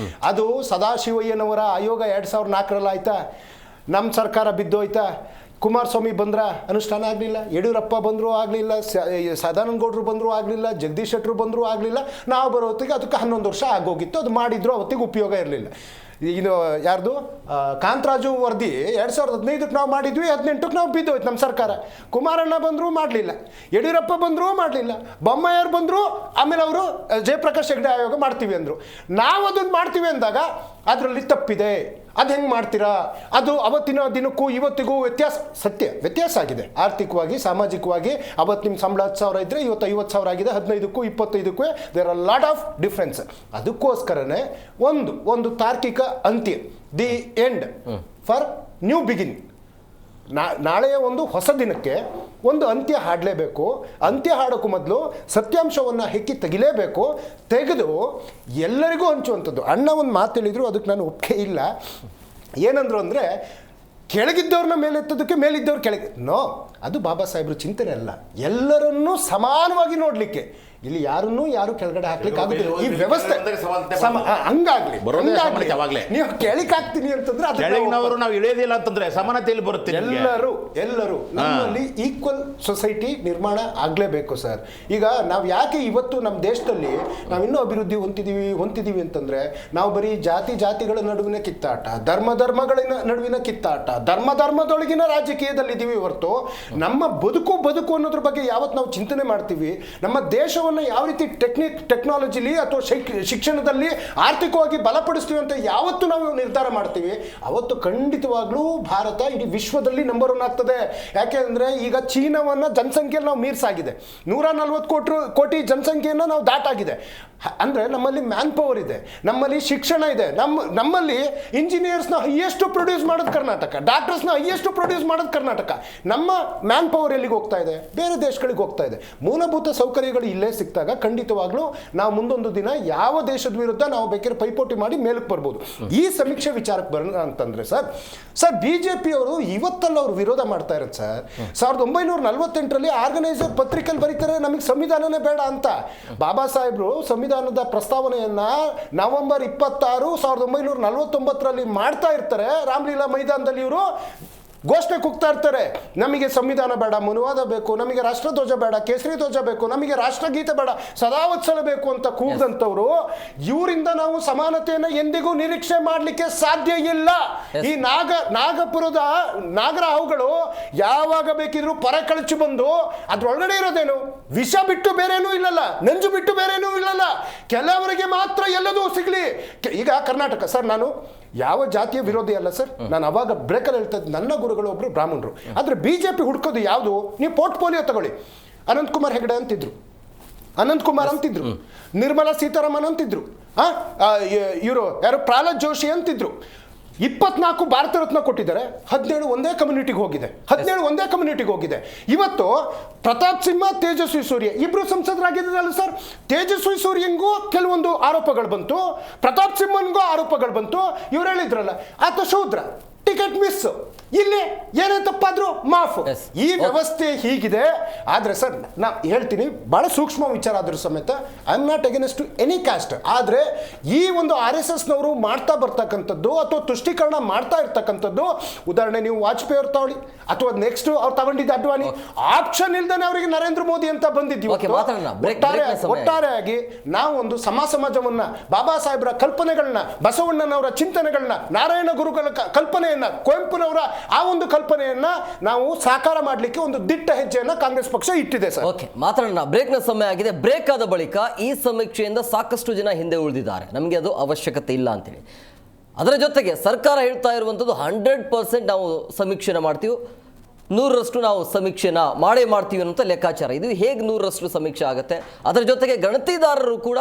ಅದು ಸದಾಶಿವಯ್ಯನವರ ಆಯೋಗ 2004ರಲ್ಲಿ ಆಯ್ತಾ, ನಮ್ಮ ಸರ್ಕಾರ ಬಿದ್ದೋಯ್ತಾ, ಕುಮಾರಸ್ವಾಮಿ ಬಂದ್ರ ಅನುಷ್ಠಾನ ಆಗಲಿಲ್ಲ, ಯಡಿಯೂರಪ್ಪ ಬಂದರೂ ಆಗಲಿಲ್ಲ, ಸದಾನಂದ ಗೌಡರು ಬಂದರೂ ಆಗಲಿಲ್ಲ, ಜಗದೀಶ್ ಶೆಟ್ಟರು ಬಂದರೂ ಆಗಲಿಲ್ಲ, ನಾವು ಬರೋ ಹೊತ್ತಿಗೆ ಅದಕ್ಕೆ 11 ವರ್ಷ ಆಗೋಗಿತ್ತು. ಅದು ಮಾಡಿದ್ರು, ಅವತ್ತಿಗೆ ಉಪಯೋಗ ಇರಲಿಲ್ಲ. ಇದು ಯಾರ್ದು ಕಾಂತರಾಜು ವರದಿ 2015ಕ್ಕೆ ನಾವು ಮಾಡಿದ್ವಿ, 18ಕ್ಕೆ ನಾವು ಬಿದ್ದೋಯ್ತು ನಮ್ಮ ಸರ್ಕಾರ. ಕುಮಾರಣ್ಣ ಬಂದರೂ ಮಾಡಲಿಲ್ಲ, ಯಡಿಯೂರಪ್ಪ ಬಂದರೂ ಮಾಡಲಿಲ್ಲ, ಬೊಮ್ಮಾಯರು ಬಂದರು, ಆಮೇಲೆ ಅವರು ಜಯಪ್ರಕಾಶ್ ಹೆಗ್ಡೆ ಆಯೋಗ ಮಾಡ್ತೀವಿ ಅಂದರು. ನಾವು ಅದನ್ನು ಮಾಡ್ತೀವಿ ಅಂದಾಗ ಅದರಲ್ಲಿ ತಪ್ಪಿದೆ, ಅದು ಹೆಂಗೆ ಮಾಡ್ತೀರಾ? ಅದು ಅವತ್ತಿನ ದಿನಕ್ಕೂ ಇವತ್ತಿಗೂ ವ್ಯತ್ಯಾಸ ಆಗಿದೆ. ಆರ್ಥಿಕವಾಗಿ, ಸಾಮಾಜಿಕವಾಗಿ ಅವತ್ತು ನಿಮ್ಮ ಸಂಬಳ 10,000 ಇದ್ದರೆ ಇವತ್ತು 50,000 ಆಗಿದೆ. 15ಕ್ಕೂ 25ಕ್ಕೂ there are lot of difference. ಅದಕ್ಕೋಸ್ಕರನೇ ಒಂದು ತಾರ್ಕಿಕ ಅಂತ್ಯ, the end for new beginning. ನಾಳೆಯ ಒಂದು ಹೊಸ ದಿನಕ್ಕೆ ಒಂದು ಅಂತ್ಯ ಹಾಡಲೇಬೇಕು. ಅಂತ್ಯ ಹಾಡೋಕ್ಕೂ ಮೊದಲು ಸತ್ಯಾಂಶವನ್ನು ಹೆಕ್ಕಿ ತೆಗಿಲೇಬೇಕು. ತೆಗೆದು ಎಲ್ಲರಿಗೂ ಹಂಚುವಂಥದ್ದು. ಅಣ್ಣ ಒಂದು ಮಾತು ಹೇಳಿದ್ರು, ಅದಕ್ಕೆ ನಾನು ಒಪ್ಪಿಗೆ ಇಲ್ಲ. ಏನಂದ್ರು ಅಂದರೆ, ಕೆಳಗಿದ್ದವ್ರನ್ನ ಮೇಲೆತ್ತೋದಕ್ಕೆ ಮೇಲಿದ್ದವ್ರು ಕೆಳಗೆ, ನೋ, ಅದು ಬಾಬಾ ಸಾಹೇಬ್ರ ಚಿಂತನೆ ಅಲ್ಲ. ಎಲ್ಲರನ್ನೂ ಸಮಾನವಾಗಿ ನೋಡಲಿಕ್ಕೆ, ಇಲ್ಲಿ ಯಾರು ಕೆಳಗಡೆ ಹಾಕ್ಲಿಕ್ಕೆ ಆಗುದಿಲ್ಲ. ಈ ವ್ಯವಸ್ಥೆ ಹಂಗಾಗ್ಲಿ, ನೀವು ಕೆಳಕ್ಕೆ ಹಾಕ್ತೀನಿ ಅಂತಂದ್ರೆ ಕೆಳಗಿನವರು ನಾವು ಇಳಿಯೋದಿಲ್ಲ ಅಂತಂದ್ರೆ ಸಮಾನತೆಯಲ್ಲಿ ಬರುತ್ತೆ. ಎಲ್ಲರೂ ನಮ್ಮಲ್ಲಿ ಈಕ್ವಲ್ ಸೊಸೈಟಿ ನಿರ್ಮಾಣ ಆಗ್ಲೇಬೇಕು ಸರ್. ಈಗ ನಾವು ಯಾಕೆ ಇವತ್ತು ನಮ್ಮ ದೇಶದಲ್ಲಿ ನಾವು ಇನ್ನೂ ಅಭಿವೃದ್ಧಿ ಹೊಂದಿದೀವಿ ಅಂತಂದ್ರೆ, ನಾವು ಬರೀ ಜಾತಿಗಳ ನಡುವಿನ ಕಿತ್ತಾಟ, ಧರ್ಮಗಳ ನಡುವಿನ ಕಿತ್ತಾಟ, ಧರ್ಮದೊಳಗಿನ ರಾಜಕೀಯದಲ್ಲಿದ್ದೀವಿ ಹೊರತು ನಮ್ಮ ಬದುಕು ಅನ್ನೋದ್ರ ಬಗ್ಗೆ ಯಾವತ್ತು ನಾವು ಚಿಂತನೆ ಮಾಡ್ತೀವಿ, ನಮ್ಮ ದೇಶವನ್ನು ಯಾವ ರೀತಿ ಟೆಕ್ನಾಲಜಿಲಿ ಅಥವಾ ಶಿಕ್ಷಣದಲ್ಲಿ ಆರ್ಥಿಕವಾಗಿ ಬಲಪಡಿಸ್ತೀವಿ ಅಂತ ಯಾವತ್ತು ನಾವು ನಿರ್ಧಾರ ಮಾಡ್ತೀವಿ, ಅವತ್ತು ಖಂಡಿತವಾಗ್ಲೂ ಭಾರತ ಇಡೀ ವಿಶ್ವದಲ್ಲಿ ನಂಬರ್ 1 ಆಗ್ತದೆ. ಯಾಕೆಂದ್ರೆ ಈಗ ಚೀನಾವನ್ನ ಜನಸಂಖ್ಯೆಯಲ್ಲಿ ನಾವು ಮೀರ್ಸಾಗಿದೆ. 140 ಕೋಟಿ ಜನಸಂಖ್ಯೆಯನ್ನು ನಾವು ದಾಟಾಗಿದೆ. ಅಂದ್ರೆ ನಮ್ಮಲ್ಲಿ ಮ್ಯಾನ್ ಪವರ್ ಇದೆ, ನಮ್ಮಲ್ಲಿ ಶಿಕ್ಷಣ ಇದೆ, ನಮ್ಮಲ್ಲಿ ಇಂಜಿನಿಯರ್ಸ್ನ ಹೈಯೆಸ್ಟ್ ಪ್ರೊಡ್ಯೂಸ್ ಮಾಡೋದು ಕರ್ನಾಟಕ, ಡಾಕ್ಟರ್ಸ್ನ ಹೈಯೆಸ್ಟ್ ಪ್ರೊಡ್ಯೂಸ್ ಮಾಡೋದು ಕರ್ನಾಟಕ. ನಮ್ಮ ಮ್ಯಾನ್ ಪವರ್ ಎಲ್ಲಿಗೆ ಹೋಗ್ತಾ ಇದೆ? ಬೇರೆ ದೇಶಗಳಿಗೆ ಹೋಗ್ತಾ ಇದೆ. ಮೂಲಭೂತ ಸೌಕರ್ಯಗಳು ಇಲ್ಲೇ ಸಿಕ್ತಾಗ ಖಂಡಿತವಾಗ್ಲೂ ನಾವು ಮುಂದೊಂದು ದಿನ ಯಾವ ದೇಶದ ವಿರುದ್ಧ ನಾವು ಬೇಕಾದ್ರೆ ಪೈಪೋಟಿ ಮಾಡಿ ಮೇಲಕ್ಕೆ ಬರ್ಬೋದು. ಈ ಸಮೀಕ್ಷೆ ವಿಚಾರಕ್ಕೆ ಬರೋಣ ಅಂತಂದ್ರೆ ಸರ್ BJP ಅವರು ಇವತ್ತಲ್ಲ ಅವರು ವಿರೋಧ ಮಾಡ್ತಾ ಇರೋದು ಸರ್. 1948ರಲ್ಲಿ ಆರ್ಗನೈಸರ್ ಪತ್ರಿಕೆಯಲ್ಲಿ ಬರೀತಾರೆ, ನಮಗೆ ಸಂವಿಧಾನನೇ ಬೇಡ ಅಂತ. ಬಾಬಾ ಸಾಹೇಬ್ರು ಸಂವಿಧಾನದ ಪ್ರಸ್ತಾವನೆಯನ್ನ ನವೆಂಬರ್ 26, 1949ರಲ್ಲಿ ಮಾಡ್ತಾ ಇರ್ತಾರೆ ರಾಮಲೀಲಾ ಮೈದಾನದಲ್ಲಿ. ಇವರು ಘೋಷಣೆ ಕೂಗ್ತಾ ಇರ್ತಾರೆ, ನಮಗೆ ಸಂವಿಧಾನ ಬೇಡ, ಮನುವಾದ ಬೇಕು, ನಮಗೆ ರಾಷ್ಟ್ರಧ್ವಜ ಬೇಡ, ಕೇಸರಿ ಧ್ವಜ ಬೇಕು, ನಮಗೆ ರಾಷ್ಟ್ರಗೀತೆ ಬೇಡ, ಸದಾವತ್ಸಲ ಬೇಕು ಅಂತ ಕೂಗದಂಥವ್ರು ಇವರಿಂದ ನಾವು ಸಮಾನತೆಯನ್ನು ಎಂದಿಗೂ ನಿರೀಕ್ಷೆ ಮಾಡಲಿಕ್ಕೆ ಸಾಧ್ಯ ಇಲ್ಲ. ಈ ನಾಗಪುರದ ನಾಗರ ಹಾವುಗಳು ಯಾವಾಗ ಬೇಕಿದ್ರು ಪರ ಕಳಚಿ ಬಂದು ಅದ್ರೊಳಗಡೆ ಇರೋದೇನು ವಿಷ ಬಿಟ್ಟು ಬೇರೇನೂ ಇಲ್ಲಲ್ಲ, ನಂಜು ಬಿಟ್ಟು ಬೇರೇನೂ ಇಲ್ಲಲ್ಲ, ಕೆಲವರಿಗೆ ಮಾತ್ರ ಎಲ್ಲದೂ ಸಿಗ್ಲಿ. ಈಗ ಕರ್ನಾಟಕ ಸರ್, ನಾನು ಯಾವ ಜಾತಿಯ ವಿರೋಧಿ ಅಲ್ಲ ಸರ್, ನಾನು ಅವಾಗ ಬ್ರೇಕಲ್ಲಿ ಹೇಳ್ತಾ ಇದ್ದೆ, ನನ್ನ ಗುರುಗಳು ಒಬ್ರು ಬ್ರಾಹ್ಮಣರು. ಆದರೆ ಬಿಜೆಪಿ ಹುಡ್ಕೋದು ಯಾವುದು? ನೀವು ಪೋರ್ಟ್ಫೋಲಿಯೋ ತಗೊಳ್ಳಿ, ಅನಂತಕುಮಾರ್ ಹೆಗಡೆ ಅಂತಿದ್ರು, ಅನಂತಕುಮಾರ್ ಅಂತಿದ್ರು, ನಿರ್ಮಲಾ ಸೀತಾರಾಮನ್ ಅಂತಿದ್ರು, ಇವರು ಯಾರು ಪ್ರಹ್ಲಾದ್ ಜೋಶಿ ಅಂತಿದ್ರು. 24 ಭಾರತ ರತ್ನ ಕೊಟ್ಟಿದ್ದಾರೆ, 17 ಒಂದೇ ಕಮ್ಯುನಿಟಿಗೆ ಹೋಗಿದೆ, 17 ಒಂದೇ ಕಮ್ಯುನಿಟಿಗೆ ಹೋಗಿದೆ. ಇವತ್ತು ಪ್ರತಾಪ್ ಸಿಂಹ, ತೇಜಸ್ವಿ ಸೂರ್ಯ ಇಬ್ರು ಸಂಸದರಾಗಿದ್ದಾರಲ್ಲ ಸರ್. ತೇಜಸ್ವಿ ಸೂರ್ಯಂಗೂ ಕೆಲವೊಂದು ಆರೋಪಗಳು ಬಂತು, ಪ್ರತಾಪ್ ಸಿಂಹನ್ಗೂ ಆರೋಪಗಳು ಬಂತು. ಇವ್ರು ಹೇಳಿದ್ರಲ್ಲ ಆತ ಶೂದ್ರ, ಟಿಕೆಟ್ ಮಿಸ್, ಇಲ್ಲಿ ಏನೇ ತಪ್ಪಾದ್ರೂ ಮಾಫ್. ಈ ವ್ಯವಸ್ಥೆ ಹೀಗಿದೆ. ಆದ್ರೆ ಸರ್ ನಾ ಹೇಳ್ತೀನಿ, ಬಹಳ ಸೂಕ್ಷ್ಮ ವಿಚಾರ ಆದ್ರೂ ಸಮೇತ I am not against to any caste. ಆದ್ರೆ ಈ ಒಂದು RSS ನವರು ಮಾಡ್ತಾ ಬರ್ತಕ್ಕಂಥದ್ದು ಅಥವಾ ತುಷ್ಟೀಕರಣ ಮಾಡ್ತಾ ಇರ್ತಕ್ಕಂಥದ್ದು, ಉದಾಹರಣೆ ನೀವು ವಾಜಪೇಯಿ ಅವ್ರು ತಗೊಳ್ಳಿ, ಅಥವಾ ನೆಕ್ಸ್ಟ್ ಅವ್ರು ತಗೊಂಡಿದ್ದ ಅಡ್ವಾಣಿ, ಆಪ್ಷನ್ ಇಲ್ದೇನೆ ಅವರಿಗೆ ನರೇಂದ್ರ ಮೋದಿ ಅಂತ ಬಂದಿದ್ವಿ. ಒಟ್ಟಾರೆಯಾಗಿ ನಾವು ಒಂದು ಸಮಾಜವನ್ನ, ಬಾಬಾ ಸಾಹೇಬ್ರ ಕಲ್ಪನೆಗಳನ್ನ, ಬಸವಣ್ಣನವರ ಚಿಂತನೆಗಳನ್ನ, ನಾರಾಯಣ ಗುರುಗಳ ಕಲ್ಪನೆಯನ್ನ, ಕುವೆಂಪುನವರ ಆ ಒಂದು ಕಲ್ಪನೆಯನ್ನ ನಾವು ಸಾಕಾರ ಮಾಡಲಿಕ್ಕೆ ಒಂದು ದಿಟ್ಟ ಹೆಜ್ಜೆಯನ್ನ ಕಾಂಗ್ರೆಸ್ ಪಕ್ಷ ಇಟ್ಟಿದೆ ಸರ್. ಓಕೆ, ಮಾತಾಡೋಣ. ಬ್ರೇಕ್ನ ಸಮಯ ಆಗಿದೆ. ಬ್ರೇಕ್ ಆದ ಬಳಿಕ ಈ ಸಮೀಕ್ಷೆಯಿಂದ ಸಾಕಷ್ಟು ಜನ ಹಿಂದೆ ಉಳಿದಿದ್ದಾರೆ, ನಮಗೆ ಅದು ಅವಶ್ಯಕತೆ ಇಲ್ಲ ಅಂತೇಳಿ. ಅದರ ಜೊತೆಗೆ ಸರ್ಕಾರ ಹೇಳ್ತಾ ಇರುವಂಥದ್ದು 100% ನಾವು ಸಮೀಕ್ಷೆನ ಮಾಡ್ತೀವಿ, 100ರಷ್ಟು ನಾವು ಸಮೀಕ್ಷೆನ ಮಾಡ್ತೀವಿ ಅನ್ನೋ ಲೆಕ್ಕಾಚಾರ. ಇದು ಹೇಗೆ 100ರಷ್ಟು ಸಮೀಕ್ಷೆ ಆಗುತ್ತೆ? ಅದರ ಜೊತೆಗೆ ಗಣತಿದಾರರು ಕೂಡ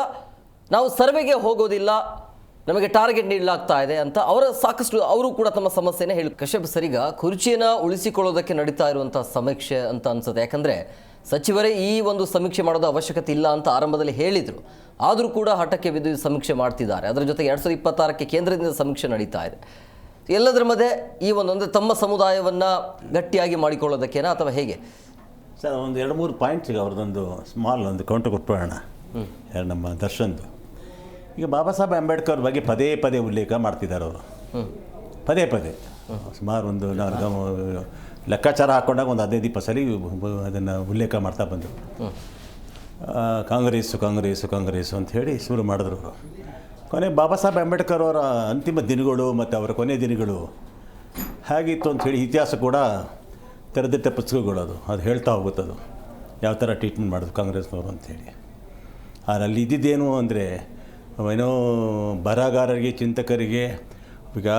ನಾವು ಸರ್ವೆಗೆ ಹೋಗೋದಿಲ್ಲ, ನಮಗೆ ಟಾರ್ಗೆಟ್ ನೀಡಲಾಗ್ತಾ ಇದೆ ಅಂತ ಸಾಕಷ್ಟು ಅವರು ಕೂಡ ತಮ್ಮ ಸಮಸ್ಯೆನೇ ಹೇಳಿ. ಕಶ್ಯಪ್ ಸರಿಗ ಕುರ್ಚಿಯನ್ನು ಉಳಿಸಿಕೊಳ್ಳೋದಕ್ಕೆ ನಡೀತಾ ಇರುವಂಥ ಸಮೀಕ್ಷೆ ಅಂತ ಅನ್ಸುತ್ತೆ. ಯಾಕಂದರೆ ಸಚಿವರೇ ಈ ಒಂದು ಸಮೀಕ್ಷೆ ಮಾಡೋದು ಅವಶ್ಯಕತೆ ಇಲ್ಲ ಅಂತ ಆರಂಭದಲ್ಲಿ ಹೇಳಿದರು, ಆದರೂ ಕೂಡ ಹಠಕ್ಕೆ ಬಿದ್ದು ಸಮೀಕ್ಷೆ ಮಾಡ್ತಿದ್ದಾರೆ. ಅದರ ಜೊತೆಗೆ 2026ಕ್ಕೆ ಕೇಂದ್ರದಿಂದ ಸಮೀಕ್ಷೆ ನಡೀತಾ ಇದೆ. ಎಲ್ಲದರ ಮಧ್ಯೆ ಈ ಒಂದೊಂದು ತಮ್ಮ ಸಮುದಾಯವನ್ನು ಗಟ್ಟಿಯಾಗಿ ಮಾಡಿಕೊಳ್ಳೋದಕ್ಕೇನಾ ಅಥವಾ ಹೇಗೆ ಸರ್? ಒಂದು 2-3 ಪಾಯಿಂಟ್ಸಿಗೆ ಅವ್ರದ್ದೊಂದು ಸ್ಮಾಲ್ ಒಂದು ಕೌಂಟರ್ ಕೊಟ್ಬಿಡೋಣ. ನಮ್ಮ ದರ್ಶನ್ದು ಈಗ ಬಾಬಾ ಸಾಹೇಬ್ ಅಂಬೇಡ್ಕರ್ ಬಗ್ಗೆ ಪದೇ ಪದೇ ಉಲ್ಲೇಖ ಮಾಡ್ತಿದ್ದಾರೆ ಅವರು, ಪದೇ ಸುಮಾರು ಒಂದು ಲೆಕ್ಕಾಚಾರ ಹಾಕ್ಕೊಂಡಾಗ ಒಂದು 15-20 ಸಲ ಅದನ್ನು ಉಲ್ಲೇಖ ಮಾಡ್ತಾ ಬಂದರು. ಕಾಂಗ್ರೆಸ್ಸು ಅಂತ ಹೇಳಿ ಶುರು ಮಾಡಿದ್ರು ಅವರು. ಕೊನೆ ಬಾಬಾ ಸಾಹೇಬ್ ಅಂಬೇಡ್ಕರ್ ಅವರ ಅಂತಿಮ ದಿನಗಳು ಮತ್ತು ಅವರ ಕೊನೆಯ ದಿನಗಳು ಹೇಗಿತ್ತು ಅಂಥೇಳಿ ಇತಿಹಾಸ ಕೂಡ ತೆರೆದಿಟ್ಟ ಪುಸ್ತಕಗಳು ಅದು ಹೇಳ್ತಾ ಹೋಗುತ್ತದು, ಯಾವ ಥರ ಟ್ರೀಟ್ಮೆಂಟ್ ಮಾಡೋದು ಕಾಂಗ್ರೆಸ್ನವರು ಅಂಥೇಳಿ. ಅಲ್ಲಿ ಇದ್ದಿದ್ದೇನು ಅಂದರೆ ಏನೋ ಬರಹಗಾರರಿಗೆ, ಚಿಂತಕರಿಗೆ, ಈಗ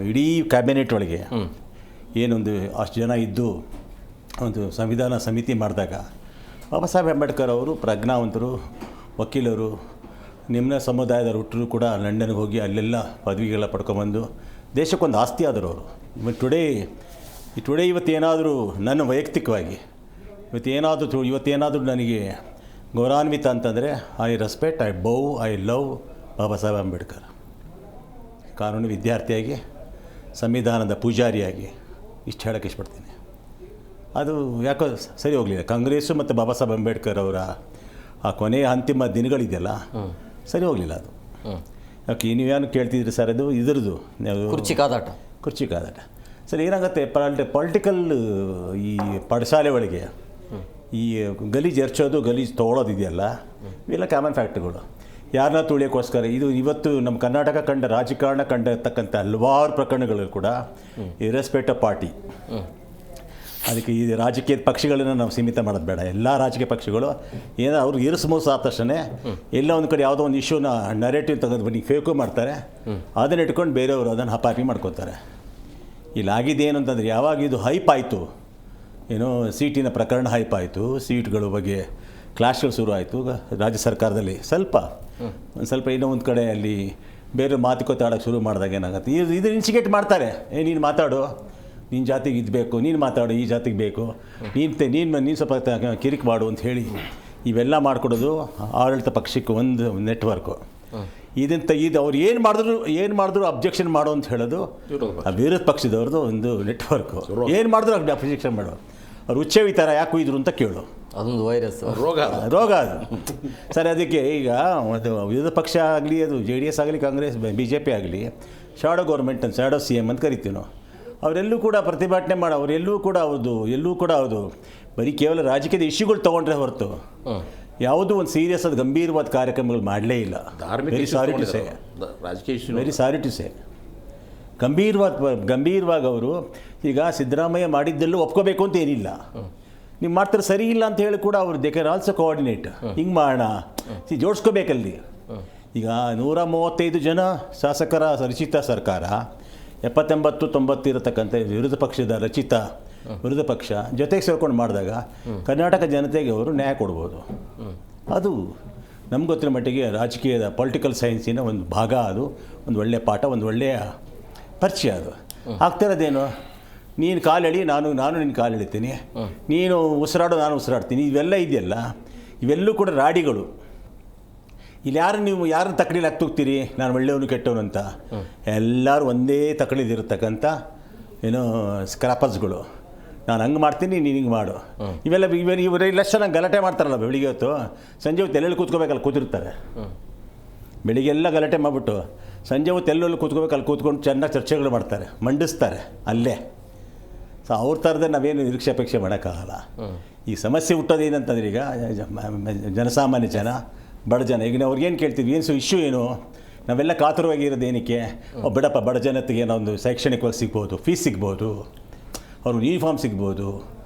ಇಡೀ ಕ್ಯಾಬಿನೆಟ್ ಒಳಗೆ ಏನೊಂದು ಅಷ್ಟು ಜನ ಇದ್ದು ಒಂದು ಸಂವಿಧಾನ ಸಮಿತಿ ಮಾಡಿದಾಗ ಬಾಬಾ ಸಾಹೇಬ್ ಅಂಬೇಡ್ಕರ್ ಅವರು ಪ್ರಜ್ಞಾವಂತರು, ವಕೀಲರು, ನಿಮ್ನ ಸಮುದಾಯದ ಹುಟ್ಟರು ಕೂಡ ಲಂಡನ್ಗೆ ಹೋಗಿ ಅಲ್ಲೆಲ್ಲ ಪದವಿಗೆಲ್ಲ ಪಡ್ಕೊಂಬಂದು ದೇಶಕ್ಕೊಂದು ಆಸ್ತಿ ಆದರು ಅವರು. ಟುಡೇ ಇವತ್ತೇನಾದರೂ ನನ್ನ ವೈಯಕ್ತಿಕವಾಗಿ ಇವತ್ತೇನಾದರೂ ನನಗೆ ಗೌರವಾನ್ವಿತ ಅಂತಂದರೆ I respect, I love Baba Saheb Ambedkar. ಕಾನೂನು ವಿದ್ಯಾರ್ಥಿಯಾಗಿ, ಸಂವಿಧಾನದ ಪೂಜಾರಿಯಾಗಿ ಇಷ್ಟು ಹೇಳೋಕ್ಕೆ ಇಷ್ಟಪಡ್ತೀನಿ. ಅದು ಯಾಕೋ ಸರಿ ಹೋಗಲಿಲ್ಲ. ಕಾಂಗ್ರೆಸ್ಸು ಮತ್ತು ಬಾಬಾ ಸಾಹೇಬ್ ಅಂಬೇಡ್ಕರ್ ಅವರ ಆ ಕೊನೆಯ ಅಂತಿಮ ದಿನಗಳಿದೆಯಲ್ಲ, ಸರಿ ಹೋಗಲಿಲ್ಲ ಅದು. ಯಾಕೆ ನೀವೇನು ಕೇಳ್ತಿದ್ರಿ ಸರ್? ಅದು ಇದ್ರದ್ದು ಕುರ್ಚಿ ಕಾದಾಟ ಸರ್. ಏನಾಗುತ್ತೆ, ಪೊಲಿಟಿಕಲ್ ಈ ಪಾಠಶಾಲೆ ಒಳಗೆ ಈ ಗಲೀಜು ಎರ್ಚೋದು, ಗಲೀಜು ತೊಗೊಳೋದಿದೆಯಲ್ಲ, ಇವೆಲ್ಲ ಕಾಮನ್ ಫ್ಯಾಕ್ಟ್ರಿಗಳು. ಯಾರನ್ನ ತುಳಿಯೋಕ್ಕೋಸ್ಕರ ಇದು ಇವತ್ತು ನಮ್ಮ ಕರ್ನಾಟಕ ರಾಜಕಾರಣ ಕಂಡಿರ್ತಕ್ಕಂಥ ಹಲವಾರು ಪ್ರಕರಣಗಳು ಕೂಡ ಇರ್ರೆಸ್ಪೆಕ್ಟ್ ಆಫ್ ಪಾರ್ಟಿ. ಅದಕ್ಕೆ ಈ ರಾಜಕೀಯ ಪಕ್ಷಗಳನ್ನು ನಾವು ಸೀಮಿತ ಮಾಡೋದು ಬೇಡ. ಎಲ್ಲ ರಾಜಕೀಯ ಪಕ್ಷಗಳು ಏನೋ ಅವ್ರಿಗೆ ಇರಿಸ್ಮೋಸ ಆದ ತಕ್ಷಣ ಎಲ್ಲ ಒಂದು ಕಡೆ ಯಾವುದೋ ಒಂದು ಇಶ್ಯೂನ ನರೇಟಿವ್ ತೆಗೆದು ಬನ್ನಿ ಫೇಕು ಮಾಡ್ತಾರೆ, ಅದನ್ನು ಇಟ್ಕೊಂಡು ಬೇರೆಯವರು ಅದನ್ನು ಹಪಾಪಿ ಮಾಡ್ಕೋತಾರೆ. ಇಲ್ಲಾಗಿದ್ದೇನು ಅಂತಂದರೆ, ಯಾವಾಗ ಇದು ಹೈಪ್ ಆಯಿತು, ಏನೋ ಸೀಟಿನ ಪ್ರಕರಣ ಹೈಪ್ ಆಯಿತು, ಸೀಟ್ಗಳ ಬಗ್ಗೆ ಕ್ಲಾಶ್ಗಳು ಶುರು ಆಯಿತು ರಾಜ್ಯ ಸರ್ಕಾರದಲ್ಲಿ, ಸ್ವಲ್ಪ ಇನ್ನೂ ಒಂದು ಕಡೆ ಅಲ್ಲಿ ಬೇರೆ ಮಾತುಕತೆ ಆಡೋಕ್ಕೆ ಶುರು ಮಾಡಿದಾಗ ಏನಾಗುತ್ತೆ, ಇದು ಇನ್ಸಿಗೇಟ್ ಮಾಡ್ತಾರೆ. ನೀನು ಮಾತಾಡು, ನಿನ್ನ ಜಾತಿಗೆ ಇದು ಬೇಕು, ನೀನು ಮಾತಾಡು, ಈ ಜಾತಿಗೆ ಬೇಕು, ನೀನು ಸ್ವಲ್ಪ ಕಿರಿಕ್ ಮಾಡು ಅಂತ ಹೇಳಿ ಇವೆಲ್ಲ ಮಾಡಿಕೊಡೋದು ಆಡಳಿತ ಪಕ್ಷಕ್ಕೆ ಒಂದು ನೆಟ್ವರ್ಕು. ಇದು ಅವ್ರು ಏನು ಮಾಡಿದ್ರು ಅಬ್ಜೆಕ್ಷನ್ ಮಾಡೋ ಅಂತ ಹೇಳೋದು ವಿರೋಧ ಪಕ್ಷದವ್ರದ್ದು ಒಂದು ನೆಟ್ವರ್ಕು. ಏನು ಮಾಡಿದ್ರು ಅಬ್ಜೆಕ್ಷನ್ ಮಾಡೋದು. ಅವ್ರು ಹುಚ್ಚವಿತಾರ ಯಾಕೆ ಇದ್ರು ಅಂತ ಕೇಳು, ಅದೊಂದು ವೈರಸ್ ರೋಗ ಅದು ಸರ್. ಅದಕ್ಕೆ ಈಗ ಅದು ವಿರೋಧ ಪಕ್ಷ ಆಗಲಿ, ಅದು JDS ಆಗಲಿ, ಕಾಂಗ್ರೆಸ್, BJP ಆಗಲಿ, ಶಾಡೋ ಗೌರ್ಮೆಂಟ್ ಅಂತ, ಶಾಡೋ CM ಅಂತ ಕರಿತೀವಿ ನಾವು. ಅವರೆಲ್ಲೂ ಕೂಡ ಪ್ರತಿಭಟನೆ ಮಾಡಿ ಅವರೆಲ್ಲೂ ಕೂಡ ಹೌದು ಬರೀ ಕೇವಲ ರಾಜಕೀಯದ ಇಶ್ಯೂಗಳು ತೊಗೊಂಡ್ರೆ ಹೊರತು ಯಾವುದೂ ಒಂದು ಸೀರಿಯಸ್ ಆದ ಗಂಭೀರವಾದ ಕಾರ್ಯಕ್ರಮಗಳು ಮಾಡಲೇ ಇಲ್ಲ. ವೆರಿ ಸಾರಿ ಟು ಸೇ, ರಾಜಕೀಯ ವೆರಿ ಸಾರಿ ಟು ಸೇ. ಗಂಭೀರವಾಗಿ ಅವರು ಈಗ ಸಿದ್ದರಾಮಯ್ಯ ಮಾಡಿದ್ದೆಲ್ಲೂ ಒಪ್ಕೋಬೇಕು ಅಂತ ಏನಿಲ್ಲ, ನೀವು ಮಾಡ್ತಾರೆ ಸರಿ ಇಲ್ಲ ಅಂತ ಹೇಳಿ ಕೂಡ ಅವರು ದೇ ಕ್ಯಾನ್ ಆಲ್ಸೋ ಕೋಆರ್ಡಿನೇಟ್, ಹಿಂಗೆ ಮಾಡೋಣ ಜೋಡಿಸ್ಕೋಬೇಕಲ್ಲಿ. ಈಗ 135 ಜನ ಶಾಸಕರ ರಚಿತ ಸರ್ಕಾರ 70-90 ಇರತಕ್ಕಂಥ ವಿರೋಧ ಪಕ್ಷದ ವಿರೋಧ ಪಕ್ಷ ಜೊತೆಗೆ ಸೇರ್ಕೊಂಡು ಮಾಡಿದಾಗ ಕರ್ನಾಟಕ ಜನತೆಗೆ ಅವರು ನ್ಯಾಯ ಕೊಡ್ಬೋದು. ಅದು ನಮ್ಗೆ ಗೊತ್ತಿರೋ ಮಟ್ಟಿಗೆ ರಾಜಕೀಯದ ಪೊಲಿಟಿಕಲ್ ಸೈನ್ಸಿನ ಒಂದು ಭಾಗ, ಅದು ಒಂದು ಒಳ್ಳೆಯ ಪಾಠ, ಒಂದು ಒಳ್ಳೆಯ ಪರಿಚಯ. ಅದು ಆಗ್ತಿರೋದೇನು, ನೀನು ಕಾಲೆಳಿ ನಾನು ನಿನ್ನ ಕಾಲು ಎಳಿತೀನಿ, ನೀನು ಉಸಿರಾಡೋ ನಾನು ಉಸಿರಾಡ್ತೀನಿ, ಇವೆಲ್ಲ ಇದೆಯಲ್ಲ ಇವೆಲ್ಲೂ ಕೂಡ ರಾಡಿಗಳು. ಇಲ್ಲಿ ಯಾರನ್ನ ತಕ್ಕಡಿಲಿ ಹಾಕ್ತೋಗ್ತೀರಿ ನಾನು ಒಳ್ಳೆಯವನು ಕೆಟ್ಟವನು ಅಂತ? ಎಲ್ಲರೂ ಒಂದೇ ತಕ್ಕಡಿಲಿರ್ತಕ್ಕಂಥ ಏನೋ ಸ್ಕ್ರಾಪರ್ಸ್ಗಳು. ನಾನು ಹಂಗೆ ಮಾಡ್ತೀನಿ, ನೀನು ಹಿಂಗೆ ಮಾಡು. ಇವರೆಲ್ಲಷ್ಟು ನಂಗೆ ಗಲಾಟೆ ಮಾಡ್ತಾರಲ್ಲ ಬೆಳಿಗ್ಗೆ ಹೊತ್ತು, ಸಂಜೆ ಹೊತ್ತು ಎಲ್ಲೆಲ್ಲಿ ಕೂತ್ಕೋಬೇಕಲ್ಲಿ ಕೂತಿರ್ತಾರೆ. ಬೆಳಿಗ್ಗೆಲ್ಲ ಗಲಾಟೆ ಮಾಡಿಬಿಟ್ಟು ಸಂಜೆ ಹೊತ್ತು ಎಲ್ಲೆಲ್ಲಿ ಕೂತ್ಕೋಬೇಕಲ್ಲಿ ಕೂತ್ಕೊಂಡು ಚೆನ್ನಾಗಿ ಚರ್ಚೆಗಳು ಮಾಡ್ತಾರೆ, ಮಂಡಿಸ್ತಾರೆ ಅಲ್ಲೇ. ಸೊ ಅವ್ರ ಥರದೇ ನಾವೇನು ನಿರೀಕ್ಷೆ ಅಪೇಕ್ಷೆ ಮಾಡೋಕ್ಕಾಗಲ್ಲ. ಈ ಸಮಸ್ಯೆ ಹುಟ್ಟೋದೇನಂತಂದ್ರೆ ಈಗ ಜನಸಾಮಾನ್ಯ ಜನ, ಬಡ ಜನ, ಈಗ ನಾವು ಅವ್ರಿಗೇನು ಕೇಳ್ತೀವಿ, ಏನು ಇಶ್ಯೂ ಏನು, ನಾವೆಲ್ಲ ಕಾತುರವಾಗಿರೋದು ಏನಕ್ಕೆ? ಬಿಡಪ್ಪ, ಬಡ ಜನತೆಗೆ ಏನೋ ಒಂದು ಶೈಕ್ಷಣಿಕವಾಗಿ ಸಿಗ್ಬೋದು, ಫೀಸ್ ಸಿಗ್ಬೋದು, ಅವ್ರಿಗೆ ಯೂನಿಫಾರ್ಮ್ ಸಿಗ್ಬೋದು,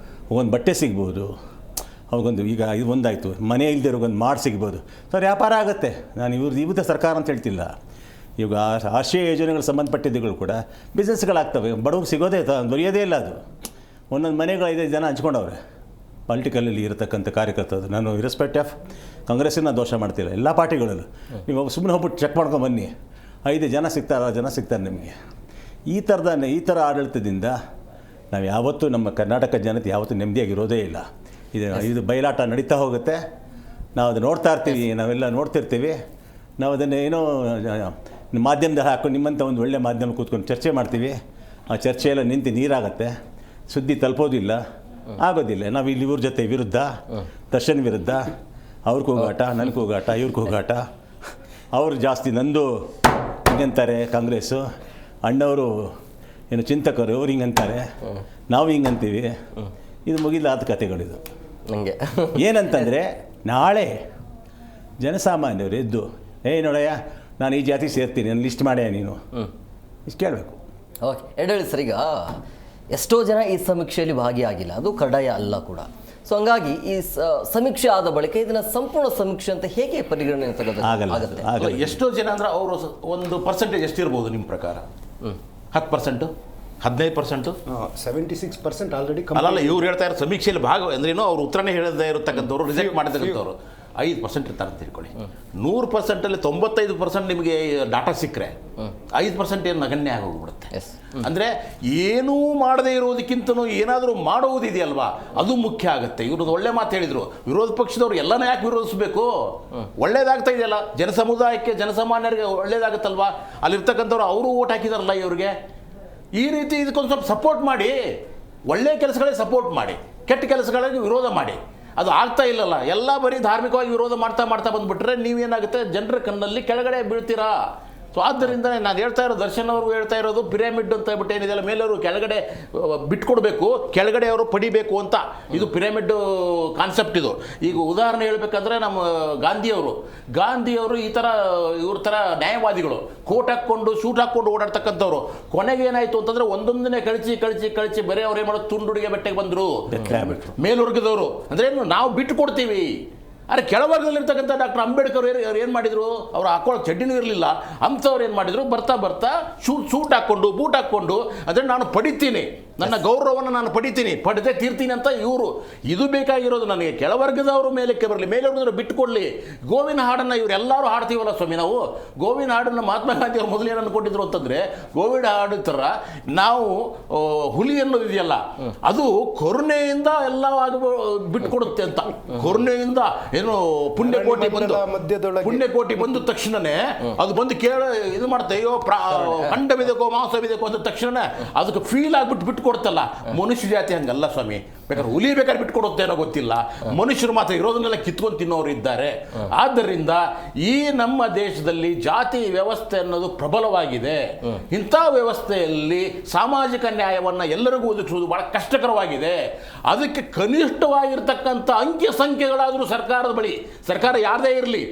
ಒಂದು ಬಟ್ಟೆ ಸಿಗ್ಬೋದು, ಅವ್ರಿಗೊಂದು ಈಗ ಇದು ಒಂದಾಯಿತು, ಮನೆ ಇಲ್ಲದಿರೋಗೊಂದು ಮಾಡಿ ಸಿಗ್ಬೋದು. ಸೊ ವ್ಯಾಪಾರ ಆಗುತ್ತೆ. ನಾನು ಇವ್ರದ್ದು ಸರ್ಕಾರ ಅಂತ ಹೇಳ್ತಿಲ್ಲ. ಈಗ ಆಶ್ರಯ ಯೋಜನೆಗಳು ಸಂಬಂಧಪಟ್ಟಿದ್ದುಗಳು ಕೂಡ ಬಿಸ್ನೆಸ್ಗಳಾಗ್ತವೆ, ಬಡವ್ರಿಗೆ ಸಿಗೋದೇ ದೊರೆಯೋದೇ ಇಲ್ಲ. ಅದು ಒಂದೊಂದು ಮನೆಗಳು 5 ಜನ ಹಂಚ್ಕೊಂಡವ್ರೆ ಪಾಲಿಟಿಕಲಲ್ಲಿ ಇರತಕ್ಕಂಥ ಕಾರ್ಯಕರ್ತರು. ನಾನು ಇರೆಸ್ಪೆಕ್ಟ್ ಆಫ್ ಕಾಂಗ್ರೆಸ್ಸಿನ ದೋಷ ಮಾಡ್ತಿಲ್ಲ, ಎಲ್ಲ ಪಾರ್ಟಿಗಳಲ್ಲೂ ನೀವು ಸುಮ್ಮನೆ ಹೋಗ್ಬಿಟ್ಟು ಚೆಕ್ ಮಾಡ್ಕೊಂಬನ್ನಿ, 5 ಜನ ಸಿಗ್ತಾರೆ, 6 ಜನ ಸಿಗ್ತಾರೆ ನಿಮಗೆ. ಈ ಥರ ಆಡಳಿತದಿಂದ ನಾವು ಯಾವತ್ತೂ ನಮ್ಮ ಕರ್ನಾಟಕ ಜನತೆ ಯಾವತ್ತೂ ನೆಮ್ಮದಿಯಾಗಿರೋದೇ ಇಲ್ಲ. ಇದು ಬಯಲಾಟ ನಡೀತಾ ಹೋಗುತ್ತೆ, ನಾವು ಅದು ನೋಡ್ತಾ ಇರ್ತೀವಿ, ನಾವೆಲ್ಲ ನೋಡ್ತಿರ್ತೀವಿ. ನಾವು ಅದನ್ನು ಏನೋ ಮಾಧ್ಯಮದಲ್ಲಿ ಹಾಕೊಂಡು ನಿಮ್ಮಂಥ ಒಂದು ಒಳ್ಳೆಯ ಮಾಧ್ಯಮ ಕೂತ್ಕೊಂಡು ಚರ್ಚೆ ಮಾಡ್ತೀವಿ. ಆ ಚರ್ಚೆಯೆಲ್ಲ ನಿಂತು ನೀರಾಗುತ್ತೆ, ಸುದ್ದಿ ತಲುಪೋದಿಲ್ಲ, ಆಗೋದಿಲ್ಲ. ನಾವು ಇಲ್ಲಿ ಇವ್ರ ಜೊತೆ ವಿರುದ್ಧ, ದರ್ಶನ್ ವಿರುದ್ಧ, ಅವ್ರಿಗೆ ಹೋಗಾಟ, ನನಗೆ ಹೋಗಾಟ, ಇವ್ರಿಗೆ ಹೋಗಾಟ, ಅವ್ರು ಜಾಸ್ತಿ ನಂದು ಹಿಂಗಂತಾರೆ ಕಾಂಗ್ರೆಸ್ಸು, ಅಣ್ಣವರು ಏನು ಚಿಂತಕರು ಅವ್ರು ಹಿಂಗಂತಾರೆ, ನಾವು ಹಿಂಗಂತೀವಿ. ಇದು ಮುಗಿಲಾದ ಕಥೆಗಳಿದು. ನನಗೆ ಏನಂತಂದರೆ ನಾಳೆ ಜನಸಾಮಾನ್ಯರು ಎದ್ದು ನೋಡಯ್ಯ ನಾನು ಈ ಜಾತಿಗೆ ಸೇರ್ತೀನಿ, ನಾನು ಲಿಸ್ಟ್ ಮಾಡ್ಯಾ ನೀನು, ಇಷ್ಟು ಕೇಳಬೇಕು. ಓಕೆ, ಹೇಳಿ ಸರ್. ಈಗ ಎಷ್ಟೋ ಜನ ಈ ಸಮೀಕ್ಷೆಯಲ್ಲಿ ಭಾಗಿಯಾಗಿಲ್ಲ, ಅದು ಕಡ್ಡಾಯ ಅಲ್ಲ ಕೂಡ. ಸೊ ಹಂಗಾಗಿ ಈ ಸಮೀಕ್ಷೆ ಆದ ಬಳಿಕ ಇದನ್ನು ಸಂಪೂರ್ಣ ಸಮೀಕ್ಷೆ ಅಂತ ಹೇಗೆ ಪರಿಗಣನೆ ಆಗಲ್ಲ. ಎಷ್ಟೋ ಜನ ಅಂದ್ರೆ ಅವರು ಒಂದು ಪರ್ಸೆಂಟೇಜ್ ಎಷ್ಟಿರ್ಬೋದು ನಿಮ್ಮ ಪ್ರಕಾರ? 10%, 15%, 76% ಆಲ್ರೆಡಿ. ಅಲ್ಲ, ಇವ್ರು ಹೇಳ್ತಾ ಇರೋ ಸಮೀಕ್ಷೆಯಲ್ಲಿ ಭಾಗ ಅಂದ್ರೇನು, ಅವ್ರು ಉತ್ತರನೇ ಹೇಳದೇ ಇರತಕ್ಕಂಥವ್ರು, ರಿಜೆಕ್ಟ್ ಮಾಡಿರ್ತಕ್ಕಂಥವ್ರು 5% ಇರ್ತಾರೆ ಅಂತ ತಿಳ್ಕೊಳ್ಳಿ. 100%ಅಲ್ಲಿ 95% ನಿಮಗೆ ಡಾಟಾ ಸಿಕ್ಕರೆ 5% ಏನು ನಗಣ್ಯ ಆಗೋಗ್ಬಿಡುತ್ತೆ. ಅಂದರೆ ಏನೂ ಮಾಡದೇ ಇರೋದಕ್ಕಿಂತನೂ ಏನಾದರೂ ಮಾಡುವುದಿದೆಯಲ್ವಾ, ಅದು ಮುಖ್ಯ ಆಗುತ್ತೆ. ಇವ್ರದ್ದು ಒಳ್ಳೆ ಮಾತು ಹೇಳಿದರು, ವಿರೋಧ ಪಕ್ಷದವ್ರು ಎಲ್ಲನೂ ಯಾಕೆ ವಿರೋಧಿಸಬೇಕು? ಒಳ್ಳೇದಾಗ್ತಾ ಇದೆಯಲ್ಲ ಜನಸಮುದಾಯಕ್ಕೆ, ಜನಸಾಮಾನ್ಯರಿಗೆ ಒಳ್ಳೇದಾಗುತ್ತಲ್ವಾ? ಅಲ್ಲಿರ್ತಕ್ಕಂಥವ್ರು ಅವರು ಓಟ್ ಹಾಕಿದಾರಲ್ಲ ಇವ್ರಿಗೆ. ಈ ರೀತಿ ಇದಕ್ಕೊಂದು ಸ್ವಲ್ಪ ಸಪೋರ್ಟ್ ಮಾಡಿ, ಒಳ್ಳೆಯ ಕೆಲಸಗಳಿಗೆ ಸಪೋರ್ಟ್ ಮಾಡಿ, ಕೆಟ್ಟ ಕೆಲಸಗಳಿಗೆ ವಿರೋಧ ಮಾಡಿ. ಅದು ಆಗ್ತಾ ಇಲ್ಲಲ್ಲ, ಎಲ್ಲ ಬರೀ ಧಾರ್ಮಿಕವಾಗಿ ವಿರೋಧ ಮಾಡ್ತಾ ಬಂದುಬಿಟ್ರೆ ನೀವೇನಾಗುತ್ತೆ, ಜನರ ಕಣ್ಣಲ್ಲಿ ಕೆಳಗಡೆ ಬೀಳ್ತೀರಾ. ಸೊ ಆದ್ದರಿಂದ ನಾನು ಹೇಳ್ತಾ ಇರೋದು, ದರ್ಶನ್ ಅವರು ಹೇಳ್ತಾ ಇರೋದು ಪಿರಮಿಡ್ ಅಂತ ಹೇಳ್ಬಿಟ್ಟು ಏನಿದೆಯಲ್ಲ, ಮೇಲವರು ಕೆಳಗಡೆ ಬಿಟ್ಕೊಡ್ಬೇಕು, ಕೆಳಗಡೆ ಅವರು ಪಡಿಬೇಕು ಅಂತ. ಇದು ಪಿರಮಿಡ್ ಕಾನ್ಸೆಪ್ಟ್ ಇದು. ಈಗ ಉದಾಹರಣೆ ಹೇಳ್ಬೇಕಂದ್ರೆ ನಮ್ಮ ಗಾಂಧಿಯವರು ಈ ಥರ ಇವ್ರ ಥರ ನ್ಯಾಯವಾದಿಗಳು, ಕೋಟ್ ಹಾಕ್ಕೊಂಡು ಶೂಟ್ ಹಾಕ್ಕೊಂಡು ಓಡಾಡ್ತಕ್ಕಂಥವ್ರು. ಕೊನೆಗೆ ಏನಾಯಿತು ಅಂತಂದರೆ ಒಂದೊಂದನ್ನೇ ಕಳಿಸಿ ಬರೀ ಅವ್ರು ಏನು ಮಾಡೋದು, ತುಂಡುಡಿಗೆ ಬೆಟ್ಟಕ್ಕೆ ಬಂದರು ಮೇಲ್ವರ್ಗದವರು. ಅಂದರೆ ನಾವು ಬಿಟ್ಟು ಕೊಡ್ತೀವಿ. ಅರೆ ಕೆಳವರ್ಗದಲ್ಲಿರ್ತಕ್ಕಂಥ ಡಾಕ್ಟರ್ ಅಂಬೇಡ್ಕರ್ ಅವ್ರು ಏನು ಮಾಡಿದರು, ಅವ್ರು ಹಾಕೊಳ್ಳೋಕೆ ಚಡ್ಡಿನೂ ಇರಲಿಲ್ಲ, ಅಂಥವ್ರು ಏನು ಮಾಡಿದರು, ಬರ್ತಾ ಸೂಟ್ ಹಾಕ್ಕೊಂಡು ಬೂಟ್ ಹಾಕ್ಕೊಂಡು ಅಂದರೆ ನಾನು ಪಡಿತೀನಿ, ನನ್ನ ಗೌರವವನ್ನು ನಾನು ಪಡೆದೇ ತೀರ್ತೀನಿ ಅಂತ ಇವರು. ಇದು ಬೇಕಾಗಿರೋದು ನನಗೆ. ಕೆಳವರ್ಗದವರು ಮೇಲಕ್ಕೆ ಬರಲಿ, ಮೇಲ್ವರ್ಗದವರು ಬಿಟ್ಟುಕೊಡಲಿ. ಗೋವಿನ ಹಾಡನ್ನು ಇವರೆಲ್ಲರೂ ಹಾಡ್ತೀವಲ್ಲ ಸ್ವಾಮಿ ನಾವು. ಗೋವಿನ ಹಾಡನ್ನು ಮಹಾತ್ಮ ಗಾಂಧಿ ಅವರು ಮೊದಲು ಏನು ಅಂದ್ಕೊಂಡಿದ್ರು ಅಂತಂದರೆ, ಗೋವಿನ ಹಾಡು ಥರ ನಾವು ಹುಲಿ ಅನ್ನೋದಿದೆಯಲ್ಲ, ಅದು ಕರುಣೆಯಿಂದ ಎಲ್ಲ ಬಿಟ್ಕೊಡುತ್ತೆ ಅಂತ. ಕರುಣೆಯಿಂದ ಏನು ಪುಣ್ಯಕೋಟಿ ಬಂದ ತಕ್ಷಣನೇ ಅದು ಬಂದು ಇದು ಮಾಡ್ತಾ, ಅಯ್ಯೋ ಅಂಡ ಬಿದಕೋ ಮಾಂಸ ಬಿದಕೋ ಅಂದ ತಕ್ಷಣ ಅದಕ್ಕೆ ಫೀಲ್ ಆಗ್ಬಿಟ್ಟು ಬಿಟ್ಕೊಡುತ್ತಲ್ಲ, ಮನುಷ್ಯ ಜಾತಿ ಹಂಗಲ್ಲ ಸ್ವಾಮಿ. ಬೇಕಾದ್ರೆ ಹುಲಿ ಬೇಕಾದ್ರೆ ಬಿಟ್ಕೊಡುತ್ತೇನೋ ಗೊತ್ತಿಲ್ಲ, ಮನುಷ್ಯರು ಮಾತ್ರ ಇರೋದನ್ನೆಲ್ಲ ಕಿತ್ಕೊಂಡು ತಿನ್ನೋರು ಇದ್ದಾರೆ. ಆದ್ದರಿಂದ ಈ ನಮ್ಮ ದೇಶದಲ್ಲಿ ಜಾತಿ ವ್ಯವಸ್ಥೆ ಅನ್ನೋದು ಪ್ರಬಲವಾಗಿದೆ. ಇಂಥ ವ್ಯವಸ್ಥೆಯಲ್ಲಿ ಸಾಮಾಜಿಕ ನ್ಯಾಯವನ್ನು ಎಲ್ಲರಿಗೂ ಒದಗಿಸುವುದು ಬಹಳ ಕಷ್ಟಕರವಾಗಿದೆ. ಅದಕ್ಕೆ ಕನಿಷ್ಠವಾಗಿರ್ತಕ್ಕಂಥ ಅಂಕಿ ಸಂಖ್ಯೆಗಳಾದರೂ ಸರ್ಕಾರದ ಬಳಿ, ಸರ್ಕಾರ ಯಾರದೇ ಇರಲಿ,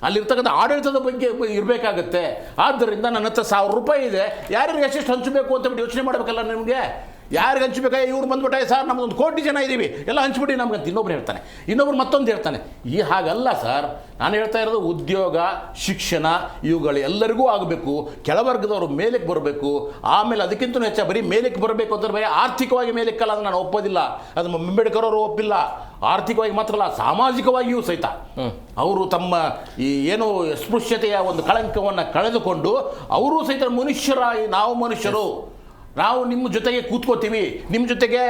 ಅಲ್ಲಿರ್ತಕ್ಕಂಥ ಆಡಳಿತದ ಬಗ್ಗೆ ಇರಬೇಕಾಗತ್ತೆ. ಆದ್ದರಿಂದ ನನ್ನ ಹತ್ರ 1000 ರೂಪಾಯಿ ಇದೆ, ಯಾರಿಗೆ ಎಷ್ಟೆಷ್ಟು ಹಂಚಬೇಕು ಅಂತ ಬಿಟ್ಟು ಯೋಚನೆ ಮಾಡಬೇಕಲ್ಲ. ನಿಮಗೆ ಯಾರಿಗೆ ಹಂಚ್ಬೇಕಾ? ಇವ್ರು ಬಂದ್ಬಿಟ್ಟೆ ಸರ್ ನಮ್ಮದೊಂದು 1 ಕೋಟಿ ಜನ ಇದ್ದೀವಿ, ಎಲ್ಲ ಹಂಚ್ಬಿಟ್ಟು ನಮ್ಗಂತ ಇನ್ನೊಬ್ರು ಹೇಳ್ತಾನೆ, ಇನ್ನೊಬ್ರು ಮತ್ತೊಂದು ಹೇಳ್ತಾನೆ. ಈ ಹಾಗಲ್ಲ ಸರ್. ನಾನು ಹೇಳ್ತಾ ಇರೋದು ಉದ್ಯೋಗ, ಶಿಕ್ಷಣ ಇವುಗಳು ಎಲ್ಲರಿಗೂ ಆಗಬೇಕು. ಕೆಳವರ್ಗದವರು ಮೇಲಕ್ಕೆ ಬರಬೇಕು. ಆಮೇಲೆ ಅದಕ್ಕಿಂತ ಹೆಚ್ಚು ಬರೀ ಮೇಲಕ್ಕೆ ಬರಬೇಕು ಅಂದ್ರೆ ಬರೀ ಆರ್ಥಿಕವಾಗಿ ಮೇಲಕ್ಕಲ್ಲ, ಅದು ನಾನು ಒಪ್ಪೋದಿಲ್ಲ. ಅದು ಅಂಬೇಡ್ಕರ್ ಅವರು ಒಪ್ಪಿಲ್ಲ. ಆರ್ಥಿಕವಾಗಿ ಮಾತ್ರ ಅಲ್ಲ, ಸಾಮಾಜಿಕವಾಗಿಯೂ ಸಹಿತ ಅವರು ತಮ್ಮ ಈ ಏನು ಸ್ಪೃಶ್ಯತೆಯ ಒಂದು ಕಳಂಕವನ್ನು ಕಳೆದುಕೊಂಡು ಅವರು ಸಹಿತ ಮನುಷ್ಯರಾಗಿ, ನಾವು ಮನುಷ್ಯರು, ನಾವು ನಿಮ್ಮ ಜೊತೆಗೆ ಕೂತ್ಕೋತೀವಿ, ನಿಮ್ಮ ಜೊತೆಗೆ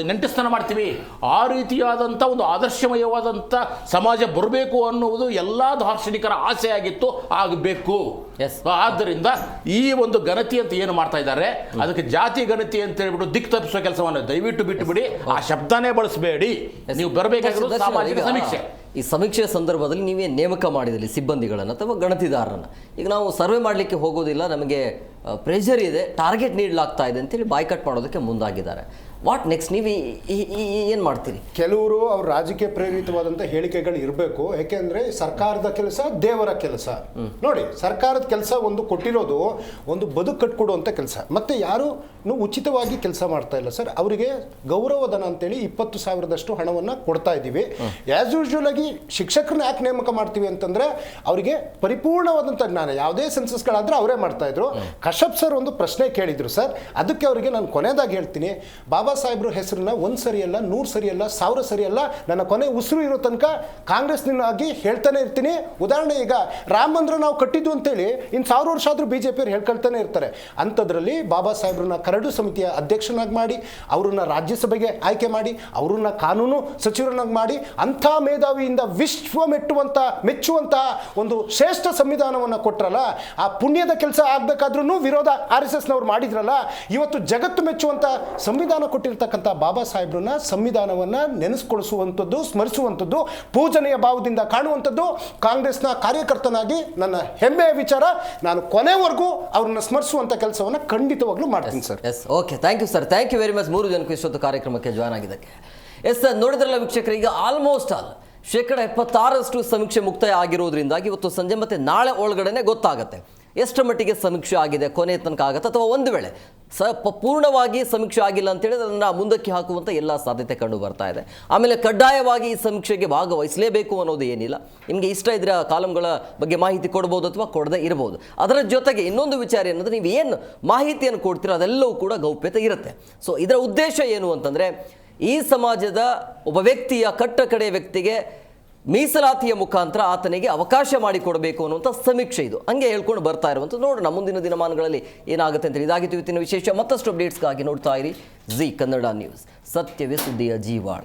ನೆಂಟಸ್ಥಾನ ಮಾಡ್ತೀವಿ, ಆ ರೀತಿಯಾದಂಥ ಒಂದು ಆದರ್ಶಮಯವಾದಂಥ ಸಮಾಜ ಬರಬೇಕು ಅನ್ನುವುದು ಎಲ್ಲ ದಾರ್ಶನಿಕರ ಆಸೆ ಆಗಿತ್ತು, ಆಗಬೇಕು. ಆದ್ದರಿಂದ ಈ ಒಂದು ಗಣತಿ ಅಂತ ಏನು ಮಾಡ್ತಾ ಇದ್ದಾರೆ, ಅದಕ್ಕೆ ಜಾತಿ ಗಣತಿ ಅಂತ ಹೇಳ್ಬಿಟ್ಟು ದಿಕ್ಕು ತಪ್ಪಿಸೋ ಕೆಲಸವನ್ನು ದಯವಿಟ್ಟು ಬಿಟ್ಟುಬಿಡಿ. ಆ ಶಬ್ದನೇ ಬಳಸಬೇಡಿ. ನೀವು ಬರಬೇಕಾಗಿರೋದು ಸಾಮಾಜಿಕ ಸಮೀಕ್ಷೆ. ಈ ಸಮೀಕ್ಷೆಯ ಸಂದರ್ಭದಲ್ಲಿ ನೀವೇ ನೇಮಕ ಮಾಡಿದಲ್ಲಿ ಸಿಬ್ಬಂದಿಗಳನ್ನು ಅಥವಾ ಗಣತಿದಾರರನ್ನು. ಈಗ ನಾವು ಸರ್ವೆ ಮಾಡಲಿಕ್ಕೆ ಹೋಗೋದಿಲ್ಲ, ನಮಗೆ ಪ್ರೆಷರ್ ಇದೆ, ಟಾರ್ಗೆಟ್ ನೀಡಲಾಗ್ತಾ ಇದೆ ಅಂತೇಳಿ ಬಾಯ್ಕಟ್ ಮಾಡೋದಕ್ಕೆ ಮುಂದಾಗಿದ್ದಾರೆ. What next? ನೀವು ಏನು ಮಾಡ್ತೀರಿ? ಕೆಲವರು ಅವ್ರ ರಾಜಕೀಯ ಪ್ರೇರಿತವಾದಂಥ ಹೇಳಿಕೆಗಳು ಇರಬೇಕು. ಯಾಕೆಂದರೆ ಸರ್ಕಾರದ ಕೆಲಸ ದೇವರ ಕೆಲಸ. ನೋಡಿ, ಸರ್ಕಾರದ ಕೆಲಸ ಒಂದು ಕೊಟ್ಟಿರೋದು ಒಂದು ಬದುಕು ಕಟ್ಕೊಡುವಂಥ ಕೆಲಸ. ಮತ್ತು ಯಾರು ಉಚಿತವಾಗಿ ಕೆಲಸ ಮಾಡ್ತಾ ಇಲ್ಲ ಸರ್. ಅವರಿಗೆ ಗೌರವಧನ ಅಂತೇಳಿ 20,000ದಷ್ಟು ಹಣವನ್ನು ಕೊಡ್ತಾ ಇದ್ದೀವಿ. ಆ್ಯಸ್ ಯೂಶುವಲ್ ಆಗಿ ಶಿಕ್ಷಕರನ್ನ ಯಾಕೆ ನೇಮಕ ಮಾಡ್ತೀವಿ ಅಂತಂದರೆ ಅವರಿಗೆ ಪರಿಪೂರ್ಣವಾದಂಥ ಜ್ಞಾನ. ಯಾವುದೇ ಸೆನ್ಸಸ್ಗಳಾದರೆ ಅವರೇ ಮಾಡ್ತಾಯಿದ್ರು. ಕಶ್ಯಪ್ ಸರ್ ಒಂದು ಪ್ರಶ್ನೆ ಕೇಳಿದರು ಸರ್, ಅದಕ್ಕೆ ಅವರಿಗೆ ನಾನು ಕೊನೆಯದಾಗಿ ಹೇಳ್ತೀನಿ, ಬಾಬಾ ಸಾಹೇಬ್ರ ಹೆಸರನ್ನ 1 ಸರಿಯಲ್ಲ, 100 ಸರಿಯಲ್ಲ, 1000 ಸರಿಯಲ್ಲ, ನನ್ನ ಕೊನೆ ಉಸಿರು ಇರೋ ತನಕ ಕಾಂಗ್ರೆಸ್ನಾಗಿ ಹೇಳ್ತಾನೆ ಇರ್ತೀನಿ. ಉದಾಹರಣೆ, ಈಗ ರಾಮ ಮಂದಿರ ನಾವು ಕಟ್ಟಿದ್ದು ಅಂತೇಳಿ ಇನ್ನು 1000 ವರ್ಷ ಆದರೂ BJP ಹೇಳ್ಕೊಳ್ತಾನೆ ಇರ್ತಾರೆ. ಅಂಥದ್ರಲ್ಲಿ ಬಾಬಾ ಸಾಹೇಬ್ರನ್ನ ಕರಡು ಸಮಿತಿಯ ಅಧ್ಯಕ್ಷನಾಗಿ ಮಾಡಿ, ಅವರನ್ನ ರಾಜ್ಯಸಭೆಗೆ ಆಯ್ಕೆ ಮಾಡಿ, ಅವರನ್ನ ಕಾನೂನು ಸಚಿವರನ್ನಾಗಿ ಮಾಡಿ, ಅಂಥ ಮೇಧಾವಿಯಿಂದ ವಿಶ್ವ ಮೆಚ್ಚುವಂಥ ಒಂದು ಶ್ರೇಷ್ಠ ಸಂವಿಧಾನವನ್ನು ಕೊಟ್ಟರಲ್ಲ, ಆ ಪುಣ್ಯದ ಕೆಲಸ ಆಗಬೇಕಾದ್ರೂ ವಿರೋಧ RSSನವ್ರು ಮಾಡಿದ್ರಲ್ಲ. ಇವತ್ತು ಜಗತ್ತು ಮೆಚ್ಚುವಂಥ ಸಂವಿಧಾನ ಕೊಟ್ಟಿರ್ತಕ್ಕಂಥ ಬಾಬಾ ಸಾಹೇಬ್ರನ್ನ, ಸಂವಿಧಾನವನ್ನು ನೆನೆಸ್ಕೊಳಿಸುವಂಥದ್ದು, ಸ್ಮರಿಸುವಂಥದ್ದು, ಪೂಜನೆಯ ಭಾವದಿಂದ ಕಾಣುವಂಥದ್ದು ಕಾಂಗ್ರೆಸ್ನ ಕಾರ್ಯಕರ್ತನಾಗಿ ನನ್ನ ಹೆಮ್ಮೆಯ ವಿಚಾರ. ನಾನು ಕೊನೆವರೆಗೂ ಅವ್ರನ್ನ ಸ್ಮರಿಸುವಂಥ ಕೆಲಸವನ್ನು ಖಂಡಿತವಾಗ್ಲೂ ಮಾಡ್ತೀನಿ sir. Yes, okay, thank you sir, thank you very much 3 ಜನಕ್ಕೂ ಇಷ್ಟೊತ್ತು ಕಾರ್ಯಕ್ರಮಕ್ಕೆ ಜಾಯ್ನ್ ಆಗಿದ್ದಕ್ಕೆ. ಎಸ್ ಸರ್, ನೋಡಿದ್ರಲ್ಲ ವೀಕ್ಷಕರಿಗೆ, ಆಲ್ಮೋಸ್ಟ್ ಆಲ್ 76% ಸಮೀಕ್ಷೆ ಮುಕ್ತಾಯ ಆಗಿರೋದ್ರಿಂದಾಗಿ ಇವತ್ತು ಸಂಜೆ ಮತ್ತು ನಾಳೆ ಒಳಗಡೆ ಗೊತ್ತಾಗುತ್ತೆ ಎಷ್ಟು ಮಟ್ಟಿಗೆ ಸಮೀಕ್ಷೆ ಆಗಿದೆ, ಕೊನೆ ತನಕ ಆಗುತ್ತೆ, ಅಥವಾ ಒಂದು ವೇಳೆ ಪೂರ್ಣವಾಗಿ ಸಮೀಕ್ಷೆ ಆಗಿಲ್ಲ ಅಂತೇಳಿ ಅದನ್ನು ಮುಂದಕ್ಕೆ ಹಾಕುವಂಥ ಎಲ್ಲ ಸಾಧ್ಯತೆ ಕಂಡು ಬರ್ತಾ ಇದೆ. ಆಮೇಲೆ ಕಡ್ಡಾಯವಾಗಿ ಈ ಸಮೀಕ್ಷೆಗೆ ಭಾಗವಹಿಸಲೇಬೇಕು ಅನ್ನೋದು ಏನಿಲ್ಲ. ನಿಮಗೆ ಇಷ್ಟ ಇದ್ರೆ ಆ ಕಾಲಮ್ಗಳ ಬಗ್ಗೆ ಮಾಹಿತಿ ಕೊಡ್ಬೋದು ಅಥವಾ ಕೊಡದೇ ಇರ್ಬೋದು. ಅದರ ಜೊತೆಗೆ ಇನ್ನೊಂದು ವಿಚಾರ ಏನಂದರೆ, ನೀವು ಏನು ಮಾಹಿತಿಯನ್ನು ಕೊಡ್ತೀರೋ ಅದೆಲ್ಲವೂ ಕೂಡ ಗೌಪ್ಯತೆ ಇರುತ್ತೆ. ಸೊ ಇದರ ಉದ್ದೇಶ ಏನು ಅಂತಂದರೆ, ಈ ಸಮಾಜದ ಒಬ್ಬ ವ್ಯಕ್ತಿಯ ಕಟ್ಟಕಡೆ ವ್ಯಕ್ತಿಗೆ ಮೀಸಲಾತಿಯ ಮುಖಾಂತರ ಆತನಿಗೆ ಅವಕಾಶ ಮಾಡಿಕೊಡಬೇಕು ಅನ್ನುವಂಥ ಸಮೀಕ್ಷೆ ಇದು. ಹಂಗೆ ಹೇಳ್ಕೊಂಡು ಬರ್ತಾ ಇರುವಂಥದ್ದು. ನೋಡೋಣ ಮುಂದಿನ ದಿನಮಾನಗಳಲ್ಲಿ ಏನಾಗುತ್ತೆ ಅಂತೇಳಿ. ಇದಾಗಿತ್ತು ಇವತ್ತಿನ ವಿಶೇಷ. ಮತ್ತಷ್ಟು ಅಪ್ಡೇಟ್ಸ್ಗಾಗಿ ನೋಡ್ತಾ ಇರಿ ಜಿ ಕನ್ನಡ ನ್ಯೂಸ್, ಸತ್ಯವೇ ಸುದ್ದಿಯ ಜೀವಾಳ.